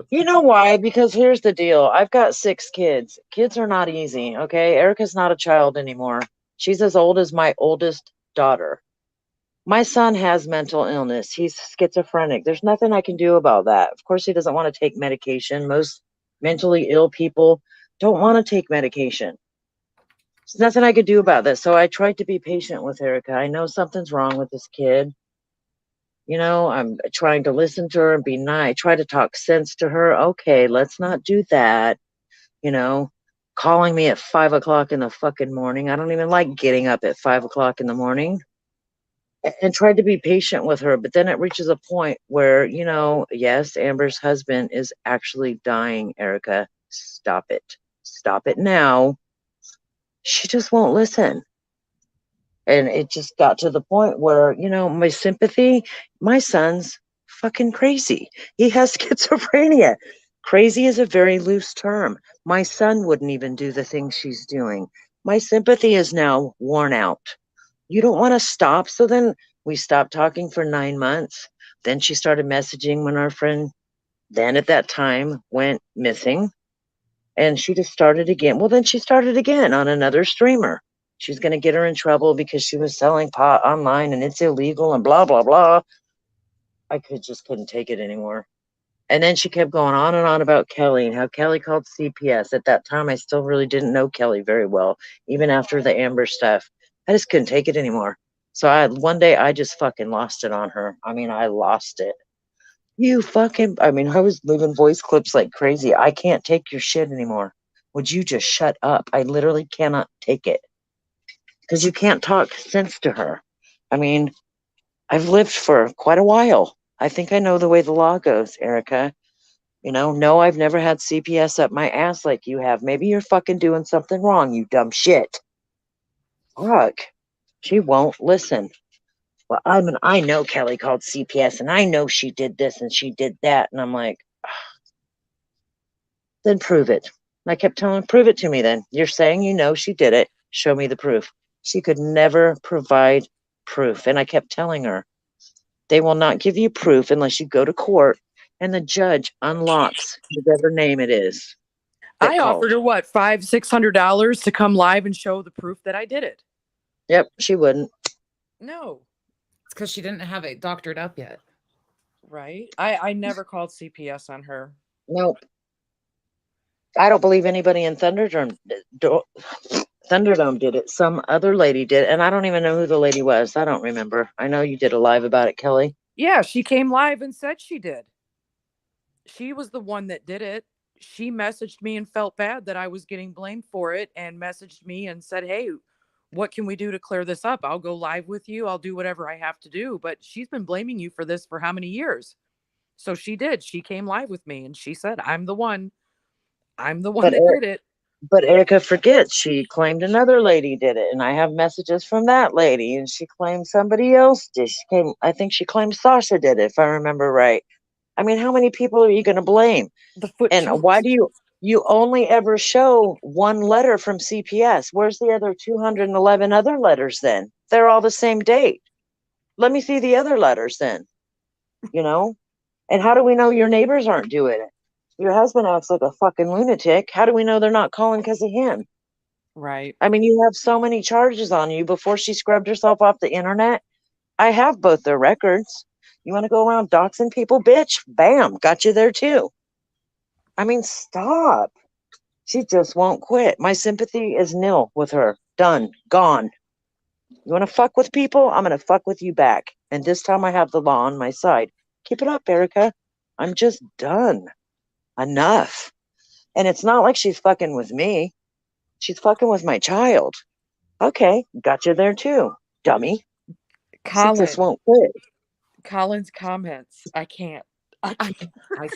You know why? Because here's the deal. I've got 6 kids. Kids are not easy, okay? Erica's not a child anymore. She's as old as my oldest daughter. My son has mental illness. He's schizophrenic. There's nothing I can do about that. Of course, he doesn't want to take medication. Most mentally ill people don't want to take medication. There's nothing I could do about this. So I tried to be patient with Erica. I know something's wrong with this kid. You know, I'm trying to listen to her and be nice. Try to talk sense to her. Okay, let's not do that. You know, calling me at 5 o'clock in the fucking morning. I don't even like getting up at 5 o'clock in the morning. And tried to be patient with her. But then it reaches a point where, you know, yes, Amber's husband is actually dying, Erica. Stop it. Stop it now. She just won't listen. And it just got to the point where, you know, my sympathy, my son's fucking crazy. He has schizophrenia. Crazy is a very loose term. My son wouldn't even do the things she's doing. My sympathy is now worn out. You don't want to stop. So then we stopped talking for 9 months. Then she started messaging when our friend then at that time went missing. And she just started again. Well, then she started again on another streamer. She's going to get her in trouble because she was selling pot online and it's illegal and blah, blah, blah. I just couldn't take it anymore. And then she kept going on and on about Kelly and how Kelly called CPS. At that time, I still really didn't know Kelly very well, even after the Amber stuff. I just couldn't take it anymore. So one day I just fucking lost it on her. I mean, I lost it. I was leaving voice clips like crazy. I can't take your shit anymore. Would you just shut up? I literally cannot take it. Because you can't talk sense to her. I mean, I've lived for quite a while. I think I know the way the law goes, Erica. You know, no, I've never had CPS up my ass like you have. Maybe you're fucking doing something wrong, you dumb shit. Fuck. She won't listen. Well, I know Kelly called CPS and I know she did this and she did that. And I'm like, then prove it. And I kept telling her, prove it to me then. You're saying you know she did it. Show me the proof. She could never provide proof. And I kept telling her, they will not give you proof unless you go to court and the judge unlocks whatever name it is. I offered her what, $500-$600 to come live and show the proof that I did it. Yep, she wouldn't. No. It's because she didn't have it doctored up yet. Right. I never called CPS on her. Nope. I don't believe anybody in Thunderdome did it. Some other lady did, and I don't even know who the lady was. I don't remember. I know you did a live about it, Kelly. Yeah, she came live and said she did. She was the one that did it. She messaged me and felt bad that I was getting blamed for it and messaged me and said, hey, what can we do to clear this up? I'll go live with you. I'll do whatever I have to do. But she's been blaming you for this for how many years? So she did. She came live with me and she said, I'm the one that did it. But Erica forgets she claimed another lady did it. And I have messages from that lady. And she claimed somebody else did. I think she claimed Sasha did it, if I remember right. I mean, how many people are you going to blame? And why do you only ever show one letter from CPS? Where's the other 211 other letters then? They're all the same date. Let me see the other letters then. You know? And how do we know your neighbors aren't doing it? Your husband acts like a fucking lunatic. How do we know they're not calling because of him? Right. I mean, you have so many charges on you. Before she scrubbed herself off the internet, I have both their records. You want to go around doxing people, bitch? Bam, got you there too. I mean, stop. She just won't quit. My sympathy is nil with her. Done. Gone. You want to fuck with people? I'm going to fuck with you back. And this time I have the law on my side. Keep it up, Erica. I'm just done. Enough. And it's not like she's fucking with me. She's fucking with my child. Okay, got you there too, dummy. She just won't quit. Colin's comments. I can't. I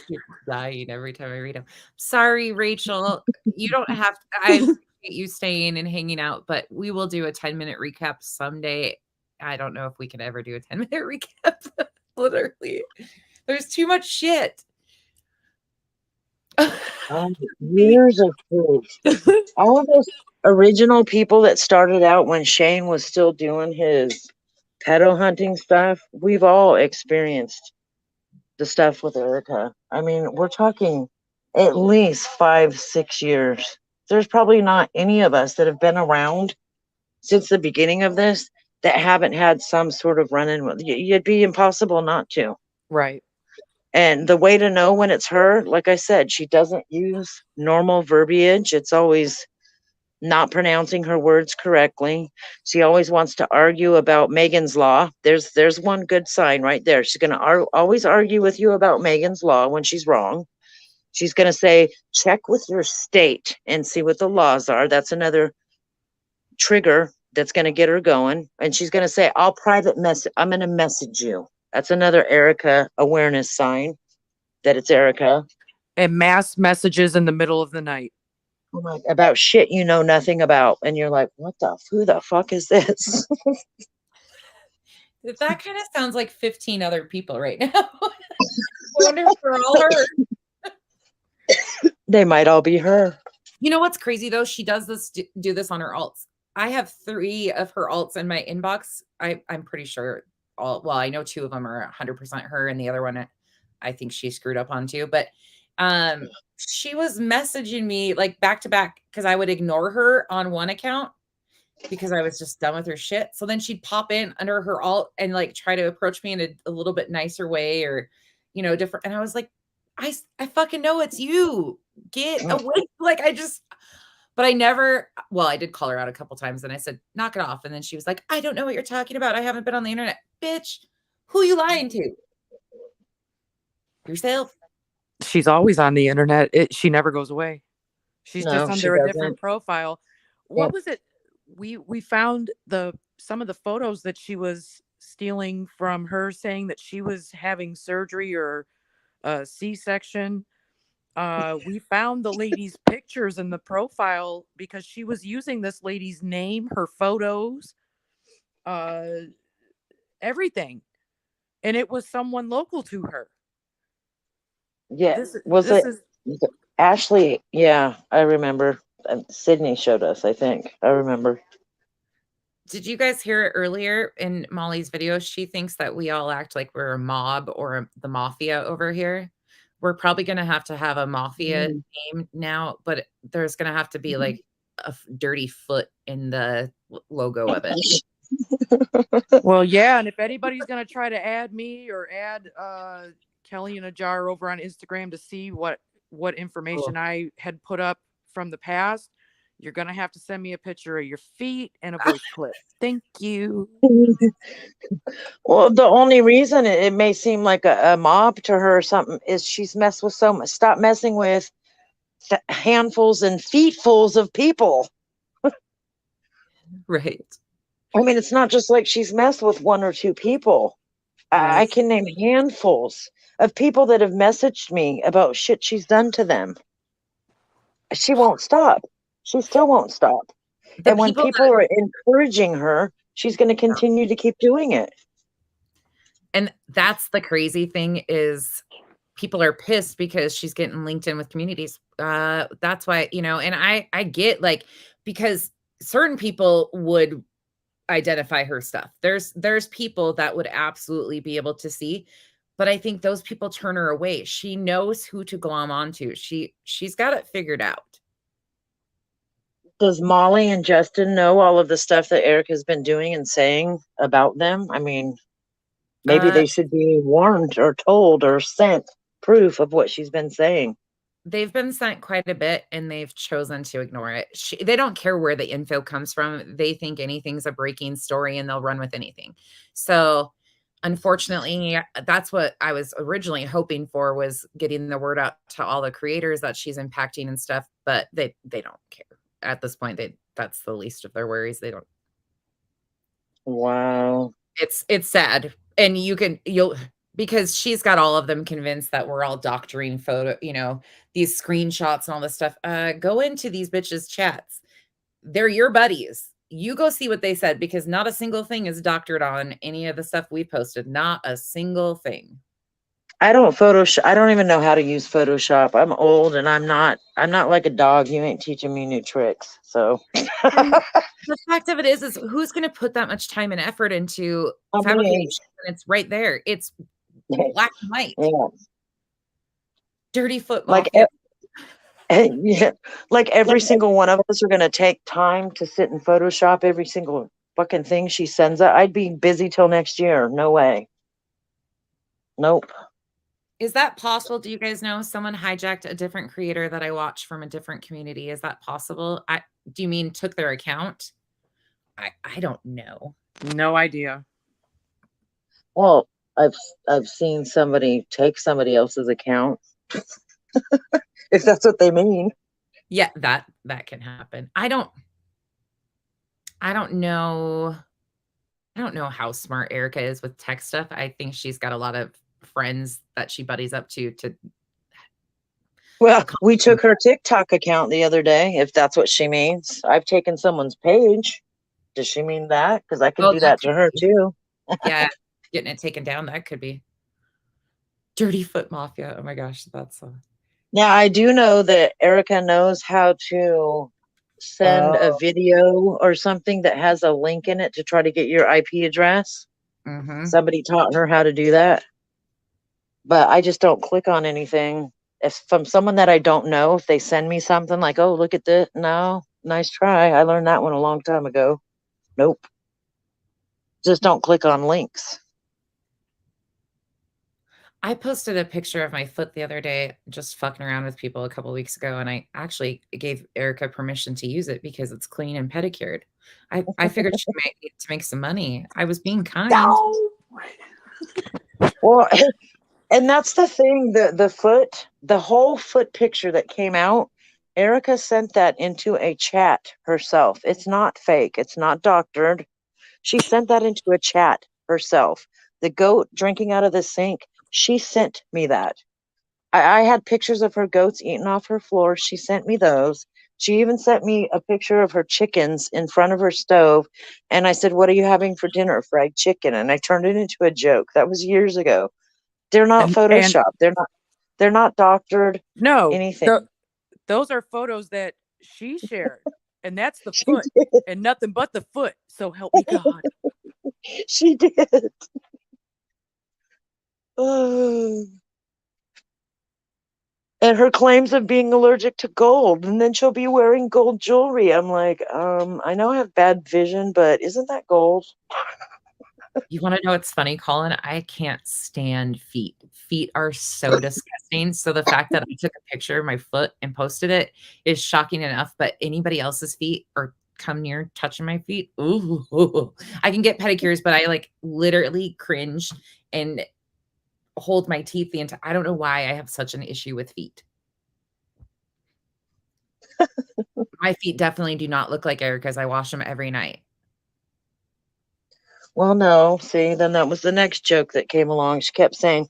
keep dying every time I read them. Sorry, Rachel. You don't have to. I appreciate you staying and hanging out, but we will do a 10-minute recap someday. I don't know if we can ever do a 10-minute recap. Literally. There's too much shit. Years of proof. All of those original people that started out when Shane was still doing his pedo hunting stuff, we've all experienced the stuff with Erica. I mean, we're talking at least 5-6 years. There's probably not any of us that have been around since the beginning of this that haven't had some sort of run-in with you. It'd be impossible not to. Right. And the way to know when it's her, like I said, she doesn't use normal verbiage. It's always not pronouncing her words correctly. She always wants to argue about Megan's Law. There's one good sign right there. She's going to always argue with you about Megan's Law when she's wrong. She's going to say, check with your state and see what the laws are. That's another trigger that's going to get her going. And she's going to say, I'm going to message you. That's another Erica awareness sign that it's Erica. And mass messages in the middle of the night. Oh my, about shit you know nothing about. And you're like, who the fuck is this? That kind of sounds like 15 other people right now. I wonder if they're all her. They might all be her. You know what's crazy though? She does do this on her alts. I have 3 of her alts in my inbox. I'm pretty sure I know 2 of them are 100% her, and the other one I think she screwed up on too. But she was messaging me like back to back because I would ignore her on one account because I was just done with her shit. So then she'd pop in under her alt and like try to approach me in a little bit nicer way or, different. And I was like, I fucking know it's you. Get away. But I did call her out a couple times and I said, knock it off. And then she was like, I don't know what you're talking about. I haven't been on the internet. Bitch, who you lying to? Yourself. She's always on the internet. She never goes away. She's just under a different profile. What was it? We found some of the photos that she was stealing from her, saying that she was having surgery or a C-section. We found the lady's pictures in the profile because she was using this lady's name, her photos, everything. And it was someone local to her. Yeah. Ashley? Yeah, I remember. Sydney showed us, I think. I remember. Did you guys hear it earlier in Molly's video? She thinks that we all act like we're a mob or the mafia over here. we're probably going to have a mafia Mm. name now, but there's going to have to be like a dirty foot in the logo of it. Well, yeah, and if anybody's gonna try to add me or add Kelly in a jar over on Instagram to see what information I had put up from the past, you're gonna have to send me a picture of your feet and a voice clip. Thank you. Well, the only reason it may seem like a mob to her or something is she's messed with so much. Stop messing with handfuls and feetfuls of people. Right. I mean, it's not just like she's messed with one or two people. I can name handfuls of people that have messaged me about shit she's done to them. She won't stop. She still won't stop. The And when people people are encouraging her, she's going to continue to keep doing it. And that's the crazy thing is people are pissed because she's getting linked in with communities. That's why, you know, and I get like, because certain people would identify her stuff. There's people that would absolutely be able to see, but I think those people turn her away. She knows who to glom onto. She's got it figured out. Does Molly and Justin know all of the stuff that Eric has been doing and saying about them? I mean, maybe they should be warned or told or sent proof of what she's been saying. They've been sent quite a bit and they've chosen to ignore it. They don't care where the info comes from. They think anything's a breaking story and they'll run with anything. So unfortunately, that's what I was originally hoping for, was getting the word out to all the creators that she's impacting and stuff, but they don't care. At this point, that's the least of their worries. They don't. Wow. It's sad. And you'll because she's got all of them convinced that we're all doctoring photo, you know, these screenshots and all this stuff. Go into these bitches' chats. They're your buddies. You go see what they said, because not a single thing is doctored on any of the stuff we posted. Not a single thing. I don't Photoshop. I don't even know how to use Photoshop. I'm old and I'm not like a dog. You ain't teaching me new tricks. So the fact of it is who's going to put that much time and effort into fabrication? And it's right there. It's black and white. Yeah. Dirty foot mafia. Yeah, like every single one of us are going to take time to sit and Photoshop every single fucking thing she sends out. I'd be busy till next year. No way. Nope. Is that possible? Do you guys know someone hijacked a different creator that I watch from a different community? Is that possible? Do you mean took their account? I don't know. No idea. Well, I've seen somebody take somebody else's account. If that's what they mean. Yeah, that can happen. I don't know. I don't know how smart Erica is with tech stuff. I think she's got a lot of friends that she buddies up to. Well, we took her TikTok account the other day, if that's what she means. I've taken someone's page. Does she mean that? Because I can do that to her too. Yeah, getting it taken down, that could be. Dirty foot mafia. Oh my gosh, that's Now, I do know that Erica knows how to send a video or something that has a link in it to try to get your IP address. Mm-hmm. Somebody taught her how to do that. But I just don't click on anything. If from someone that I don't know, if they send me something like, oh, look at this. No, nice try. I learned that one a long time ago. Nope. Just don't click on links. I posted a picture of my foot the other day, just fucking around with people a couple weeks ago, and I actually gave Erica permission to use it because it's clean and pedicured. I figured she might need to make some money. I was being kind. No. Well, and that's the thing, the whole foot picture that came out, Erica sent that into a chat herself. It's not fake. It's not doctored. She sent that into a chat herself. The goat drinking out of the sink, she sent me that. I had pictures of her goats eating off her floor. She sent me those. She even sent me a picture of her chickens in front of her stove. And I said, what are you having for dinner? Fried chicken. And I turned it into a joke. That was years ago. They're not Photoshopped. They're not doctored. No, anything. Those are photos that she shared. And that's the foot and nothing but the foot. So help me God. She did. Oh. And her claims of being allergic to gold, and then she'll be wearing gold jewelry. I'm like, I know I have bad vision, but isn't that gold? You wanna know what's funny, Colin? I can't stand feet. Feet are so disgusting, so the fact that I took a picture of my foot and posted it is shocking enough, but anybody else's feet or come near touching my feet, ooh, I can get pedicures, but I, like, literally cringe and hold my teeth the entire. I don't know why I have such an issue with feet. My feet definitely do not look like Erica's. I wash them every night. Well, no, see, then that was the next joke that came along. She kept saying,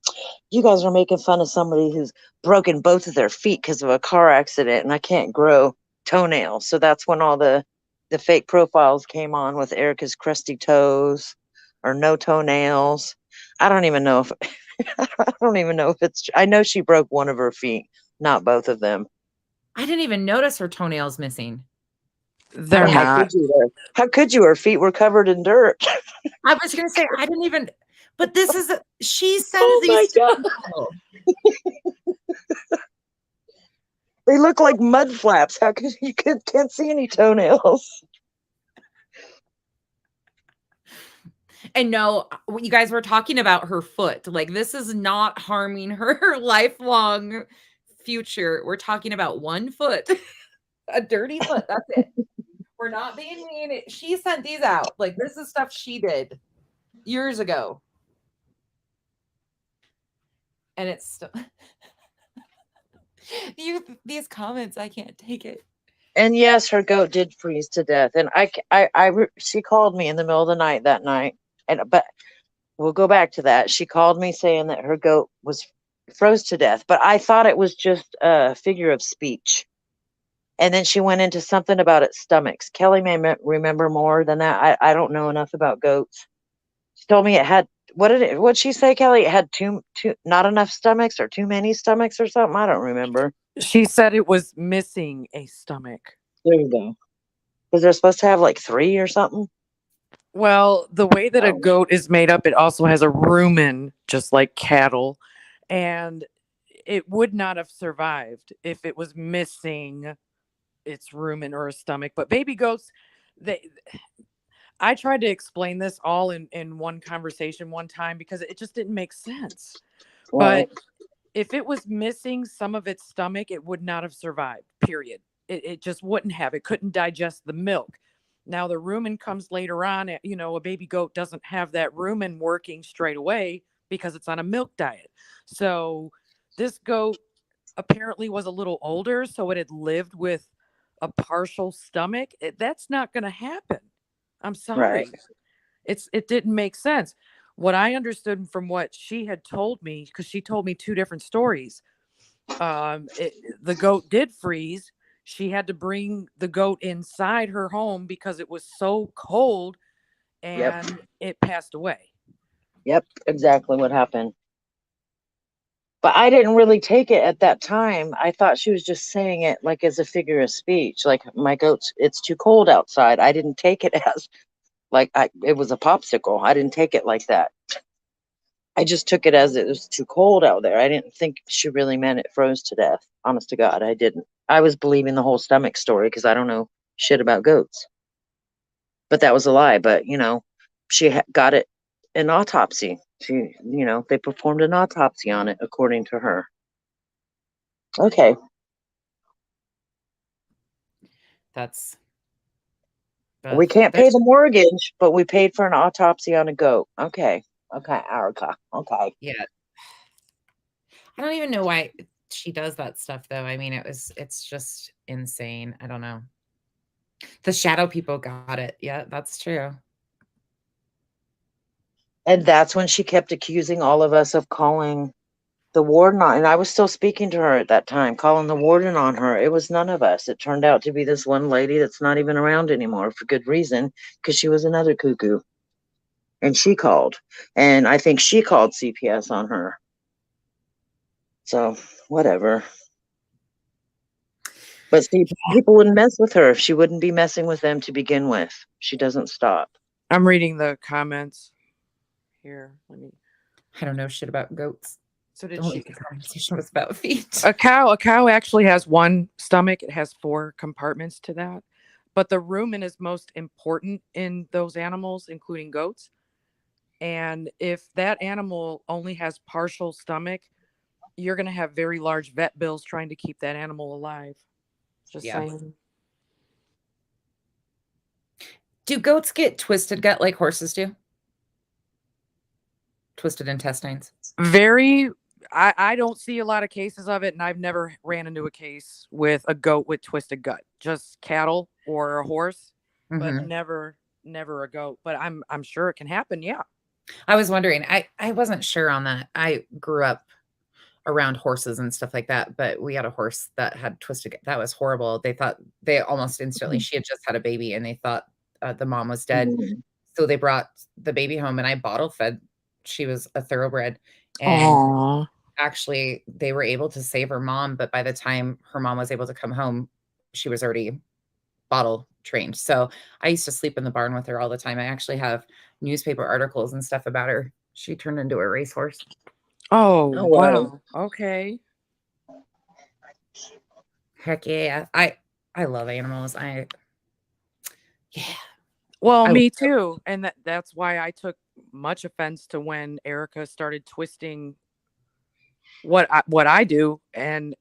you guys are making fun of somebody who's broken both of their feet because of a car accident, and I can't grow toenails. So that's when all the fake profiles came on with Erica's crusty toes or no toenails. I don't even know if I don't even know if it's. I know she broke one of her feet, not both of them. I didn't even notice her toenails missing. They're How not. could you? How could you? Her feet were covered in dirt. I was gonna say I didn't even, but this is she sends Oh my these to God. people. They look like mud flaps. How could you can't see any toenails? And no, you guys were talking about her foot. Like this is not harming her lifelong future. We're talking about one foot, a dirty foot. That's it. We're not being mean. She sent these out. Like this is stuff she did years ago. And it's still these comments, I can't take it. And yes, her goat did freeze to death. And she called me in the middle of the night that night. But we'll go back to that. She called me saying that her goat was froze to death, but I thought it was just a figure of speech. And then she went into something about its stomachs. Kelly may remember more than that. I don't know enough about goats. She told me it had, what'd she say, Kelly? It had too not enough stomachs or too many stomachs or something. I don't remember. She said it was missing a stomach. There you go. Because they're supposed to have like 3 or something. Well, the way that a goat is made up, it also has a rumen, just like cattle, and it would not have survived if it was missing its rumen or a stomach. But baby goats, I tried to explain this all in one conversation one time because it just didn't make sense. Right. But if it was missing some of its stomach, it would not have survived, period. It just wouldn't have. It couldn't digest the milk. Now the rumen comes later on. A baby goat doesn't have that rumen working straight away because it's on a milk diet. So this goat apparently was a little older, so it had lived with a partial stomach. That's not going to happen. I'm sorry. Right. It didn't make sense. What I understood from what she had told me, because she told me 2 different stories, the goat did freeze. She had to bring the goat inside her home because it was so cold, and it passed away. Yep, exactly what happened. But I didn't really take it at that time. I thought she was just saying it like as a figure of speech, like my goat's, it's too cold outside. I didn't take it as like it was a popsicle. I didn't take it like that. I just took it as it was too cold out there. I didn't think she really meant it froze to death. Honest to God, I didn't. I was believing the whole stomach story because I don't know shit about goats. But that was a lie. But, she got it an autopsy. They performed an autopsy on it, according to her. Okay. We can't pay the mortgage, but we paid for an autopsy on a goat. Okay, Erica. Okay. Yeah. I don't even know why she does that stuff, though. I mean, it's just insane. I don't know. The shadow people got it. Yeah, that's true. And that's when she kept accusing all of us of calling the warden on. And I was still speaking to her at that time, calling the warden on her. It was none of us. It turned out to be this one lady that's not even around anymore for good reason, because she was another cuckoo. And she called. And I think she called CPS on her. So, whatever. But see, people wouldn't mess with her if she wouldn't be messing with them to begin with. She doesn't stop. I'm reading the comments here. I don't know shit about goats. So did Don't she? leave the conversation was about feet. A cow actually has one stomach. It has 4 compartments to that. But the rumen is most important in those animals, including goats. And if that animal only has partial stomach, you're going to have very large vet bills trying to keep that animal alive. Just saying. Do goats get twisted gut like horses do? Twisted intestines? I don't see a lot of cases of it, and I've never ran into a case with a goat with twisted gut. Just cattle or a horse, but never a goat. But I'm sure it can happen. Yeah. I was wondering. I wasn't sure on that. I grew up around horses and stuff like that, but we had a horse that had twisted gut. That was horrible. They almost instantly, she had just had a baby, and they thought the mom was dead. So they brought the baby home, and I bottle fed. She was a thoroughbred, and actually they were able to save her mom, but by the time her mom was able to come home, she was already bottle trained. So I used to sleep in the barn with her all the time. I actually have newspaper articles and stuff about her. She turned into a racehorse. Oh, wow. Okay. Heck yeah. I love animals. Well, me too. And that's why I took much offense to when Erica started twisting what I do and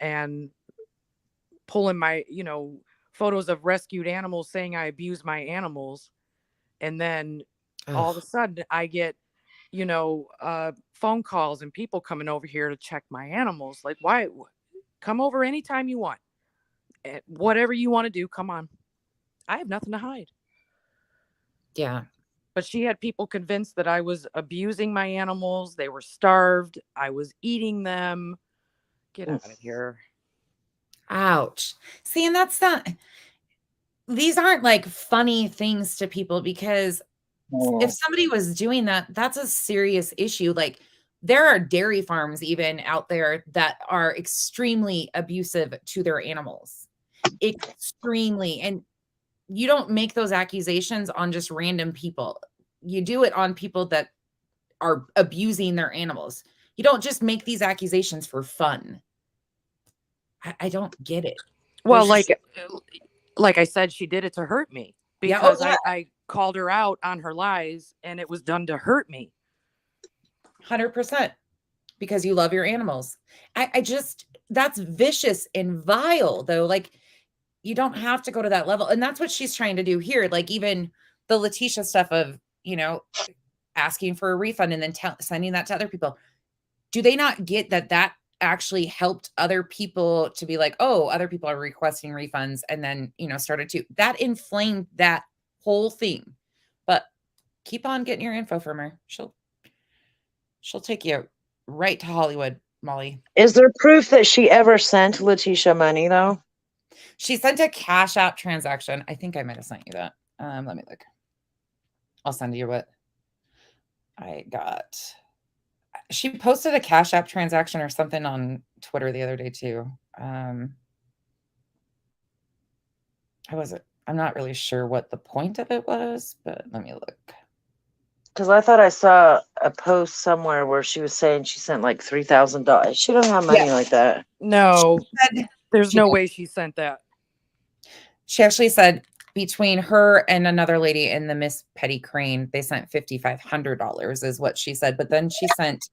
pulling my, photos of rescued animals saying I abuse my animals. And then all of a sudden I get, phone calls and people coming over here to check my animals. Like, why? Come over anytime you want. Whatever you want to do, come on. I have nothing to hide. Yeah. But she had people convinced that I was abusing my animals. They were starved. I was eating them. Get out of here. Ouch. See, and these aren't like funny things to people, because if somebody was doing that, that's a serious issue. Like, there are dairy farms even out there that are extremely abusive to their animals. Extremely. And you don't make those accusations on just random people. You do it on people that are abusing their animals. You don't just make these accusations for fun. I don't get it. Well, like I said, she did it to hurt me, because I called her out on her lies, and it was done to hurt me. 100%. Because you love your animals. That's vicious and vile, though. Like, you don't have to go to that level. And that's what she's trying to do here. Like, even the Letitia stuff of, asking for a refund and then sending that to other people. Do they not get that actually helped other people to be like, oh, other people are requesting refunds, and then, started to, that inflamed that whole thing. But keep on getting your info from her. She'll take you right to Hollywood, Molly. Is there proof that she ever sent Letitia money, though? She sent a Cash App transaction. I think I might have sent you that. Let me look. I'll send you what I got. She posted a Cash App transaction or something on Twitter the other day too. I'm not really sure what the point of it was, but let me look. Because I thought I saw a post somewhere where she was saying she sent like $3,000. She don't have money like that. No, there's no way she sent that. She actually said between her and another lady in the Miss Petty Crane, they sent $5,500 is what she said. But then she sent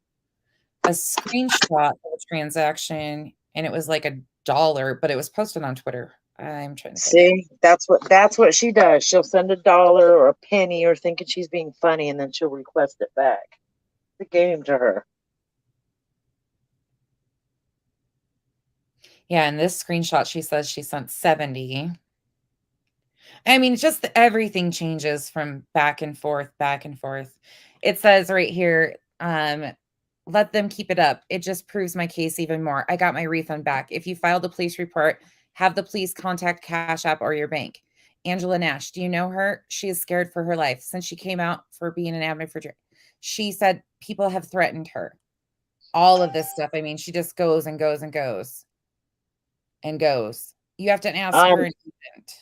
a screenshot of a transaction, and it was like $1, but it was posted on Twitter. I'm trying to see. That's what she does. She'll send $1 or a penny or thinking she's being funny, and then she'll request it back. The game to her. Yeah, in this screenshot, she says she sent 70. I mean, just everything changes from back and forth, back and forth. It says right here, let them keep it up. It just proves my case even more. I got my refund back. If you filed a police report, have the police contact Cash App or your bank. Angela Nash, do you know her? She is scared for her life since she came out for being an advocate. She said people have threatened her. All of this stuff. I mean, she just goes and goes and goes and goes. You have to ask her an agent.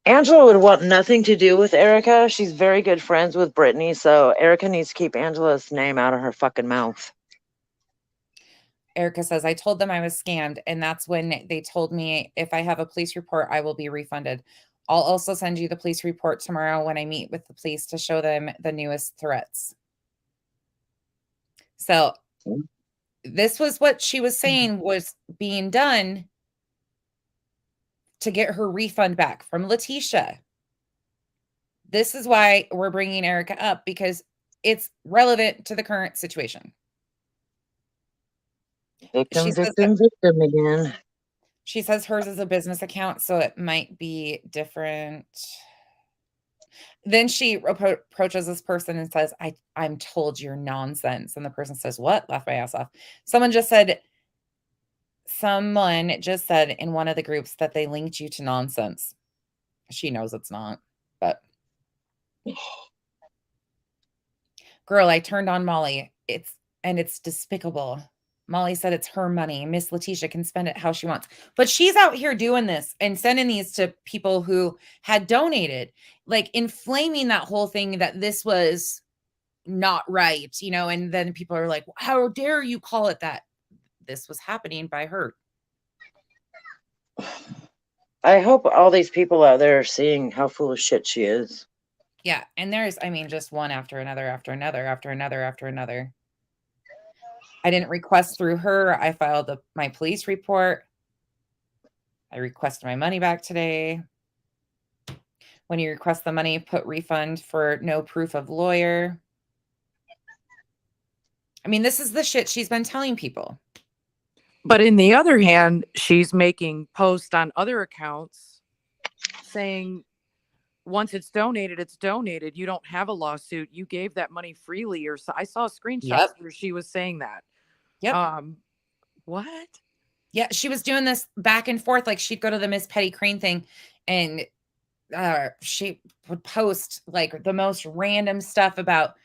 Angela would want nothing to do with Erica. She's very good friends with Brittany, so Erica needs to keep Angela's name out of her fucking mouth. Erica says, I told them I was scammed, and that's when they told me if I have a police report, I will be refunded. I'll also send you the police report tomorrow when I meet with the police to show them the newest threats. So this was what she was saying was being done to get her refund back from Letitia. This is why we're bringing Erica up, because it's relevant to the current situation. Victim again. She says hers is a business account, so it might be different. Then she approaches this person and says, I'm told you're nonsense. And the person says, what? Laughed my ass off. Someone just said in one of the groups that they linked you to nonsense. She knows it's not, but girl, I turned on Molly. It's despicable. Molly said it's her money. Miss Letitia can spend it how she wants. But she's out here doing this and sending these to people who had donated, like inflaming that whole thing that this was not right, and then people are like, how dare you call it that? This was happening by her. I hope all these people out there are seeing how full of shit she is. Yeah, and there's, just one after another, after another, after another, after another. I didn't request through her. I filed my police report. I requested my money back today. When you request the money, put refund for no proof of lawyer. This is the shit she's been telling people. But in the other hand, she's making posts on other accounts saying, once it's donated, it's donated. You don't have a lawsuit. You gave that money freely. Or so I saw screenshots where she was saying that. Yep. What? Yeah, she was doing this back and forth. Like she'd go to the Miss Petty Crane thing and she would post like the most random stuff about,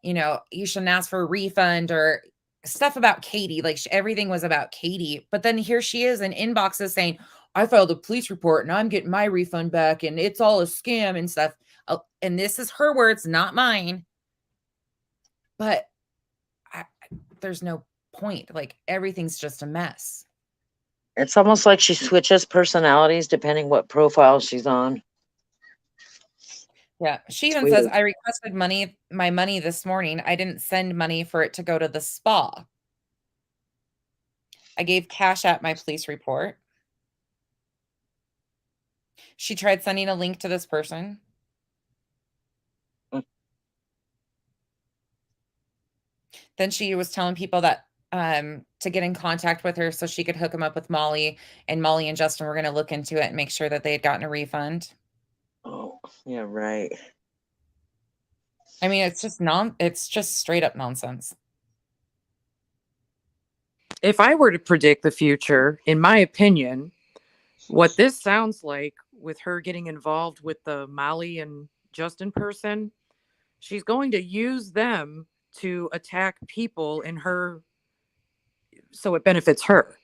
you shouldn't ask for a refund or stuff about Katie. Like everything was about Katie. But then here she is in inboxes saying, I filed a police report and I'm getting my refund back and it's all a scam and stuff. And this is her words, not mine. But there's no point. Like everything's just a mess. It's almost like she switches personalities depending what profile she's on. Yeah. She even says, I requested my money this morning. I didn't send money for it to go to the spa. I gave Cash App my police report. She tried sending a link to this person. Then she was telling people that to get in contact with her so she could hook them up with Molly, and Molly and Justin were going to look into it and make sure that they had gotten a refund. Oh, yeah, right. It's just straight up nonsense. If I were to predict the future, in my opinion, what this sounds like with her getting involved with the Molly and Justin person, she's going to use them to attack people in her, so it benefits her.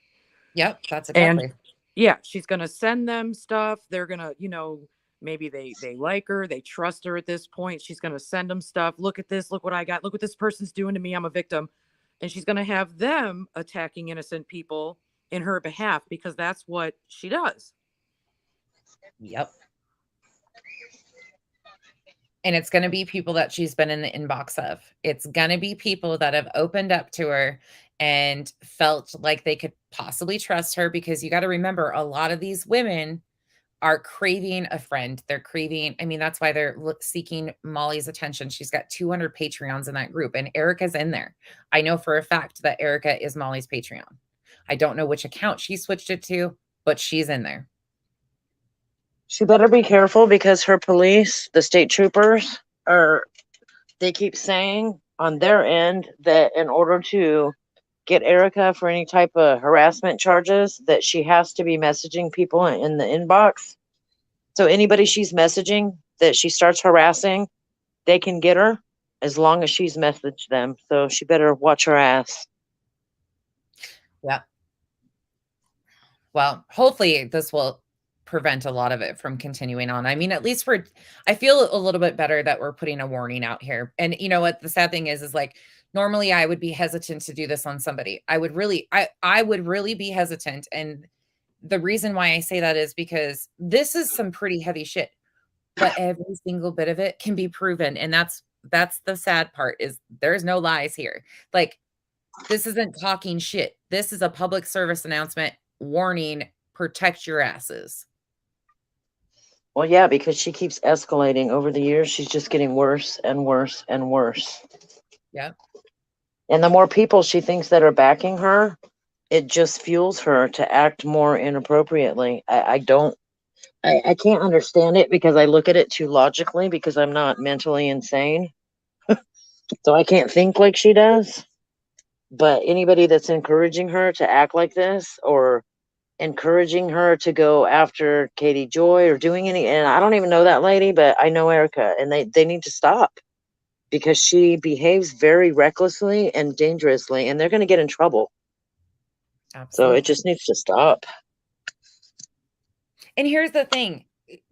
Yep, that's exactly. And yeah, she's going to send them stuff. They're going to, maybe they like her, they trust her at this point. She's going to send them stuff. Look at this, look what I got. Look what this person's doing to me. I'm a victim. And she's going to have them attacking innocent people in her behalf because that's what she does. Yep. And it's going to be people that she's been in the inbox of. It's going to be people that have opened up to her and felt like they could possibly trust her, because you got to remember, a lot of these women are craving a friend. They're craving, that's why they're seeking Molly's attention. She's got 200 Patreons in that group, and Erica's in there. I know for a fact that Erica is Molly's Patreon. I don't know which account she switched it to, but she's in there. She better be careful, because her police, the state troopers, they keep saying on their end that in order to get Erica for any type of harassment charges, that she has to be messaging people in the inbox. So anybody she's messaging that she starts harassing, they can get her as long as she's messaged them. So she better watch her ass. Yeah. Well, hopefully this will prevent a lot of it from continuing on. At least I feel a little bit better that we're putting a warning out here. And you know what? The sad thing is like, Normally, I would be hesitant to do this on somebody. I would really be hesitant. And the reason why I say that is because this is some pretty heavy shit, but every single bit of it can be proven. And that's the sad part, is there's no lies here. Like, this isn't talking shit. This is a public service announcement warning, protect your asses. Well, yeah, because she keeps escalating over the years. She's just getting worse and worse and worse. Yeah. And the more people she thinks that are backing her, it just fuels her to act more inappropriately. I can't understand it, because I look at it too logically, because I'm not mentally insane. So I can't think like she does. But anybody that's encouraging her to act like this, or encouraging her to go after Katie Joy, or doing any, and I don't even know that lady, but I know Erica, and they need to stop, because she behaves very recklessly and dangerously, and they're going to get in trouble. Absolutely. So it just needs to stop. And here's the thing.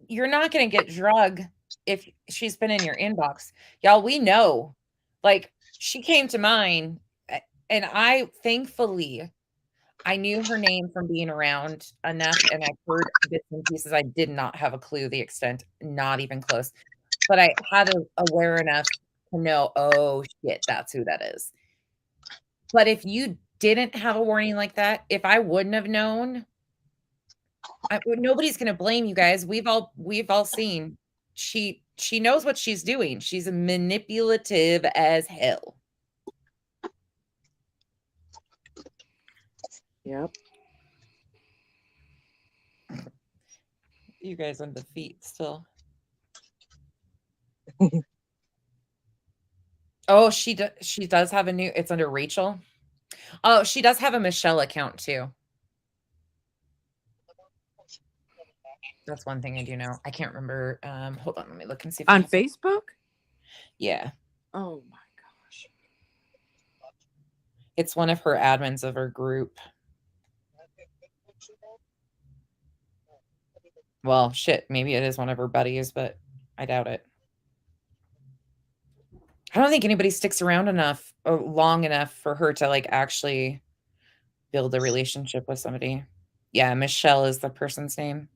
You're not going to get drug if she's been in your inbox. Y'all, we know. Like, she came to mine, and thankfully, I knew her name from being around enough, and I heard bits and pieces. I did not have a clue the extent, not even close. But I had aware enough to know, oh shit, that's who that is. But if you didn't have a warning like that, if I wouldn't have known, nobody's going to blame you guys. We've all seen she knows what she's doing. She's manipulative as hell. Yep. You guys on the feet still. Oh, she does have a new, it's under Rachel. Oh, she does have a Michelle account too. That's one thing I do know. I can't remember. Hold on, let me look and see if on Facebook. Yeah. Oh my gosh. It's one of her admins of her group. Well, shit, maybe it is one of her buddies, but I doubt it. I don't think anybody sticks around enough or long enough for her to like actually build a relationship with somebody. Yeah, Michelle is the person's name.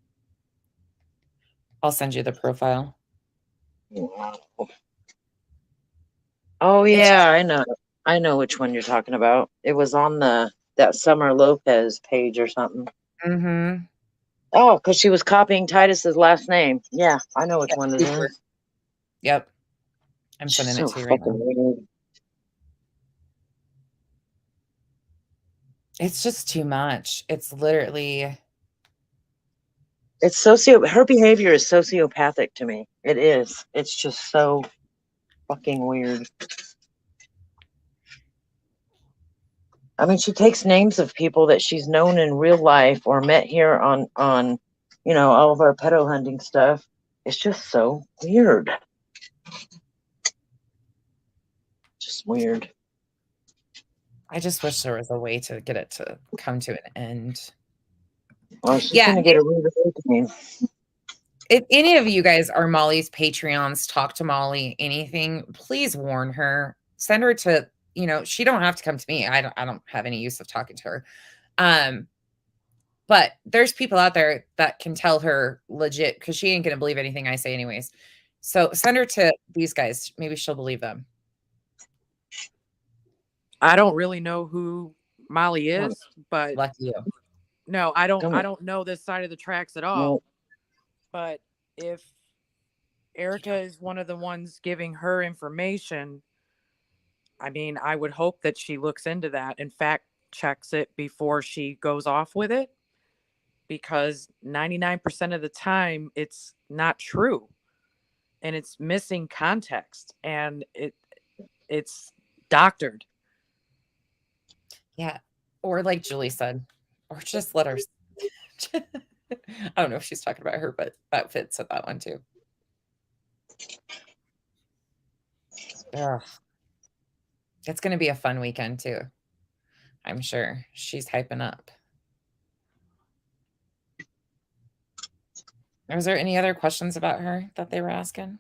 I'll send you the profile. Oh yeah, I know which one you're talking about. It was on that Summer Lopez page or something. Mm-hmm. Oh, because she was copying Titus's last name. Yeah, I know which one it is. Yep. I'm sending it to you right now. Weird. It's just too much. It's literally. It's her behavior is sociopathic to me. It is. It's just so fucking weird. I mean, she takes names of people that she's known in real life or met here on all of our pedo hunting stuff. It's just so weird. Just weird. I just wish there was a way to get it to come to an end. Well, she's gonna get a rude awakening. If any of you guys are Molly's Patreons, talk to Molly, anything, please warn her. Send her to, she don't have to come to me. I don't have any use of talking to her. But there's people out there that can tell her legit, because she ain't gonna believe anything I say anyways. So send her to these guys. Maybe she'll believe them. I don't really know who Molly is, but lucky you. No, I don't know this side of the tracks at all. No. But if Erica is one of the ones giving her information, I mean, I would hope that she looks into that and fact checks it before she goes off with it, because 99% of the time it's not true and it's missing context and it's doctored. Yeah. Or like Julie said, or just let her. I don't know if she's talking about her, but that fits at that one too. Ugh. It's going to be a fun weekend too. I'm sure she's hyping up. Was there any other questions about her that they were asking?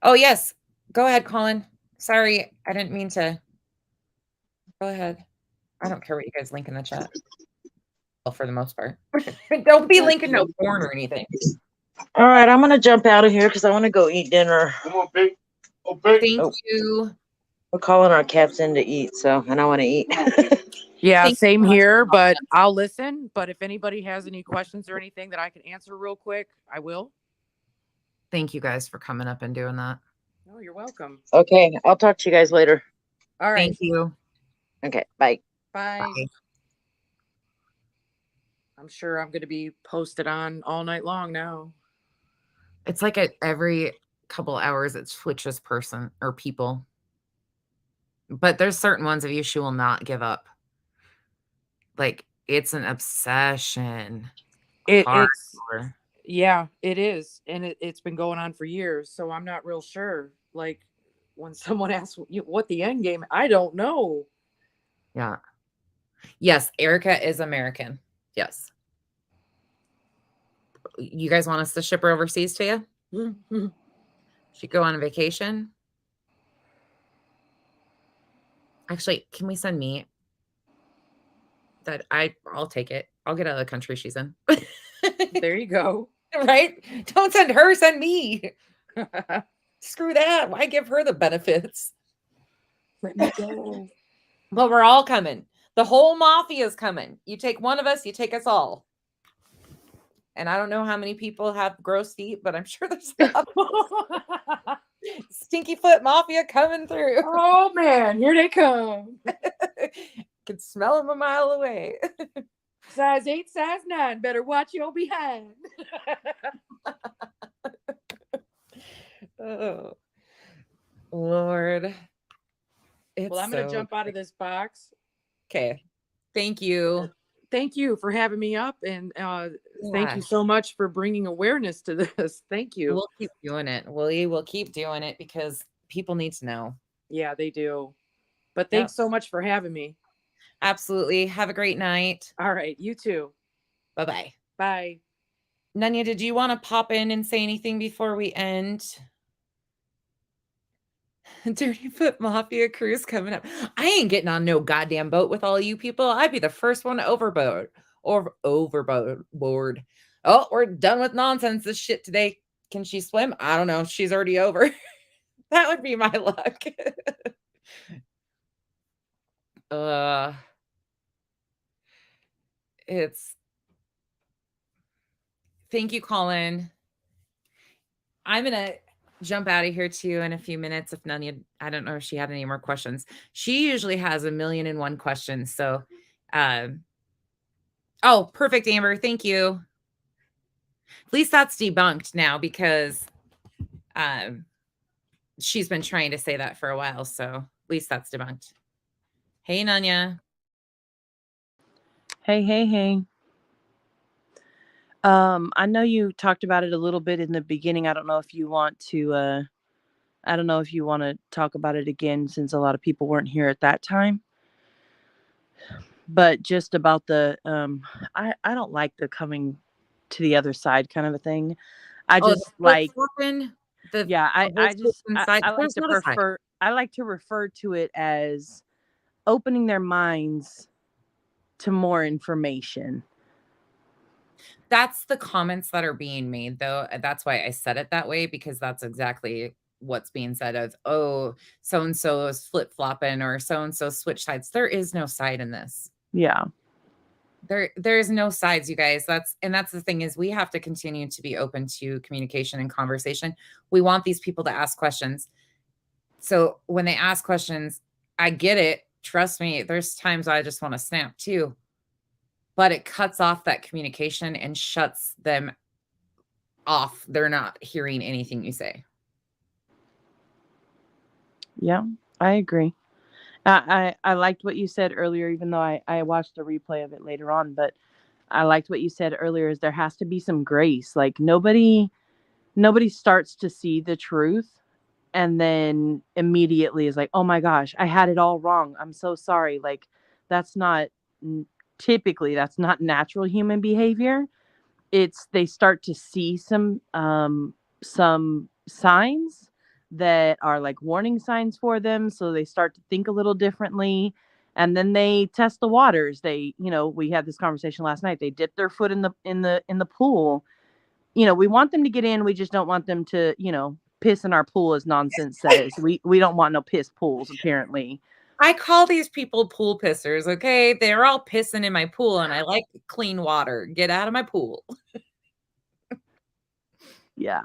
Oh, yes. Go ahead, Colin. Sorry, I didn't mean to. Go ahead. I don't care what you guys link in the chat. Well, for the most part. Don't be linking no porn or anything. All right, I'm gonna jump out of here because I want to go eat dinner. Come on, Pig. Oh, Pig. Thank you. We're calling our cats in to eat, so, and I want to eat. Yeah, Thank same you so much here, for but calling. I'll listen. But if anybody has any questions or anything that I can answer real quick, I will. Thank you guys for coming up and doing that. No, you're welcome. Okay, I'll talk to you guys later. All right. Thank you. Okay, bye. Bye. Bye. I'm sure I'm going to be posted on all night long now. It's like at every couple hours it switches person or people. But there's certain ones of you she will not give up. Like, it's an obsession. It's Hardcore. yeah, it is, and it's been going on for years. So I'm not real sure. Like when someone asks what the end game, I don't know. Yeah. Yes, Erica is American. Yes. You guys want us to ship her overseas to you? She'd go on a vacation. Actually, can we send me? That I'll take it. I'll get out of the country she's in. There you go. Right? Don't send her, send me. Screw that. Why give her the benefits? Let me go. But we're all coming. The whole mafia is coming. You take one of us, you take us all. And I don't know how many people have gross feet, but I'm sure there's a lot. Stinky foot mafia coming through. Oh man, here they come. Can smell them a mile away. Size 8, size 9. Better watch your behind. Oh, Lord. Well, I'm going to jump out of this box. Okay. Thank you. Thank you for having me up. And thank you so much for bringing awareness to this. Thank you. We'll keep doing it. We'll keep doing it because people need to know. Yeah, they do. But thanks so much for having me. Absolutely. Have a great night. All right. You too. Bye-bye. Bye. Nanya, did you want to pop in and say anything before we end? Dirty Foot Mafia cruise coming up. I ain't getting on no goddamn boat with all you people. I'd be the first one overboard. Or overboard. Oh, we're done with nonsense. This shit today. Can she swim? I don't know. She's already over. That would be my luck. Thank you, Colin. I'm gonna jump out of here too in a few minutes. If Nanya, I don't know if she had any more questions. She usually has 1,000,001 questions. So, oh, perfect, Amber. Thank you. At least that's debunked now because she's been trying to say that for a while. So at least that's debunked. Hey, Nanya. Hey. I know you talked about it a little bit in the beginning. I don't know if you want to talk about it again since a lot of people weren't here at that time. But just about the I don't like the coming to the other side kind of a thing. I just like I like to refer to it as opening their minds to more information. That's the comments that are being made, though. That's why I said it that way, because that's exactly what's being said of, oh, so-and-so is flip-flopping or so-and-so switch sides. There is no side in this. Yeah. There is no sides, you guys. That's the thing is we have to continue to be open to communication and conversation. We want these people to ask questions. So when they ask questions, I get it. Trust me, there's times I just want to snap too. But it cuts off that communication and shuts them off. They're not hearing anything you say. Yeah, I agree. I liked what you said earlier, even though I watched a replay of it later on. But I liked what you said earlier is there has to be some grace. Like nobody starts to see the truth and then immediately is like, oh my gosh, I had it all wrong. I'm so sorry. Like that's not natural human behavior. It's they start to see some signs, that are like warning signs for them, so they start to think a little differently, and then they test the waters. They, we had this conversation last night. They dip their foot in the pool. We want them to get in. We just don't want them to, piss in our pool, as nonsense says. We don't want no piss pools, apparently. I call these people pool pissers, okay? They're all pissing in my pool, and I like clean water. Get out of my pool. Yeah.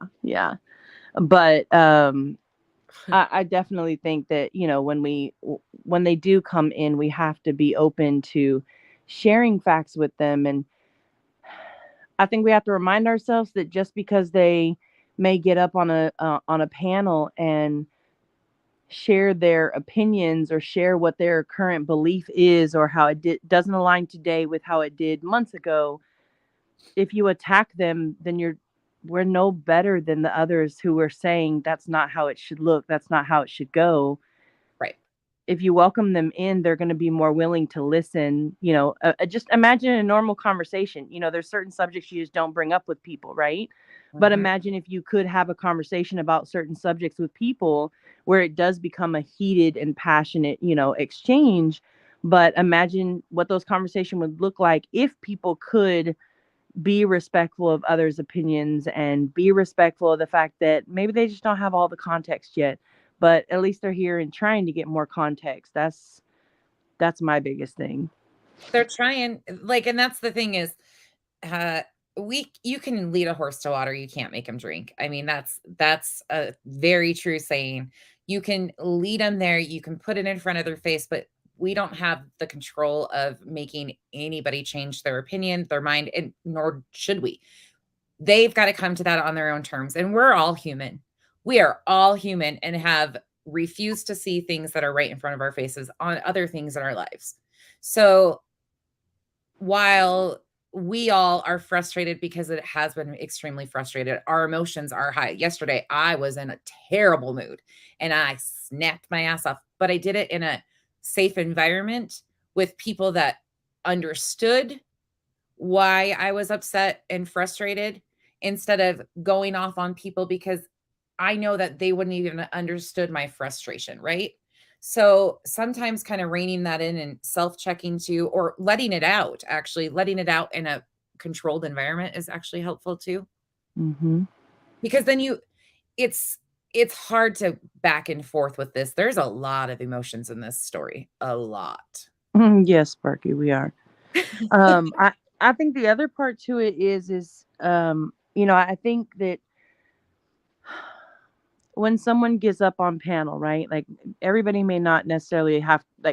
But I definitely think that, when they do come in, we have to be open to sharing facts with them. And I think we have to remind ourselves that just because they may get up on a panel and share their opinions or share what their current belief is, or how doesn't align today with how it did months ago, if you attack them, then we're no better than the others who are saying that's not how it should look, that's not how it should go. Right. If you welcome them in, they're going to be more willing to listen. Just imagine a normal conversation. There's certain subjects you just don't bring up with people, right? Mm-hmm. But imagine if you could have a conversation about certain subjects with people where it does become a heated and passionate, exchange. But imagine what those conversations would look like if people could be respectful of others' opinions and be respectful of the fact that maybe they just don't have all the context yet, but at least they're here and trying to get more context. That's my biggest thing. They're trying, and that's the thing is, you can lead a horse to water, you can't make him drink. I mean, that's a very true saying. You can lead them there, you can put it in front of their face, but we don't have the control of making anybody change their opinion, their mind, and nor should we. They've got to come to that on their own terms. And we're all human. We are all human and have refused to see things that are right in front of our faces on other things in our lives. So while we all are frustrated, because it has been extremely frustrated, our emotions are high. Yesterday, I was in a terrible mood and I snapped my ass off, but I did it in a safe environment with people that understood why I was upset and frustrated, instead of going off on people, because I know that they wouldn't even understood my frustration, right? So sometimes kind of reining that in and self-checking too, or letting it out in a controlled environment is actually helpful too. Mm-hmm. Because then it's hard to back and forth with this. There's a lot of emotions in this story. A lot. Yes, Sparky, we are. I think the other part to it is I think that when someone gets up on panel, right? Like, everybody may not necessarily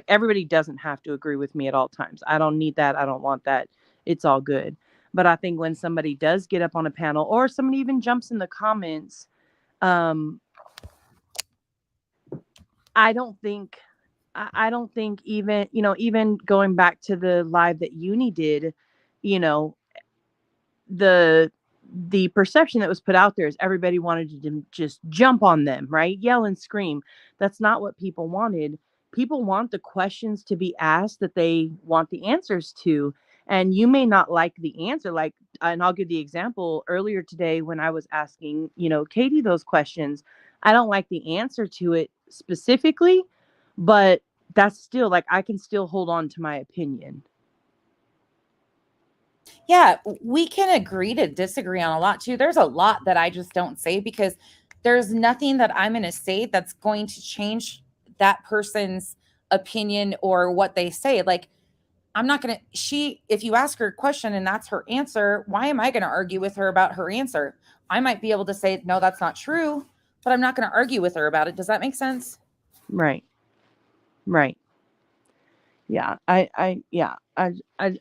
everybody doesn't have to agree with me at all times. I don't need that. I don't want that. It's all good. But I think when somebody does get up on a panel, or somebody even jumps in the comments, I don't think even, even going back to the live that Uni did, the perception that was put out there is everybody wanted to just jump on them, right? Yell and scream. That's not what people wanted. People want the questions to be asked that they want the answers to. And you may not like the answer. And I'll give the example earlier today when I was asking, Katie, those questions. I don't like the answer to it specifically, but that's still, I can still hold on to my opinion. Yeah, we can agree to disagree on a lot too. There's a lot that I just don't say, because there's nothing that I'm going to say that's going to change that person's opinion or what they say. I'm not going to, if you ask her a question and that's her answer, why am I going to argue with her about her answer? I might be able to say, no, that's not true, but I'm not going to argue with her about it. Does that make sense? Right. Yeah, I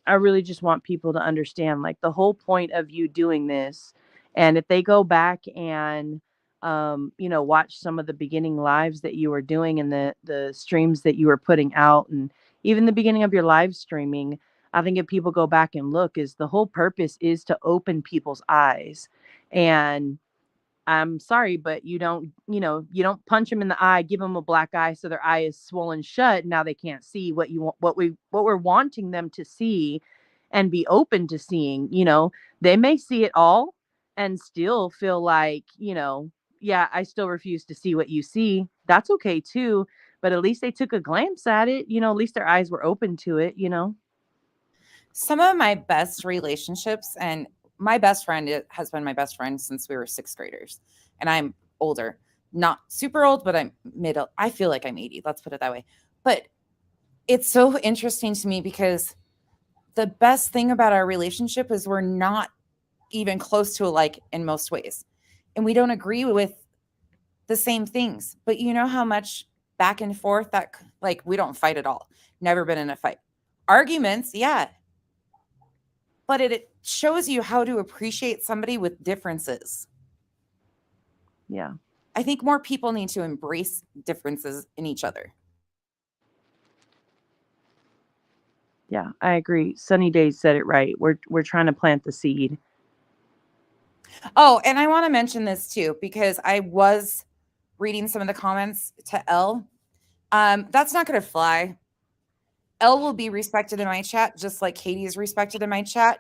really just want people to understand, the whole point of you doing this. And if they go back and watch some of the beginning lives that you were doing, and the streams that you were putting out, and even the beginning of your live streaming, I think if people go back and look, is the whole purpose is to open people's eyes. And I'm sorry, but you don't punch them in the eye, give them a black eye so their eye is swollen shut. Now they can't see what you want, what we're wanting them to see and be open to seeing. They may see it all and still feel like, yeah, I still refuse to see what you see. That's okay too. But at least they took a glance at it. At least their eyes were open to it, Some of my best relationships, and my best friend has been my best friend since we were sixth graders, and I'm older, not super old, but I'm middle. I feel like I'm 80. Let's put it that way. But it's so interesting to me because the best thing about our relationship is we're not even close to alike in most ways, and we don't agree with the same things. But you know how much back and forth that, like, we don't fight at all. Never been in a fight. Arguments, yeah, but it shows you how to appreciate somebody with differences. Yeah. I think more people need to embrace differences in each other. Yeah, I agree. Sunny Days said it right. We're trying to plant the seed. Oh, and I want to mention this too, because I was reading some of the comments to Elle. That's not going to fly. Elle will be respected in my chat, just like Katie is respected in my chat.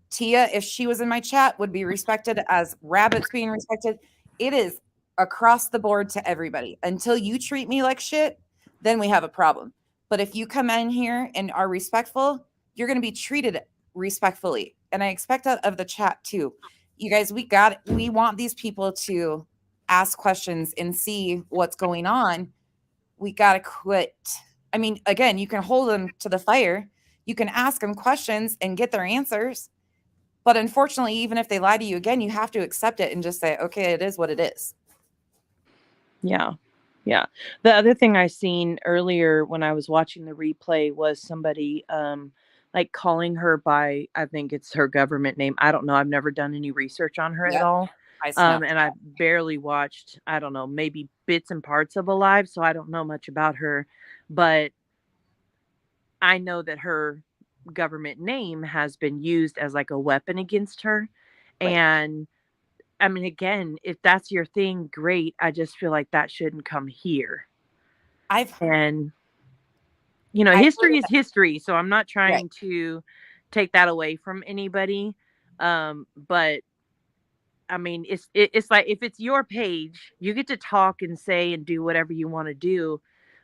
Tia, if she was in my chat, would be respected as Rabbit's being respected. It is across the board to everybody. Until you treat me like shit, then we have a problem. But if you come in here and are respectful, you're going to be treated respectfully. And I expect that of the chat too. You guys, we want these people to ask questions and see what's going on. We got to quit. I mean, again, you can hold them to the fire. You can ask them questions and get their answers. But unfortunately, even if they lie to you again, you have to accept it and just say, okay, it is what it is. Yeah. Yeah. The other thing I seen earlier when I was watching the replay was somebody like calling her by, I think it's her government name. I don't know. I've never done any research on her at all. And I barely watched, I don't know, maybe bits and parts of Alive, so I don't know much about her. But I know that her government name has been used as like a weapon against her. Right. And I mean, again, if that's your thing, great. I just feel like that shouldn't come here. And history is history, so I'm not trying to take that away from anybody. But I mean, it's like, if it's your page, you get to talk and say and do whatever you want to do.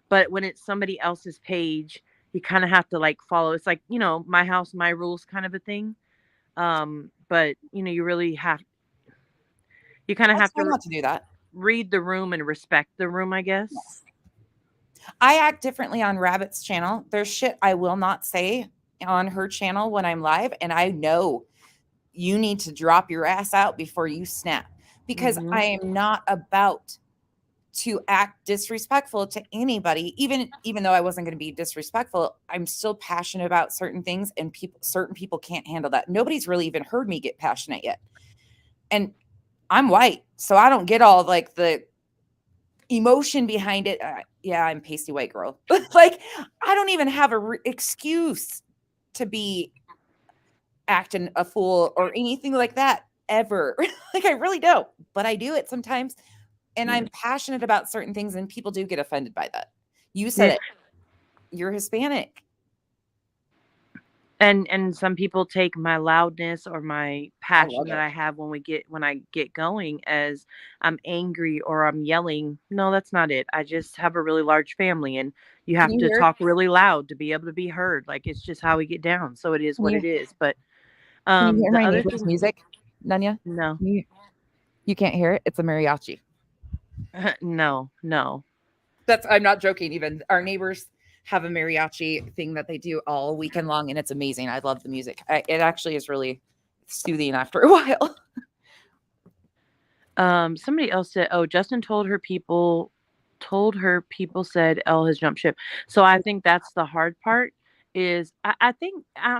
But when it's somebody else's page, you kind of have to like follow. It's like, my house, my rules kind of a thing. But you really you kind of have to do that. Read the room and respect the room, I guess. Yes. I act differently on Rabbit's channel. There's shit I will not say on her channel when I'm live, and I know you need to drop your ass out before you snap, because I am not about to act disrespectful to anybody. Even though I wasn't going to be disrespectful, I'm still passionate about certain things, and certain people can't handle that. Nobody's really even heard me get passionate yet. And I'm white, so I don't get all like the emotion behind it. Yeah, I'm pasty white girl. Like, I don't even have a excuse to be acting a fool or anything like that ever. Like, I really don't, but I do it sometimes. And I'm passionate about certain things, and people do get offended by that. You said it. You're Hispanic. And some people take my loudness or my passion that I have when I get going as I'm angry or I'm yelling. No, that's not it. I just have a really large family, and you have to talk really loud to be able to be heard. Like, it's just how we get down. So it is what it is. But can you hear the my other neighbor's music, Nanya? No. You can't hear it? It's a mariachi. No. I'm not joking. Even our neighbors have a mariachi thing that they do all weekend long, and it's amazing. I love the music. It actually is really soothing after a while. Somebody else said, Justin told her people said Elle has jumped ship. So I think that's the hard part. Is I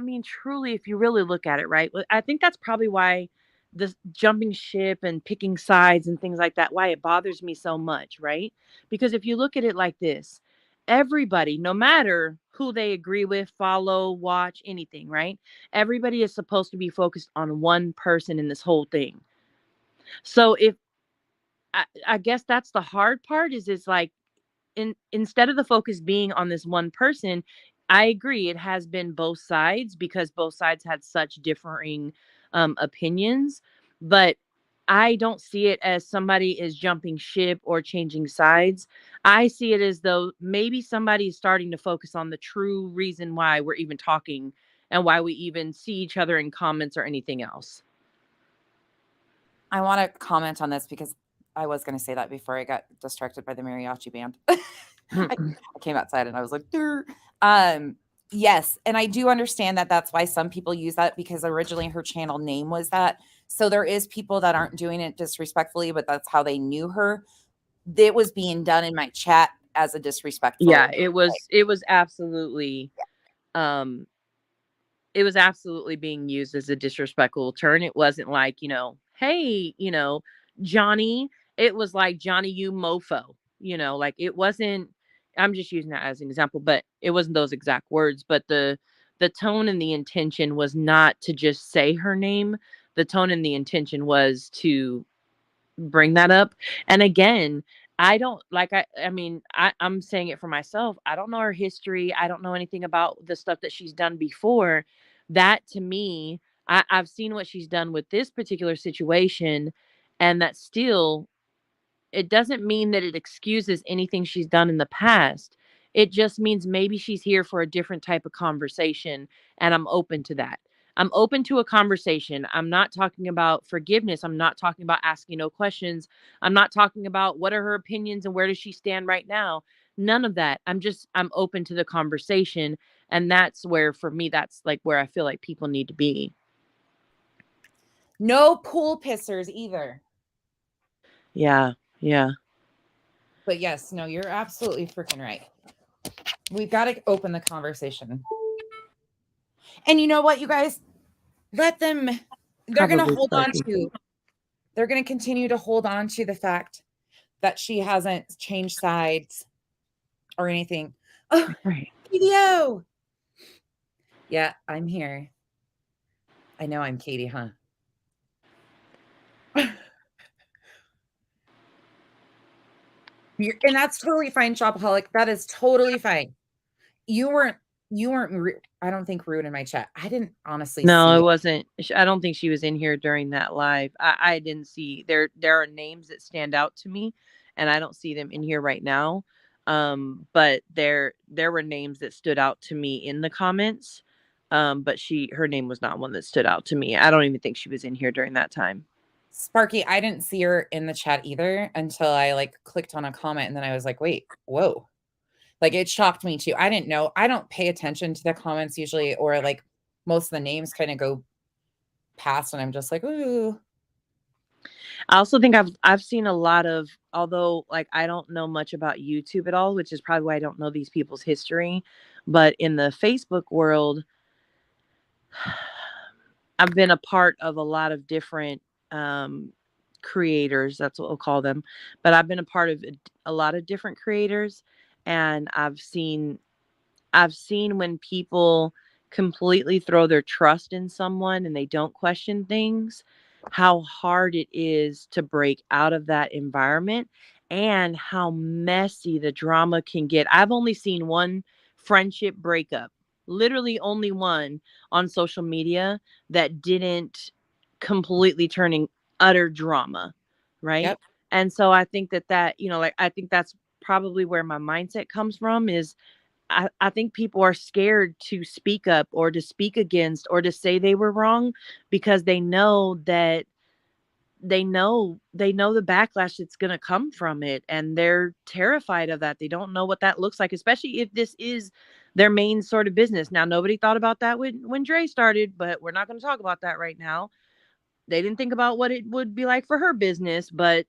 mean, truly, if you really look at it, right, I think that's probably why this jumping ship and picking sides and things like that, why it bothers me so much, right? Because if you look at it like this, everybody, no matter who they agree with, follow, watch, anything, right? Everybody is supposed to be focused on one person in this whole thing. So if I guess that's the hard part, is it's like, instead of the focus being on this one person, I agree it has been both sides, because both sides had such differing opinions. But I don't see it as somebody is jumping ship or changing sides. I see it as though maybe somebody is starting to focus on the true reason why we're even talking and why we even see each other in comments or anything else. I want to comment on this because I was going to say that before I got distracted by the mariachi band. I came outside and I was like, "Durr." Yes, and I do understand that that's why some people use that, because originally her channel name was that. So there is people that aren't doing it disrespectfully, but that's how they knew her. It was being done in my chat as a disrespectful. Yeah, it was absolutely it was absolutely being used as a disrespectful term. It wasn't like, hey, Johnny. It was like, Johnny, you mofo. Like, it wasn't. I'm just using that as an example, but it wasn't those exact words. But the tone and the intention was not to just say her name. The tone and the intention was to bring that up. And again, I don't like I mean, I'm saying it for myself. I don't know her history. I don't know anything about the stuff that she's done before. That to me, I've seen what she's done with this particular situation, and that still, it doesn't mean that it excuses anything she's done in the past. It just means maybe she's here for a different type of conversation, and I'm open to that. I'm open to a conversation. I'm not talking about forgiveness. I'm not talking about asking no questions. I'm not talking about what are her opinions and where does she stand right now. None of that. I'm open to the conversation. And that's where, for me, that's like where I feel like people need to be. No pool pissers either. Yeah. Yeah. But yes, no, you're absolutely freaking right. We've got to open the conversation. And you know what, you guys? Let them, they're going to hold on to, they're going to continue to hold on to the fact that she hasn't changed sides or anything. Oh, Right. video. Yeah, I'm here. I know I'm Katie, huh? And that's totally fine, Shopaholic. That is totally fine. You weren't I don't think rude in my chat. I didn't honestly No, see it it. wasn't. I don't think she was in here during that live. I didn't see there. There are names that stand out to me, and I don't see them in here right now. But there were names that stood out to me in the comments. But her name was not one that stood out to me. I don't even think she was in here during that time. Sparky, I didn't see her in the chat either until I like clicked on a comment, and then I was like, wait, whoa. Like, it shocked me too. I didn't know. I don't pay attention to the comments usually, or like most of the names kind of go past and I'm just like, ooh. I also think I've seen a lot of, although like I don't know much about YouTube at all, which is probably why I don't know these people's history, but in the Facebook world, I've been a part of a lot of different creators. That's what we'll call them. But I've been a part of a lot of different creators, and I've seen when people completely throw their trust in someone and they don't question things, how hard it is to break out of that environment and how messy the drama can get. I've only seen one friendship breakup, literally only one, on social media that didn't completely turning utter drama, right? Yep. And so I think that like, I think that's probably where my mindset comes from, is I think people are scared to speak up or to speak against or to say they were wrong, because they know that they know the backlash that's going to come from it, and they're terrified of that. They don't know what that looks like, especially if this is their main sort of business. Now, nobody thought about that when Dre started, but we're not going to talk about that right now. They didn't think about what it would be like for her business, but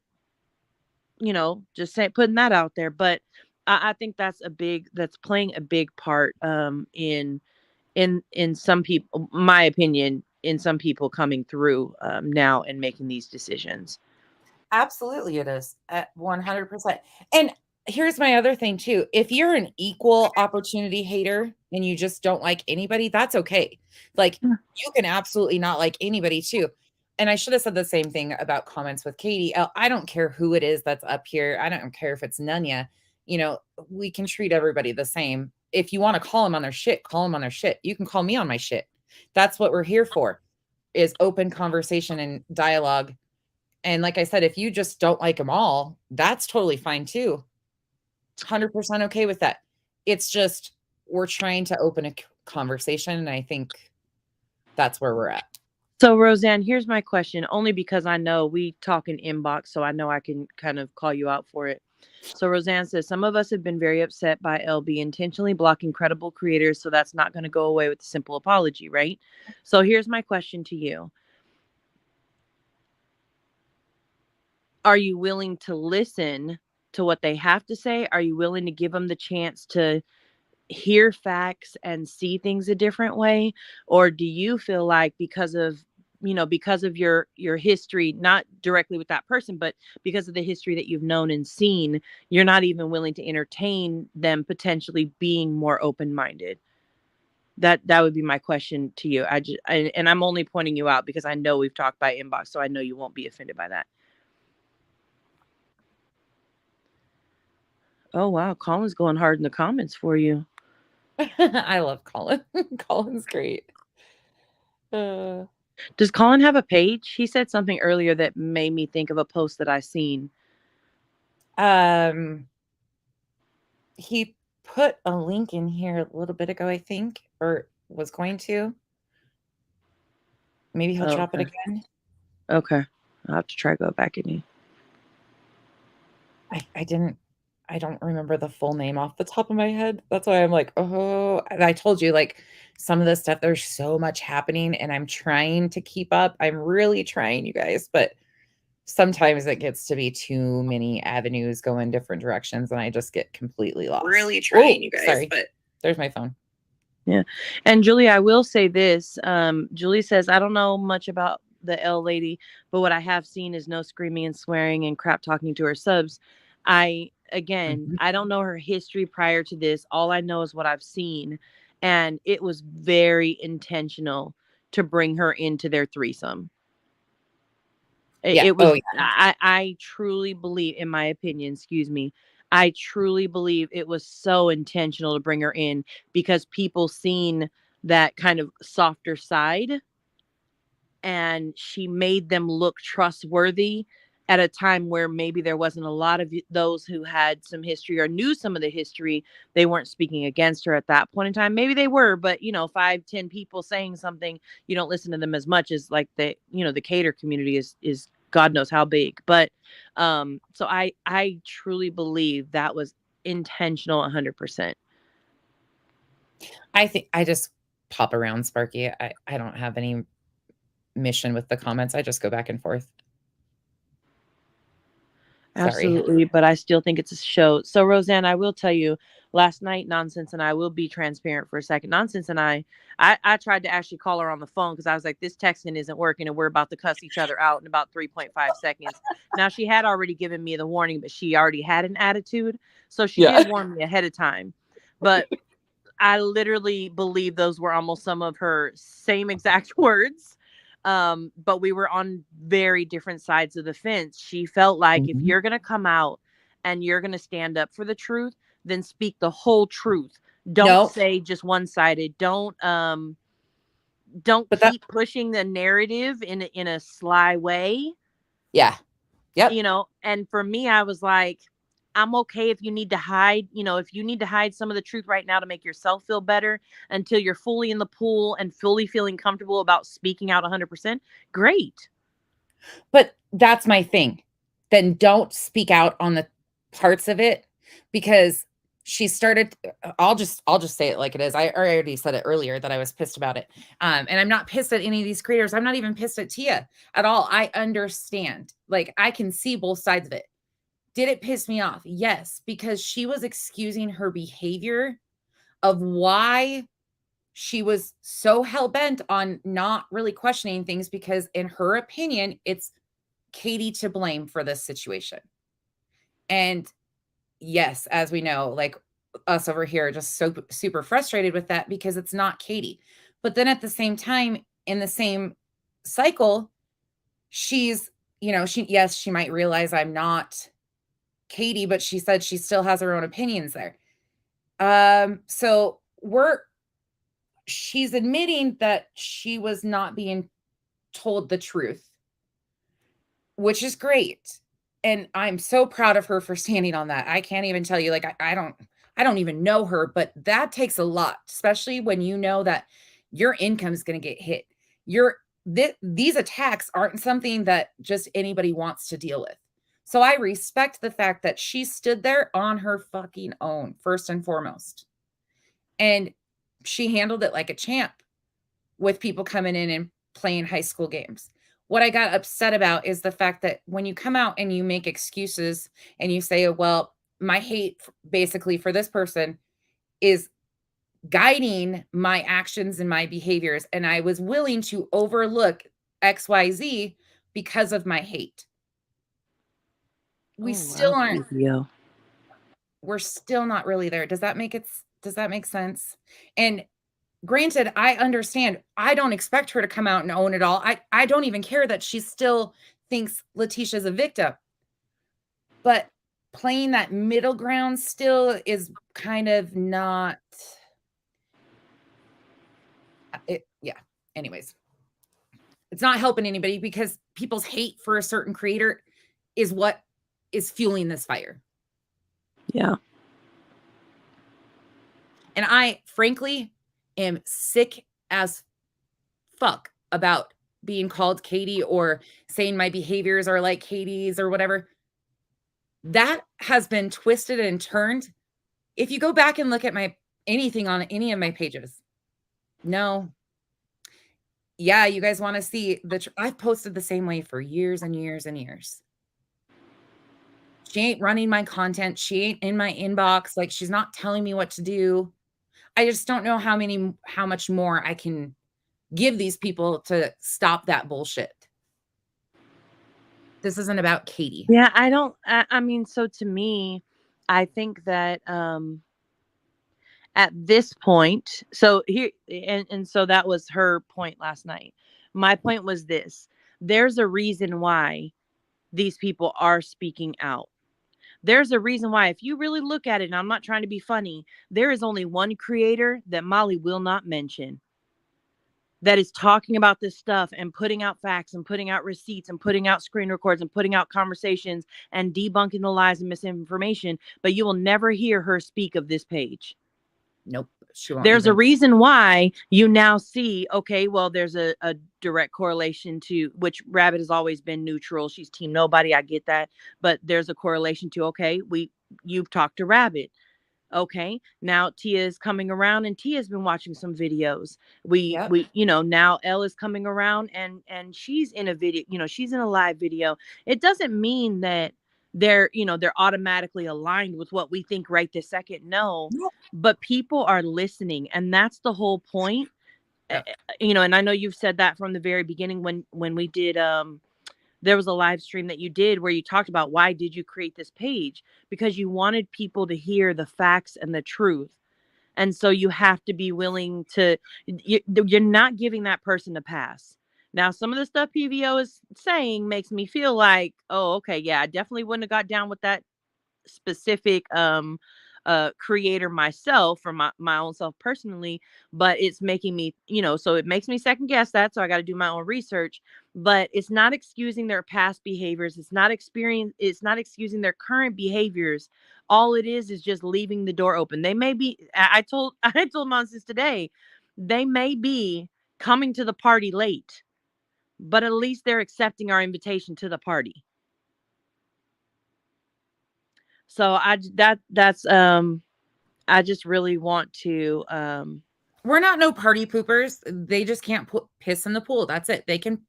just putting that out there. But I think that's playing a big part in some people, my opinion, in some people coming through now and making these decisions. Absolutely, it is at 100%. And here's my other thing too. If you're an equal opportunity hater and you just don't like anybody, that's okay. Like, you can absolutely not like anybody too. And I should have said the same thing about comments with Katie. I don't care who it is that's up here. I don't care if it's Nunya. We can treat everybody the same. If you want to call them on their shit, call them on their shit. You can call me on my shit. That's what we're here for, is open conversation and dialogue And like I said, if you just don't like them all, that's totally fine too. 100% okay with that. It's just we're trying to open a conversation, and I think that's where we're at. So Roseanne, here's my question, only because I know we talk in inbox, so I know I can kind of call you out for it. So Roseanne says, some of us have been very upset by LB intentionally blocking credible creators, so that's not going to go away with a simple apology, right? So here's my question to you. Are you willing to listen to what they have to say? Are you willing to give them the chance to hear facts and see things a different way? Or do you feel like because of your history, not directly with that person, but because of the history that you've known and seen, you're not even willing to entertain them potentially being more open-minded? That would be my question to you. And I'm only pointing you out because I know we've talked by inbox, so I know you won't be offended by that. Oh wow, Colin's going hard in the comments for you. I love Colin. Colin's great. Does Colin have a page? He said something earlier that made me think of a post that I seen. He put a link in here a little bit ago, I think, or was going to. Maybe he'll drop it again. Okay. I'll have to try to go back in. I don't remember the full name off the top of my head. That's why I'm like, oh, and I told you, like, some of this stuff, there's so much happening, and I'm trying to keep up. I'm really trying, you guys, but sometimes it gets to be too many avenues going different directions, and I just get completely lost. Really trying, you guys. Sorry, but there's my phone. Yeah. And Julie, I will say this. Julie says, I don't know much about the L lady, but what I have seen is no screaming and swearing and crap talking to her subs. I don't know her history prior to this. All I know is what I've seen. And it was very intentional to bring her into their threesome. It was, I truly believe, in my opinion, excuse me, I truly believe it was so intentional to bring her in because people seen that kind of softer side, and she made them look trustworthy at a time where maybe there wasn't a lot of those who had some history or knew some of the history. They weren't speaking against her at that point in time. Maybe they were, but 5-10 people saying something, you don't listen to them as much as like the cater community is God knows how big. But so I truly believe that was intentional 100%. I think I just pop around, Sparky. I don't have any mission with the comments. I just go back and forth. Absolutely, but I still think it's a show. So Roseanne, I will tell you, last night, Nonsense and I will be transparent for a second. Nonsense and I tried to actually call her on the phone because I was like, this texting isn't working and we're about to cuss each other out in about 3.5 seconds. Now, she had already given me the warning, but she already had an attitude. So she did warn me ahead of time. But I literally believe those were almost some of her same exact words. But we were on very different sides of the fence. She felt like if you're going to come out and you're going to stand up for the truth, then speak the whole truth. Don't say just one-sided. Don't keep pushing the narrative in a sly way. Yeah. Yep. And for me, I was like, I'm okay if you need to hide, if you need to hide some of the truth right now to make yourself feel better until you're fully in the pool and fully feeling comfortable about speaking out 100%. Great. But that's my thing. Then don't speak out on the parts of it, because she started, I'll just say it like it is. I already said it earlier that I was pissed about it. And I'm not pissed at any of these creators. I'm not even pissed at Tia at all. I understand. Like, I can see both sides of it. Did it piss me off? Yes, because she was excusing her behavior of why she was so hell-bent on not really questioning things, because in her opinion, it's Katie to blame for this situation. And yes, as we know, like us over here, just so super frustrated with that because it's not Katie. But then at the same time, in the same cycle, she's, she might realize I'm not Katie, but she said she still has her own opinions there. So she's admitting that she was not being told the truth. which is great. And I'm so proud of her for standing on that. I can't even tell you, like, I don't even know her, but that takes a lot, especially when you know that your income is going to get hit. These attacks aren't something that just anybody wants to deal with. So I respect the fact that she stood there on her fucking own, first and foremost. And she handled it like a champ with people coming in and playing high school games. What I got upset about is the fact that when you come out and you make excuses and you say, well, my hate basically for this person is guiding my actions and my behaviors, and I was willing to overlook XYZ because of my hate. We still aren't. We're still not really there. Does that make sense? And granted, I understand. I don't expect her to come out and own it all. I don't even care that she still thinks Letitia's a victim. But playing that middle ground still is kind of not yeah. Anyways, it's not helping anybody because people's hate for a certain creator is what is fueling this fire. Yeah. And I, frankly, am sick as fuck about being called Katie or saying my behaviors are like Katie's or whatever. That has been twisted and turned. If you go back and look at anything on any of my pages, no. Yeah, you guys want to see I've posted the same way for years and years and years. She ain't running my content. She ain't in my inbox. Like, she's not telling me what to do. I just don't know how much more I can give these people to stop that bullshit. This isn't about Katie. Yeah, I mean, so to me, I think that at this point, so here, and so that was her point last night. My point was this: there's a reason why these people are speaking out. There's a reason why, if you really look at it, and I'm not trying to be funny, there is only one creator that Molly will not mention that is talking about this stuff and putting out facts and putting out receipts and putting out screen records and putting out conversations and debunking the lies and misinformation, but you will never hear her speak of this page. Nope. There's a reason why you now see, okay, well, there's a direct correlation to which Rabbit has always been neutral. She's team nobody. I get that. But there's a correlation to, okay, you've talked to Rabbit. Okay, now Tia is coming around and Tia's been watching some videos. We now Elle is coming around and she's in a video, she's in a live video. It doesn't mean that they're automatically aligned with what we think right this second. No, but people are listening, and that's the whole point. And I know you've said that from the very beginning when we did there was a live stream that you did where you talked about why did you create this page? Because you wanted people to hear the facts and the truth. And so you have to be willing to, you're not giving that person a pass. Now, some of the stuff PVO is saying makes me feel like, oh, okay, yeah, I definitely wouldn't have got down with that specific creator myself, for my own self personally, but it's making me, so it makes me second guess that. So I got to do my own research, but it's not excusing their past behaviors. It's not excusing their current behaviors. All it is just leaving the door open. They may be, I told Monsters today, they may be coming to the party late, but at least they're accepting our invitation to the party. So I just really want to we're not no party poopers. They just can't piss in the pool. That's it. They can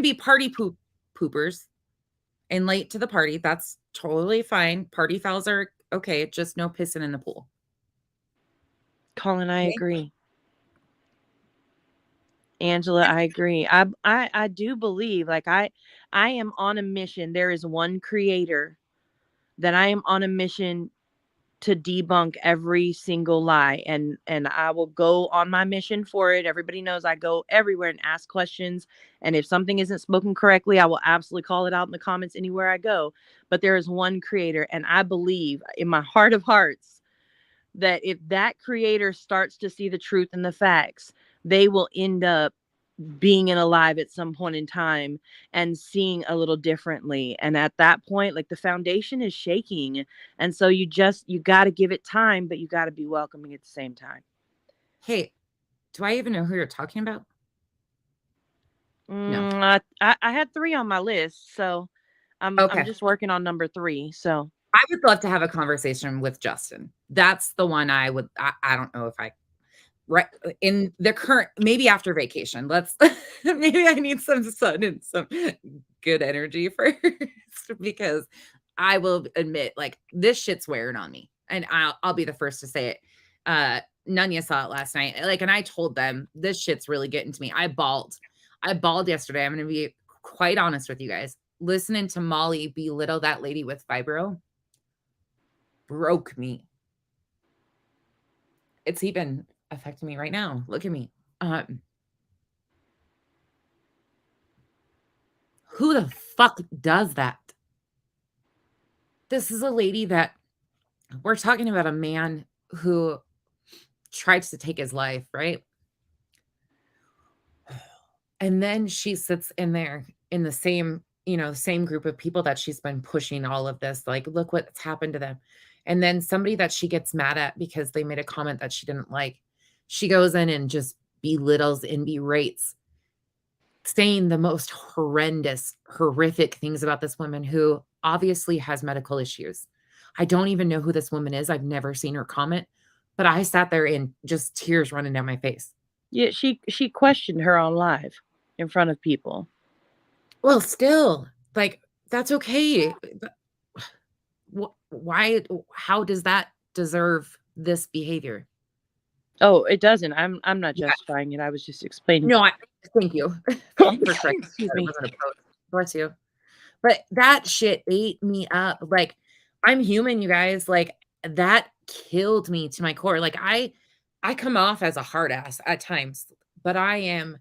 be party poopers and late to the party. That's totally fine. Party fouls are okay. Just no pissing in the pool. Colin, I agree. Angela, I agree. I do believe, like, I am on a mission. There is one creator that I am on a mission to debunk every single lie, and I will go on my mission for it. Everybody knows I go everywhere and ask questions, and if something isn't spoken correctly, I will absolutely call it out in the comments anywhere I go. But there is one creator, and I believe in my heart of hearts that if that creator starts to see the truth and the facts, they will end up being in alive at some point in time and seeing a little differently. And at that point, like, the foundation is shaking. And so you got to give it time, but you got to be welcoming at the same time. Hey, do I even know who you're talking about? No. I had 3 on my list, so I'm just working on number 3. So I would love to have a conversation with Justin. That's the one I don't know if I right in the current, maybe after vacation. Let's maybe I need some sun and some good energy first, because I will admit, like, this shit's wearing on me, and I'll be the first to say it. Nunya saw it last night, like, and I told them this shit's really getting to me. I bawled yesterday. I'm gonna be quite honest with you guys. Listening to Molly belittle that lady with fibro broke me. It's even affecting me right now. Look at me. Who the fuck does that? This is a lady that we're talking about, a man who tries to take his life, right? And then she sits in there in the same, same group of people that she's been pushing all of this, like, look what's happened to them. And then somebody that she gets mad at because they made a comment that she didn't like, she goes in and just belittles and berates, saying the most horrific things about this woman who obviously has medical issues. I don't even know who this woman is. I've never seen her comment, but I sat there and just tears running down my face. Yeah, she questioned her on live in front of people. Well, still, like, that's okay. But why? How does that deserve this behavior? Oh, it doesn't. I'm not justifying it. I was just explaining. No, thank you. Excuse me. Bless you. But that shit ate me up. Like, I'm human, you guys. Like, that killed me to my core. Like, I come off as a hard ass at times, but I am,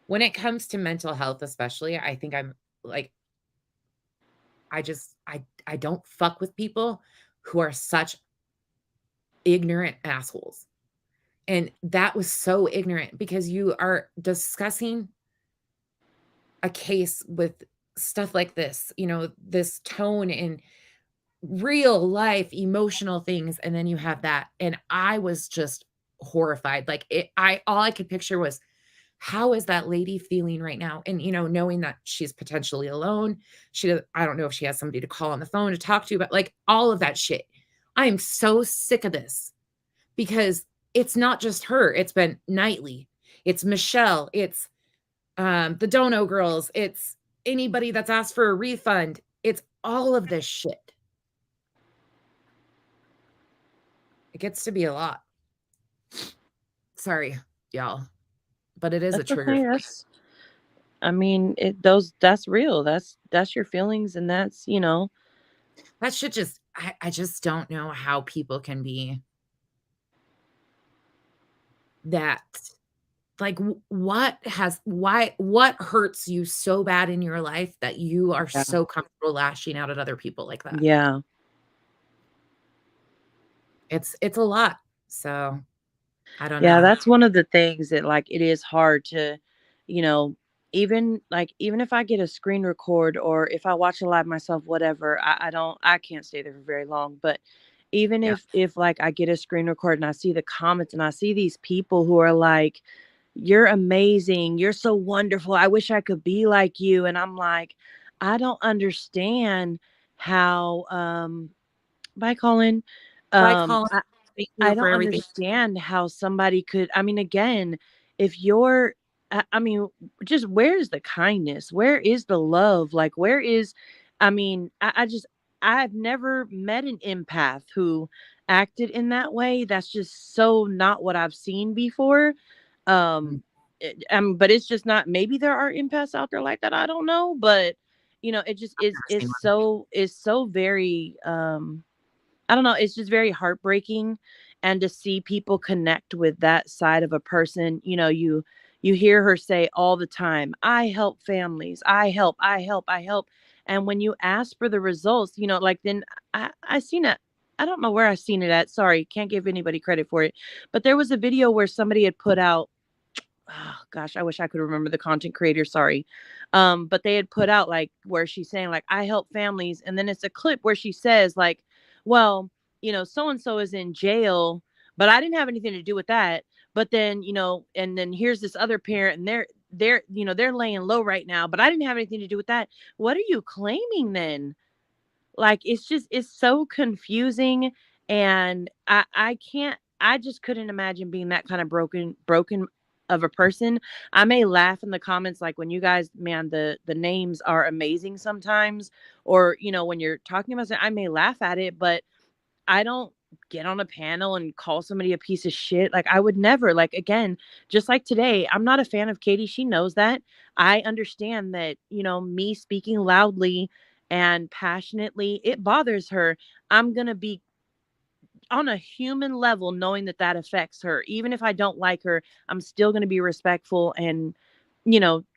when it comes to mental health, especially, I think I'm like, I don't fuck with people who are such ignorant assholes. And that was so ignorant, because you are discussing a case with stuff like this, this tone and real life emotional things. And then you have that. And I was just horrified. Like, all I could picture was, how is that lady feeling right now? And, knowing that she's potentially alone. I don't know if she has somebody to call on the phone to talk to, but, like, all of that shit. I am so sick of this, because it's not just her. It's been Nightly. It's Michelle. It's the Dono girls. It's anybody that's asked for a refund. It's all of this shit. It gets to be a lot. Sorry, y'all, but it is a trigger. Okay, I mean, that's real. That's your feelings, and that's, that should just, I just don't know how people can be that. Like, what hurts you so bad in your life that you are so comfortable lashing out at other people like that? Yeah. It's a lot. So I don't know. Yeah, that's one of the things that, like, it is hard to, even if I get a screen record, or if I watch a live myself, whatever, I can't stay there for very long. But even if like I get a screen record and I see the comments and I see these people who are like, you're amazing, you're so wonderful, I wish I could be like you. And I'm like, I don't understand how, bye Colin. I don't understand how somebody could, I mean, again, if you're, I mean, just, where's the kindness? Where is the love? Like, where is, I mean, I've never met an empath who acted in that way. That's just so not what I've seen before. But it's just not, maybe there are empaths out there like that. I don't know. But, it just is so very, I don't know. It's just very heartbreaking. And to see people connect with that side of a person, you hear her say all the time, I help families. I help. And when you ask for the results, like, then I seen it. I don't know where I seen it at. Sorry, can't give anybody credit for it. But there was a video where somebody had put out, oh gosh, I wish I could remember the content creator, sorry. But they had put out like where she's saying like I help families, and then it's a clip where she says like, well, so and so is in jail, but I didn't have anything to do with that. But then, and then here's this other parent, and they're laying low right now, but I didn't have anything to do with that. What are you claiming then? Like it's so confusing, and I just couldn't imagine being that kind of broken of a person. I may laugh in the comments like when you guys, man, the names are amazing sometimes, or when you're talking about something, I may laugh at it, but I don't get on a panel and call somebody a piece of shit. Like I would never. Like again, just like today, I'm not a fan of Katie. She knows that. I understand that, me speaking loudly and passionately, it bothers her. I'm going to be on a human level knowing that that affects her. Even if I don't like her, I'm still going to be respectful and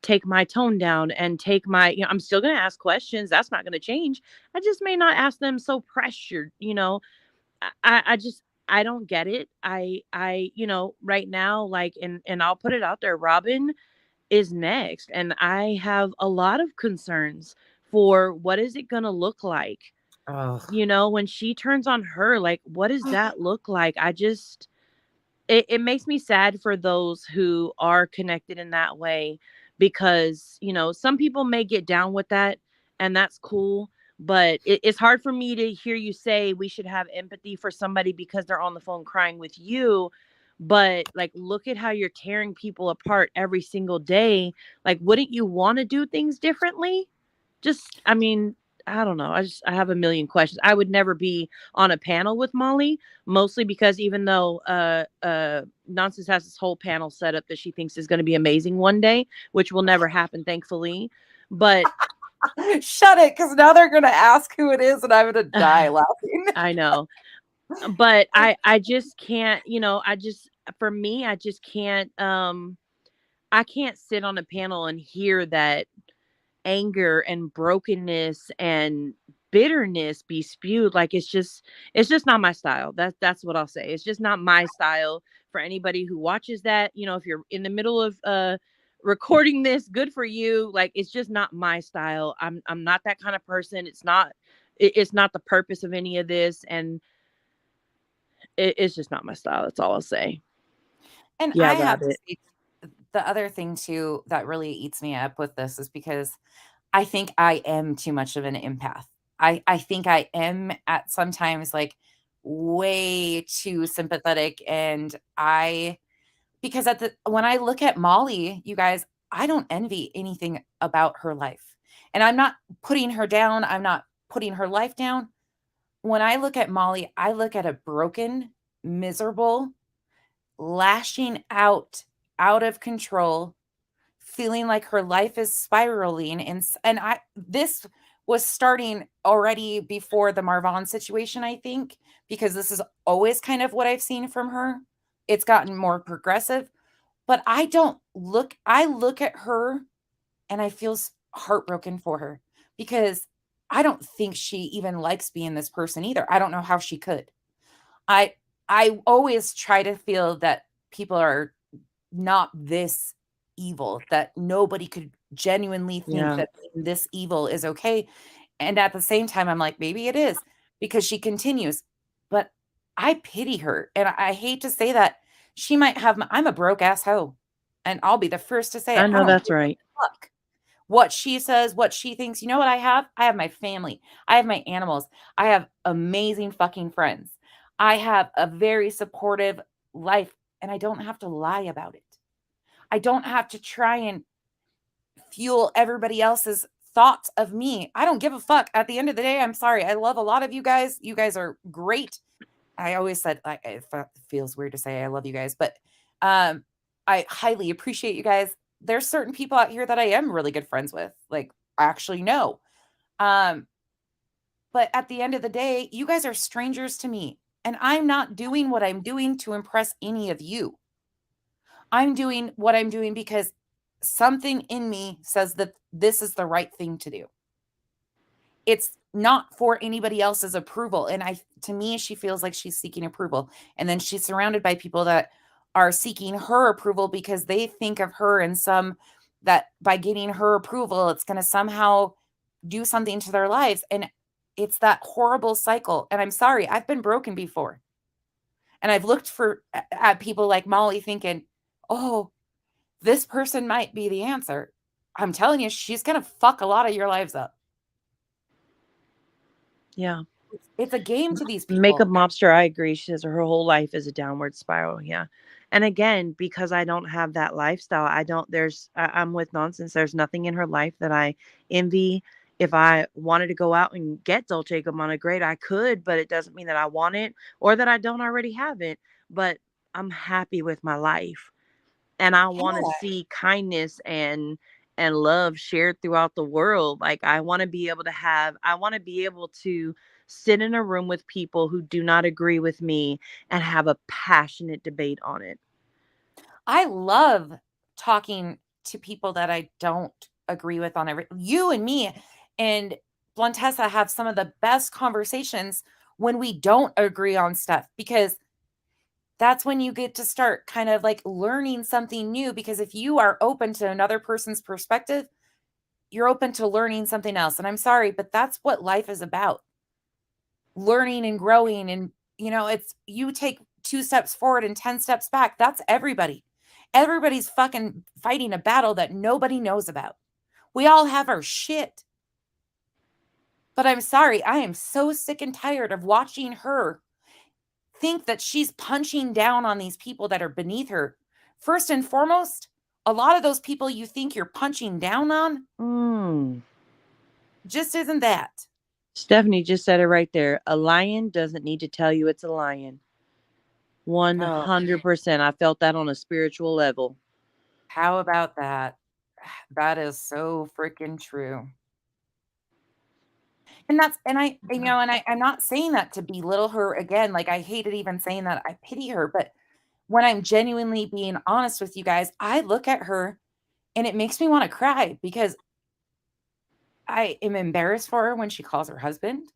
take my tone down and take my, I'm still going to ask questions. That's not going to change. I just may not ask them so pressured. I just I don't get it. Right now, like, and I'll put it out there, Robin is next, and I have a lot of concerns for what is it gonna look like. Oh, When she turns on her, like, what does that look like? It makes me sad for those who are connected in that way, because some people may get down with that, and that's cool, but it's hard for me to hear you say we should have empathy for somebody because they're on the phone crying with you, but like look at how you're tearing people apart every single day. Like, wouldn't you want to do things differently? Just, I mean, I don't know. I have a million questions. I would never be on a panel with Molly, mostly because even though Nonsense has this whole panel set up that she thinks is going to be amazing one day, which will never happen, thankfully. But shut it, because now they're gonna ask who it is, and I'm gonna die laughing. I know, but I just can't. For me, I just can't. I can't sit on a panel and hear that anger and brokenness and bitterness be spewed. Like it's just not my style. That's what I'll say. It's just not my style. For anybody who watches that, if you're in the middle of recording this, good for you. Like it's just not my style. I'm not that kind of person. It's not the purpose of any of this, and it's just not my style. That's all I'll say. And Yeah, I have to Rabbit. say, the other thing too that really eats me up with this is because I think I am too much of an empath. I think I am at sometimes like way too sympathetic, and because when I look at Molly, you guys, I don't envy anything about her life. And I'm not putting her down. I'm not putting her life down. When I look at Molly, I look at a broken, miserable, lashing out of control, feeling like her life is spiraling, and I this was starting already before the Marvon situation, I think, because this is always kind of what I've seen from her. It's gotten more progressive, but I look at her and I feel heartbroken for her, because I don't think she even likes being this person either. I don't know how she could. I I always try to feel that people are not this evil, that nobody could genuinely think Yeah, that this evil is okay. And at the same time, I'm like, maybe it is, because she continues. But I pity her. And I hate to say that. She might have, I'm a broke ass hoe. And I'll be the first to say I it. I know don't that's give right. a fuck what she says, what she thinks. You know what I have? I have my family. I have my animals. I have amazing fucking friends. I have a very supportive life, and I don't have to lie about it. I don't have to try and fuel everybody else's thoughts of me. I don't give a fuck. At the end of the day, I'm sorry. I love a lot of you guys. You guys are great. I always said, like, it feels weird to say I love you guys, but um, I highly appreciate you guys. There's certain people out here that I am really good friends with, like, actually no. Um, but at the end of the day, you guys are strangers to me, and I'm not doing what I'm doing to impress any of you. I'm doing what I'm doing because something in me says that this is the right thing to do. It's not for anybody else's approval. And to me, she feels like she's seeking approval. And then she's surrounded by people that are seeking her approval because they think of her in some that by getting her approval, it's going to somehow do something to their lives. And it's that horrible cycle. And I'm sorry, I've been broken before. And I've looked at people like Molly thinking, oh, this person might be the answer. I'm telling you, she's going to fuck a lot of your lives up. Yeah. It's a game to these people. Makeup mobster, I agree. She says her whole life is a downward spiral. Yeah. And again, because I don't have that lifestyle, I'm with nonsense. There's nothing in her life that I envy. If I wanted to go out and get Dolce & Gabbana, great, I could, but it doesn't mean that I want it or that I don't already have it. But I'm happy with my life. And I want to see kindness and love shared throughout the world. Like I want to be able to sit in a room with people who do not agree with me and have a passionate debate on it. I love talking to people that I don't agree with on you and me and Bluntessa have some of the best conversations when we don't agree on stuff, because that's when you get to start kind of like learning something new, because if you are open to another person's perspective, you're open to learning something else. And I'm sorry, but that's what life is about. Learning and growing. And, it's you take 2 steps forward and 10 steps back. That's everybody. Everybody's fucking fighting a battle that nobody knows about. We all have our shit. But I'm sorry, I am so sick and tired of watching her think that she's punching down on these people that are beneath her. First and foremost, a lot of those people you think you're punching down on just isn't that. Stephanie just said it right there. A lion doesn't need to tell you it's a lion. 100%. I felt that on a spiritual level. How about that? That is so freaking true. And I'm not saying that to belittle her again. Like, I hated even saying that. I pity her. But when I'm genuinely being honest with you guys, I look at her and it makes me want to cry, because I am embarrassed for her when she calls her husband.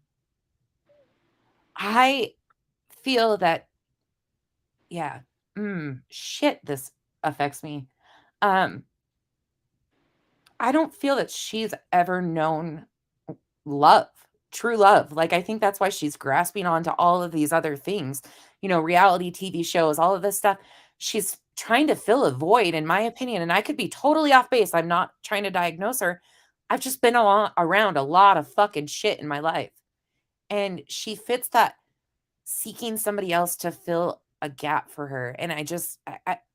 I feel that, yeah, shit, this affects me. I don't feel that she's ever known love, true love. Like, I think that's why she's grasping onto all of these other things, reality TV shows, all of this stuff. She's trying to fill a void, in my opinion. And I could be totally off base. I'm not trying to diagnose her. I've just been around a lot of fucking shit in my life. And she fits that seeking somebody else to fill a gap for her. And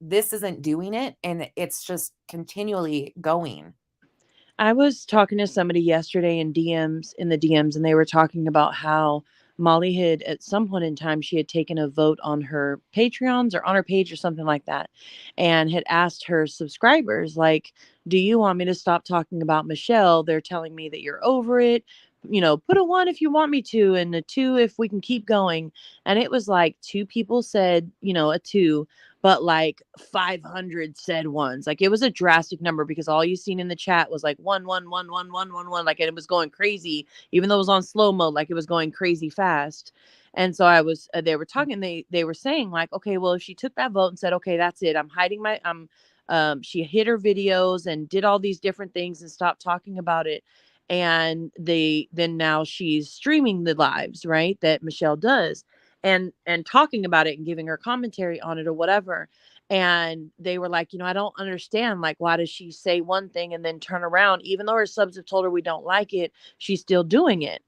this isn't doing it. And it's just continually going. I was talking to somebody yesterday in the DMs, and they were talking about how Molly had, at some point in time, she had taken a vote on her Patreons or on her page or something like that, and had asked her subscribers, like, do you want me to stop talking about Michelle? They're telling me that you're over it. Put a 1 if you want me to, and a 2 if we can keep going. And it was like 2 people said, a 2, but like 500 said ones. Like, it was a drastic number, because all you seen in the chat was like 1 1 1 1 1 1 1, like, and it was going crazy, even though it was on slow mode, like it was going crazy fast. And so they were talking, they were saying like, okay, well, if she took that vote and said, okay, that's it, she hid her videos and did all these different things and stopped talking about it. And then now she's streaming the lives, right, that Michelle does, and talking about it and giving her commentary on it or whatever. And they were like, I don't understand, like, why does she say one thing and then turn around, even though her subs have told her we don't like it, she's still doing it.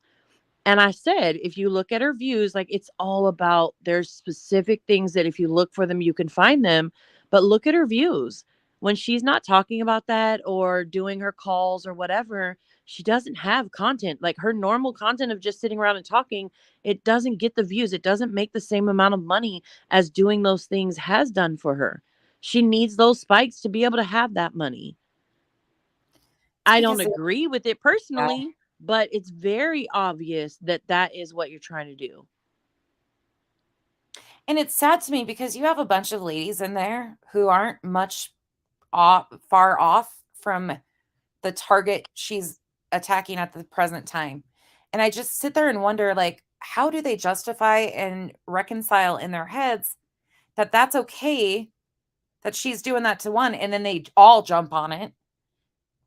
And I said, if you look at her views, like, it's all about, there's specific things that if you look for them, you can find them. But look at her views. When she's not talking about that or doing her calls or whatever, she doesn't have content. Like, her normal content of just sitting around and talking, it doesn't get the views. It doesn't make the same amount of money as doing those things has done for her. She needs those spikes to be able to have that money. I don't agree with it personally, but it's very obvious that that is what you're trying to do. And it's sad to me, because you have a bunch of ladies in there who aren't much far off from the target she's attacking at the present time. And I just sit there and wonder, like, how do they justify and reconcile in their heads that that's okay that she's doing that to one, and then they all jump on it.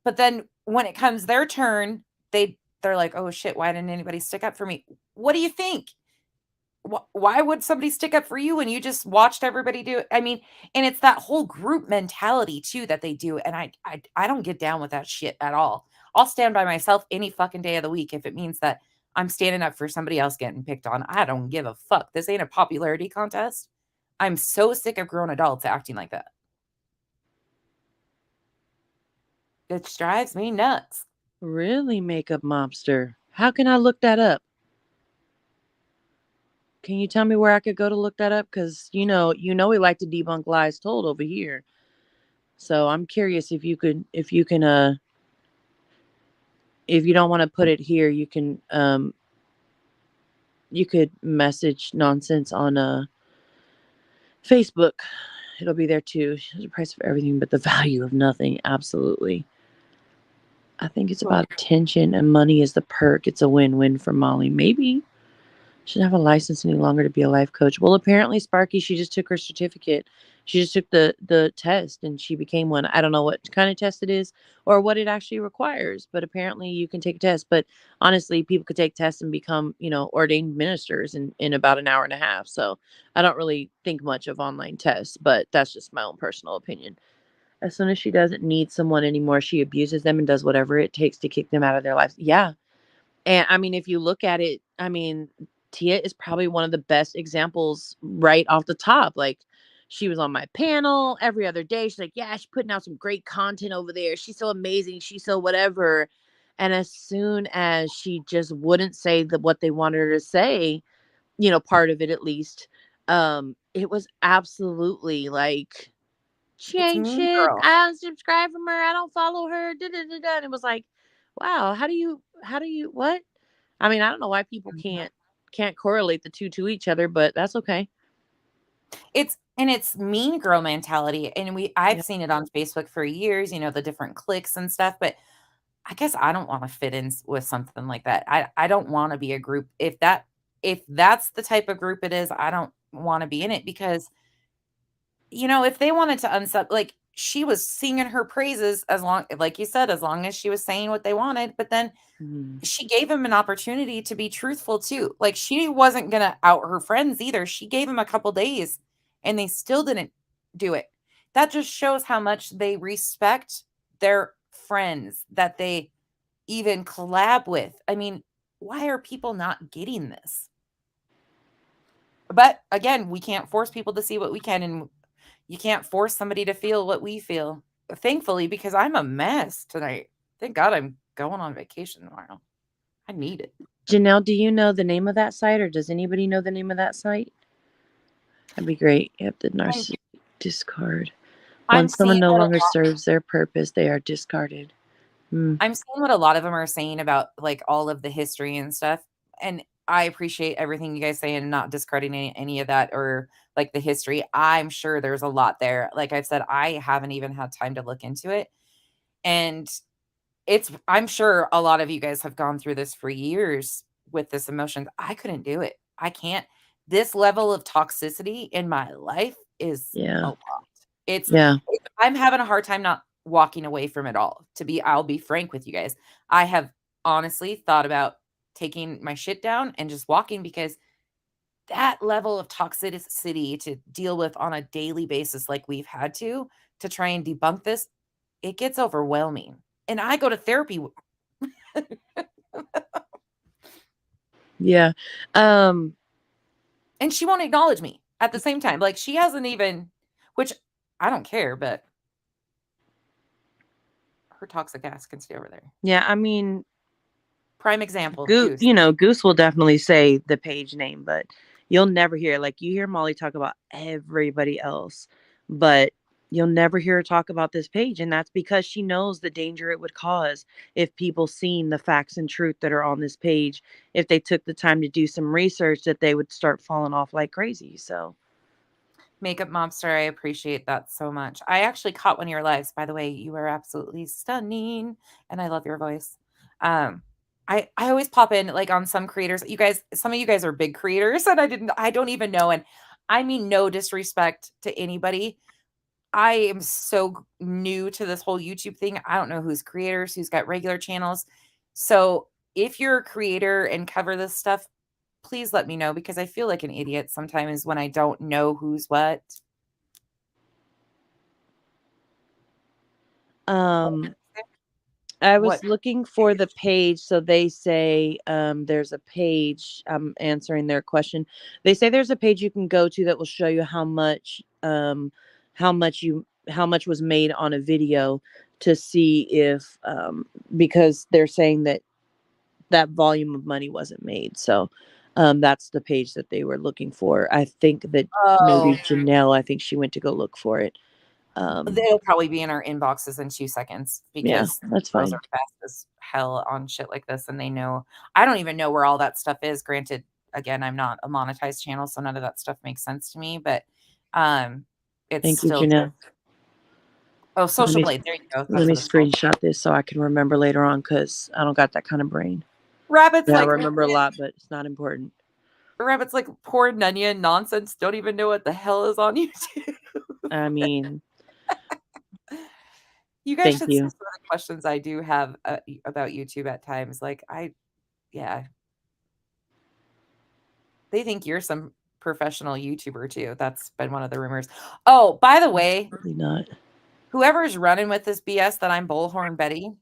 But then when it comes their turn, they're like, "Oh shit, why didn't anybody stick up for me?" What do you think? Why would somebody stick up for you when you just watched everybody do it? I mean, and it's that whole group mentality too that they do, and I don't get down with that shit at all. I'll stand by myself any fucking day of the week if it means that I'm standing up for somebody else getting picked on. I don't give a fuck. This ain't a popularity contest. I'm so sick of grown adults acting like that. It drives me nuts. Really, makeup mobster? How can I look that up? Can you tell me where I could go to look that up? Because we like to debunk lies told over here. So I'm curious if you can, if you don't want to put it here, you could message nonsense on Facebook. It'll be there too. There's a price for everything, but the value of nothing. Absolutely. I think it's about attention, and money is the perk. It's a win-win for Molly. Maybe shouldn't have a license any longer to be a life coach. Well, apparently Sparky, she just took her certificate. She just took the test and she became one. I don't know what kind of test it is or what it actually requires, but apparently you can take a test. But honestly, people could take tests and become, ordained ministers in about an hour and a half. So I don't really think much of online tests, but that's just my own personal opinion. As soon as she doesn't need someone anymore, she abuses them and does whatever it takes to kick them out of their lives. Yeah. And I mean, if you look at it, Tia is probably one of the best examples right off the top. Like, she was on my panel every other day. She's like, yeah, she's putting out some great content over there. She's so amazing. She's so whatever. And as soon as she just wouldn't say what they wanted her to say, part of it at least, it was absolutely like, she It's ain't mean shit. girl. I unsubscribe from her. I don't follow her. Da, da, da, da. And it was like, wow, how do you, what? I mean, I don't know why people can't correlate the two to each other, but that's okay. It's mean girl mentality, and I've Yeah. seen it on Facebook for years, the different cliques and stuff, but I guess I don't wanna fit in with something like that. I don't wanna be a group. If that's the type of group it is, I don't wanna be in it because, if they wanted to unsub like, she was singing her praises as long like you said, as long as she was saying what they wanted, but then Mhm. she gave him an opportunity to be truthful too. Like, she wasn't gonna out her friends either. She gave him a couple days, and they still didn't do it. That just shows how much they respect their friends that they even collab with. I mean, why are people not getting this? But again, we can't force people to see what we can, and you can't force somebody to feel what we feel. Thankfully, because I'm a mess tonight. Thank God I'm going on vacation tomorrow. I need it. Janelle, do you know the name of that site, or does anybody know the name of that site? That'd be great. Yep, the narcissist discard. I'm Once someone seeing no what longer serves their purpose, they are discarded. I'm seeing what a lot of them are saying about, like, all of the history and stuff, and I appreciate everything you guys say and not discarding any of that or, like, the history. I'm sure there's a lot there. Like I've said, I haven't even had time to look into it, and I'm sure a lot of you guys have gone through this for years with this emotion. I couldn't do it. I can't. This level of toxicity in my life is Yeah. a lot. Yeah. I'm having a hard time not walking away from it all. I'll be frank with you guys. I have honestly thought about taking my shit down and just walking because that level of toxicity to deal with on a daily basis, like we've had to try and debunk this, it gets overwhelming. And I go to therapy. Yeah. And she won't acknowledge me at the same time. Like, she hasn't even, which I don't care, but her toxic ass can stay over there. Yeah, I mean, prime example, Goose. Goose. Goose will definitely say the page name, but you'll never hear, like, you hear Molly talk about everybody else, but you'll never hear her talk about this page. And that's because she knows the danger it would cause if people seen the facts and truth that are on this page. If they took the time to do some research, that they would start falling off like crazy. So Makeup Mobster, I appreciate that so much. I actually caught one of your lives, by the way. You are absolutely stunning, and I love your voice. I always pop in, like, on some creators. Some of you guys are big creators, and I don't even know, and I mean no disrespect to anybody. I am so new to this whole YouTube thing. I don't know who's creators, who's got regular channels. So if you're a creator and cover this stuff, please let me know, because I feel like an idiot sometimes when I don't know who's what. I was What? looking for the page. So they say there's a page. I'm answering their question. They say there's a page you can go to that will show you how much was made on a video, to see if because they're saying that volume of money wasn't made. So that's the page that they were looking for. I think that maybe Janelle, I think she went to go look for it. They'll probably be in our inboxes in 2 seconds, because that's girls fine. are fast as hell on shit like this, and they know. I don't even know where all that stuff is. Granted, again, I'm not a monetized channel, so none of that stuff makes sense to me. But it's Thank you, still Janelle. Oh, Social Blade. There you go. Let me screenshot this so I can remember later on, because I don't got that kind of brain. Rabbit's I like, remember a lot, but it's not important. Rabbit's like, poor Nunya nonsense. Don't even know what the hell is on YouTube. I mean, you guys should see some of the questions I do have about YouTube at times. Like, yeah. They think you're some professional YouTuber too. That's been one of the rumors. Oh, by the way, really not. Whoever's running with this BS that I'm Bullhorn Betty,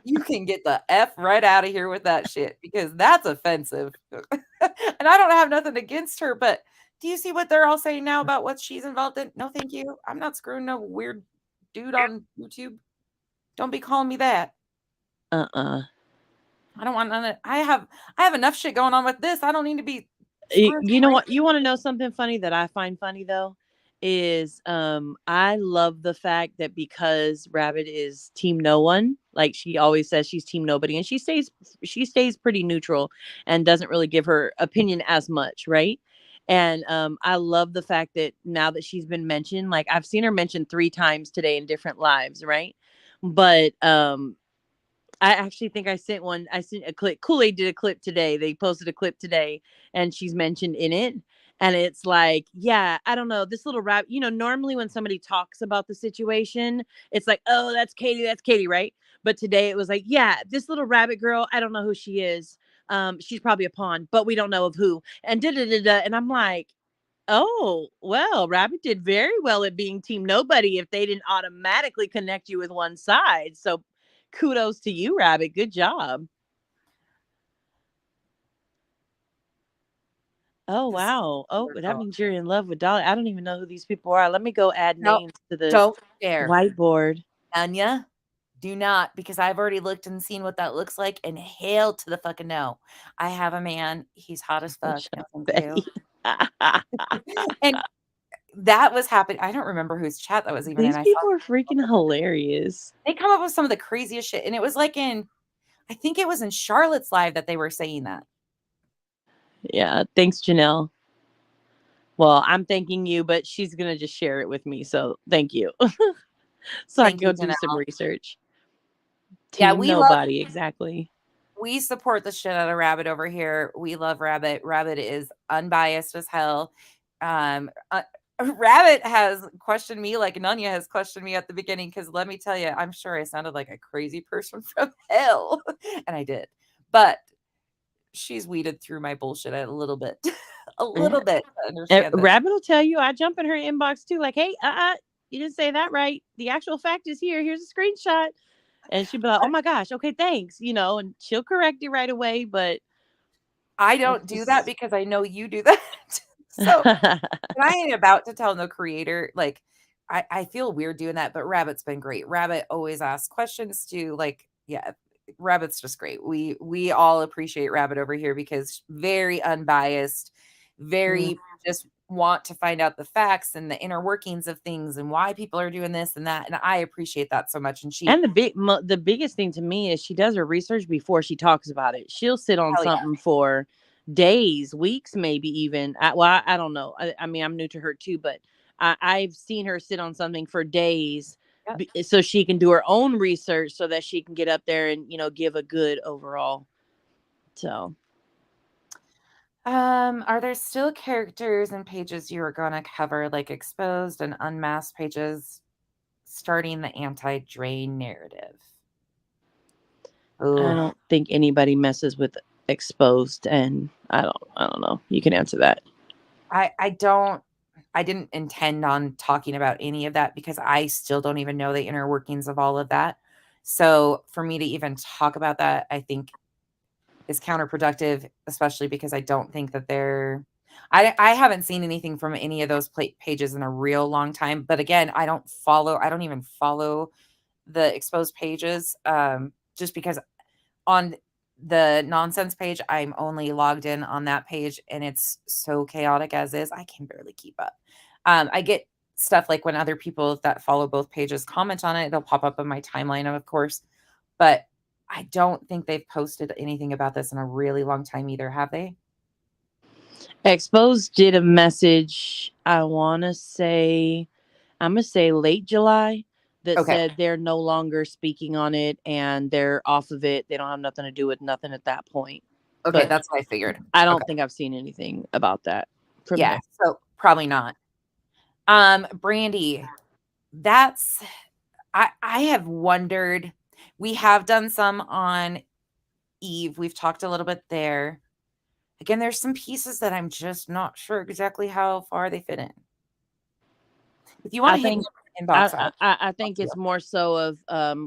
you can get the F right out of here with that shit, because that's offensive. And I don't have nothing against her, but do you see what they're all saying now about what she's involved in? No, thank you. I'm not screwing no weird dude on YouTube. Don't be calling me that. I don't want none of I have enough shit going on with this. I don't need to be You know what? You want to know something funny that I find funny though? Is I love the fact that because Rabbit is team no one, like she always says she's team nobody, and she stays pretty neutral and doesn't really give her opinion as much, right? And I love the fact that now that she's been mentioned, like I've seen her mentioned 3 times today in different lives, right? But I actually think I sent a clip. Kool-Aid did a clip today. They posted a clip today, and she's mentioned in it. And it's like, yeah, I don't know. This little rap, normally when somebody talks about the situation, it's like, oh, that's Katie, right? But today it was like, yeah, this little rabbit girl, I don't know who she is. She's probably a pawn, but we don't know of who. And da-da-da-da. And I'm like, oh, well, Rabbit did very well at being team nobody if they didn't automatically connect you with one side. So kudos to you, Rabbit. Good job. Oh, wow. Oh, that means you're in love with Dolly. I don't even know who these people are. Let me go add names to the don't dare. Whiteboard. Anya, do not, because I've already looked and seen what that looks like, and hail to the fucking no. I have a man. He's hot as fuck. No, thank you. And that was happening. I don't remember whose chat that was even in. These people are freaking hilarious. They come up with some of the craziest shit. And it was like I think it was in Charlotte's live that they were saying that. Yeah. Thanks, Janelle. Well, I'm thanking you, but she's going to just share it with me. So thank you. So I can go do some research. Yeah, we nobody, exactly. We support the shit out of Rabbit over here. We love Rabbit. Rabbit is unbiased as hell. Rabbit has questioned me like Nunya has questioned me at the beginning, because let me tell you, I'm sure I sounded like a crazy person from hell, and I did. But she's weeded through my bullshit a little bit. A little bit to understand this. Rabbit will tell you, I jump in her inbox too, like, hey, you didn't say that right. The actual fact is here. Here's a screenshot. And she'd be like, oh my gosh, okay, thanks. And she'll correct it right away. But I don't do that because I know you do that. So I ain't about to tell no creator. Like, I feel weird doing that, but Rabbit's been great. Rabbit always asks questions to, like, yeah, Rabbit's just great. We all appreciate Rabbit over here, because very unbiased, very just want to find out the facts and the inner workings of things and why people are doing this and that. And I appreciate that so much. And the biggest thing to me is she does her research before she talks about it. She'll sit on something for days, weeks, maybe even. I don't know. I mean, I'm new to her too, but I've seen her sit on something for days so she can do her own research so that she can get up there and, give a good overall. So Are there still characters and pages you are gonna cover, like exposed and unmasked pages, starting the anti-drain narrative? I Ooh, don't think anybody messes with exposed, and I don't know. You can answer that. I didn't intend on talking about any of that because I still don't even know the inner workings of all of that. So for me to even talk about that, I think is counterproductive, especially because I don't think that I haven't seen anything from any of those pages in a real long time. But again, I don't even follow the exposed pages, just because on the nonsense page, I'm only logged in on that page and it's so chaotic as is. I can barely keep up. I get stuff like when other people that follow both pages comment on it, they'll pop up on my timeline, of course. But I don't think they've posted anything about this in a really long time either, have they? Exposed did a message, I'm going to say late July, that Okay. said they're no longer speaking on it and they're off of it. They don't have nothing to do with nothing at that point. Okay, But that's what I figured. I don't Okay. think I've seen anything about that from Yeah, them. so probably not. Brandy, that's I have wondered. We have done some on Eve. We've talked a little bit there. Again, there's some pieces that I'm just not sure exactly how far they fit in. If you want I to hit me think in the inbox, I think it's more so of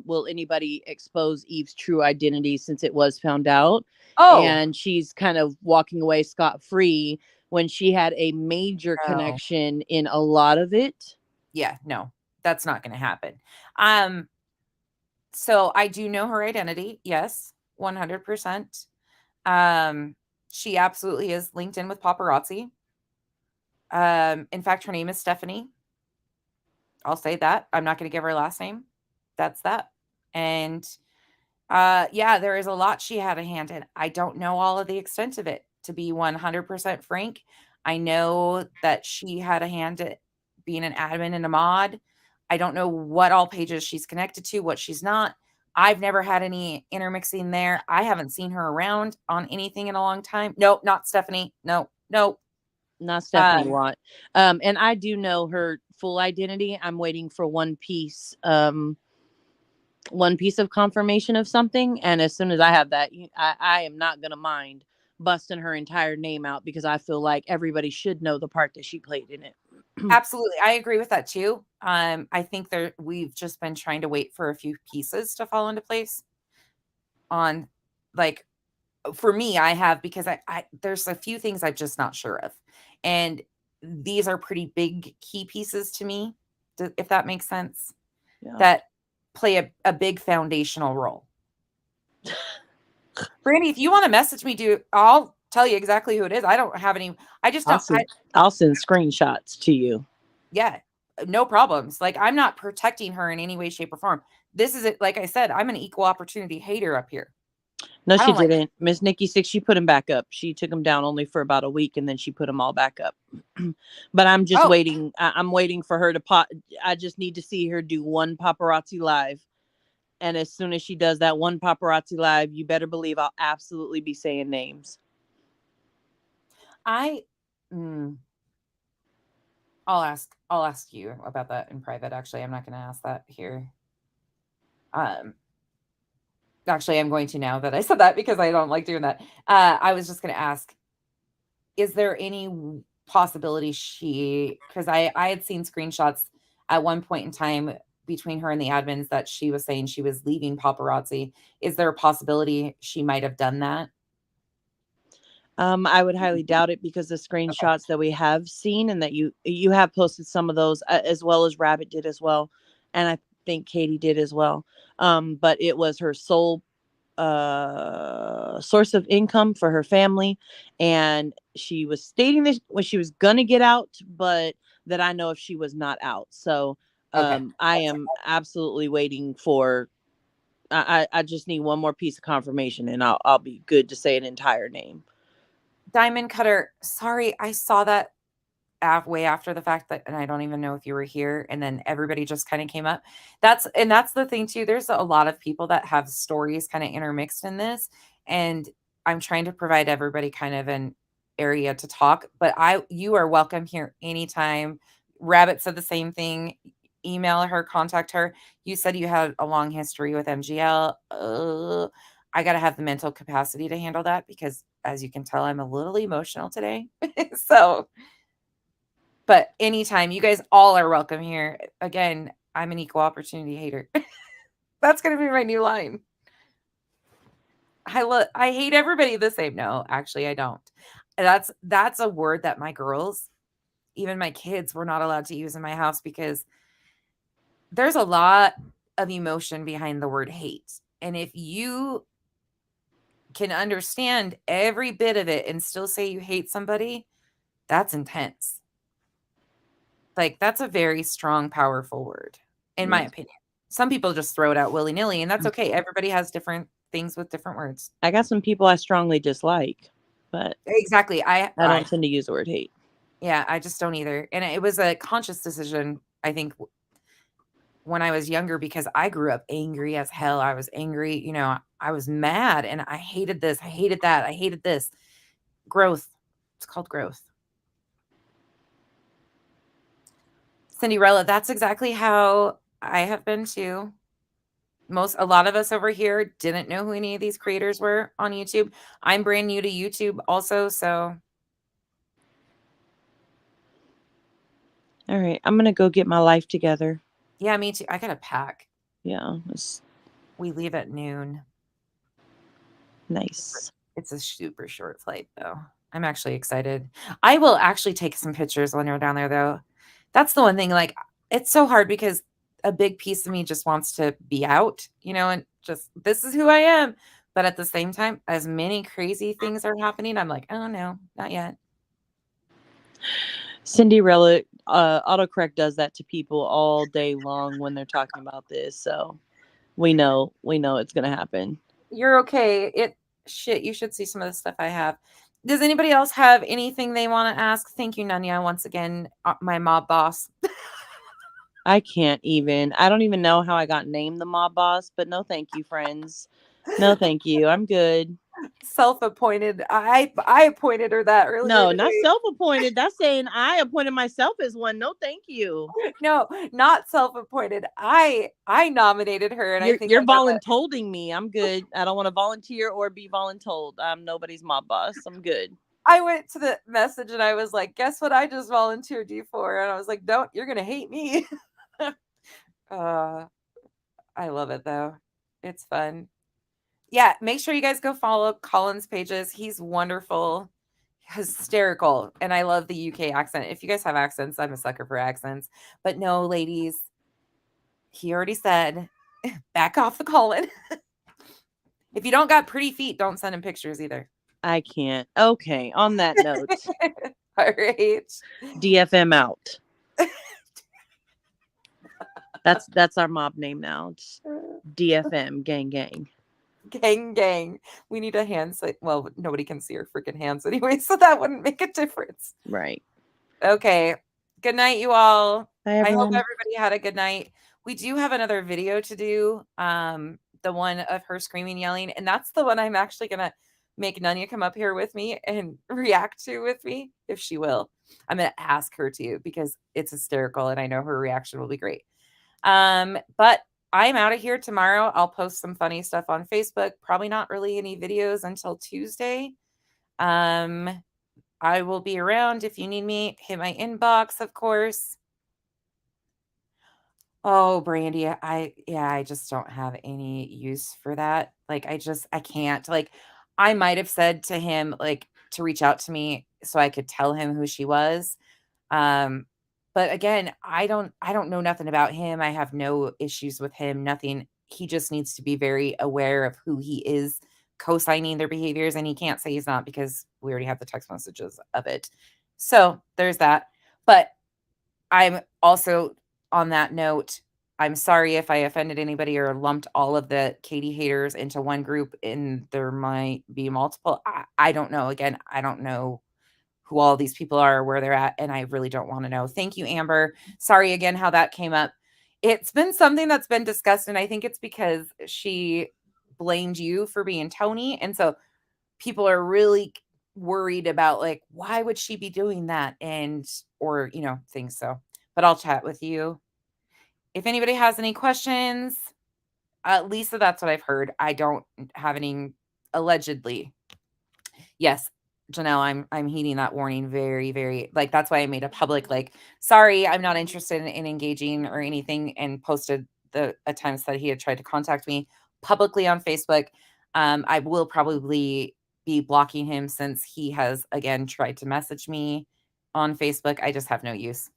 will anybody expose Eve's true identity since it was found out, Oh, and she's kind of walking away scot free when she had a major no. connection in a lot of it. Yeah, no, that's not going to happen. So I do know her identity. Yes, 100%. Um, she absolutely is linked in with paparazzi. In fact, her name is Stephanie. I'll say that. I'm not going to give her last name. That's that. And yeah, there is a lot she had a hand in. I don't know all of the extent of it, to be 100% frank. I know that she had a hand at being an admin and a mod. I don't know what all pages she's connected to, what she's not. I've never had any intermixing there. I haven't seen her around on anything in a long time. Nope, not Stephanie. No, no. Not Stephanie Watt. And I do know her full identity. I'm waiting for one piece of confirmation of something, and as soon as I have that, I am not gonna mind busting her entire name out because I feel like everybody should know the part that she played in it. Absolutely. I agree with that too. I think we've just been trying to wait for a few pieces to fall into place on, like, for me, I have, because I there's a few things I'm just not sure of. And these are pretty big key pieces to me, if that makes sense, Yeah. that play a big foundational role. Brandy, if you want to message me, I'll tell you exactly who it is. I don't have any. I just don't. I'll send screenshots to you. Yeah, no problems. Like, I'm not protecting her in any way, shape, or form. This is it. Like I said, I'm an equal opportunity hater up here. No, I she don't like. didn't. Miss Nikki Six, she put him back up. She took him down only for about a week, and then she put them all back up. But I'm just waiting. I'm waiting for her to pop. I just need to see her do one paparazzi live. And as soon as she does that one paparazzi live, you better believe I'll absolutely be saying names. I'll ask you about that in private. Actually, I'm not going to ask that here. Actually, I'm going to now that I said that because I don't like doing that. I was just going to ask, is there any possibility because I had seen screenshots at one point in time between her and the admins that she was saying she was leaving paparazzi. Is there a possibility she might have done that? I would highly doubt it because the screenshots that we have seen and that you have posted some of those as well as Rabbit did as well, and I think Katie did as well. But it was her sole source of income for her family, and she was stating that when she was gonna get out, but that I know if she was not out. So I am absolutely waiting for. I just need one more piece of confirmation, and I'll be good to say an entire name. Diamond Cutter, sorry, I saw that way after the fact, and I don't even know if you were here, and then everybody just kind of came up. That's the thing too. There's a lot of people that have stories kind of intermixed in this, and I'm trying to provide everybody kind of an area to talk, but you are welcome here anytime. Rabbit said the same thing. Email her, contact her. You said you had a long history with MGL. I got to have the mental capacity to handle that because, as you can tell, I'm a little emotional today. So, but anytime, you guys all are welcome here. Again, I'm an equal opportunity hater. That's going to be my new line. I hate everybody the same. No, actually, I don't. That's a word that my girls, even my kids, were not allowed to use in my house because there's a lot of emotion behind the word hate. And if you can understand every bit of it and still say you hate somebody, that's intense. Like, that's a very strong, powerful word, in my opinion. Some people just throw it out willy-nilly, and that's okay. Everybody has different things with different words. I got some people I strongly dislike, but exactly. I don't tend to use the word hate. Yeah, I just don't either. And it was a conscious decision, I think, when I was younger, because I grew up angry as hell. I was angry, you know, I was mad and I hated this, I hated that, I hated this. Growth. It's called growth. Cinderella, that's exactly how I have been too. A lot of us over here didn't know who any of these creators were on YouTube. I'm brand new to YouTube also, so. All right, I'm going to go get my life together. Yeah, me too. I got to pack. Yeah. We leave at noon. Nice. It's a super short flight, though. I'm actually excited. I will actually take some pictures when you're down there, though. That's the one thing, like, it's so hard because a big piece of me just wants to be out, you know, and just, this is who I am. But at the same time, as many crazy things are happening, I'm like, oh, no, not yet. Cinderella, autocorrect does that to people all day long when they're talking about this. So we know it's going to happen. You're okay. Shit, you should see some of the stuff I have. Does anybody else have anything they want to ask? Thank you, Nanya, once again, my mob boss. I can't even. I don't even know how I got named the mob boss, but no thank you, friends. No thank you. I'm good. Self-appointed. I appointed her that earlier. No, not self-appointed. That's saying I appointed myself as one. No thank you. No, not self-appointed. I nominated her, and I think you're voluntolding me. I'm good. I don't want to volunteer or be voluntold. I'm nobody's mob boss. I'm good. I went to the message and I was like, guess what I just volunteered you for? And I was like, don't, you're gonna hate me. I love it though. It's fun. Yeah, make sure you guys go follow Colin's pages. He's wonderful, hysterical, and I love the UK accent. If you guys have accents, I'm a sucker for accents. But no, ladies, he already said, back off the Colin. If you don't got pretty feet, don't send him pictures either. I can't. Okay, on that note. All right. DFM out. That's our mob name now. It's DFM, gang gang. Gang gang. We need a hand sign. Well, nobody can see our freaking hands anyway, so that wouldn't make a difference. Right. Okay. Good night, you all. Bye, I hope everyone. everybody had a good night. We do have another video to do. The one of her screaming, yelling, and that's the one I'm actually gonna make Nanya come up here with me and react to with me, if she will. I'm gonna ask her to because it's hysterical and I know her reaction will be great. But I'm out of here tomorrow. I'll post some funny stuff on Facebook. Probably not really any videos until Tuesday. I will be around if you need me. Hit my inbox, of course. Oh, Brandy, I just don't have any use for that. Like, I can't. Like, I might have said to him, like, to reach out to me so I could tell him who she was. But again, I don't know nothing about him. I have no issues with him, nothing. He just needs to be very aware of who he is co-signing their behaviors, and he can't say he's not because we already have the text messages of it. So there's that. But I'm also, on that note, I'm sorry if I offended anybody or lumped all of the Katie haters into one group, and there might be multiple. I don't know. Again, I don't know who all these people are or where they're at, and I really don't want to know. Thank you, Amber. Sorry again how that came up. It's been something that's been discussed, and I think it's because she blamed you for being Tony, and so people are really worried about like, why would she be doing that? And, or, you know, things. So, but I'll chat with you. If anybody has any questions, Lisa, that's what I've heard. I don't have any, allegedly. Yes, Janelle, I'm heeding that warning very, very, like, that's why I made a public, like, sorry, I'm not interested in engaging or anything, and posted the attempts that he had tried to contact me publicly on Facebook. I will probably be blocking him since he has, again, tried to message me on Facebook. I just have no use.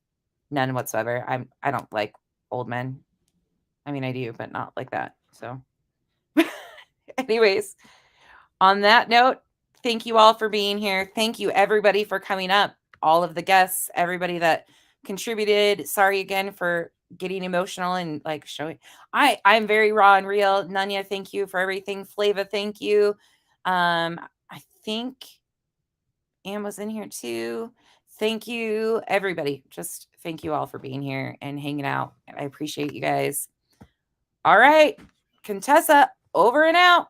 None whatsoever. I don't like old men. I mean, I do, but not like that. So anyways, on that note, thank you all for being here. Thank you everybody for coming up. All of the guests, everybody that contributed. Sorry again for getting emotional and like showing. I'm very raw and real. Nanya, thank you for everything. Flava, thank you. I think Anne was in here too. Thank you, everybody. Just thank you all for being here and hanging out. I appreciate you guys. All right, Contessa, over and out.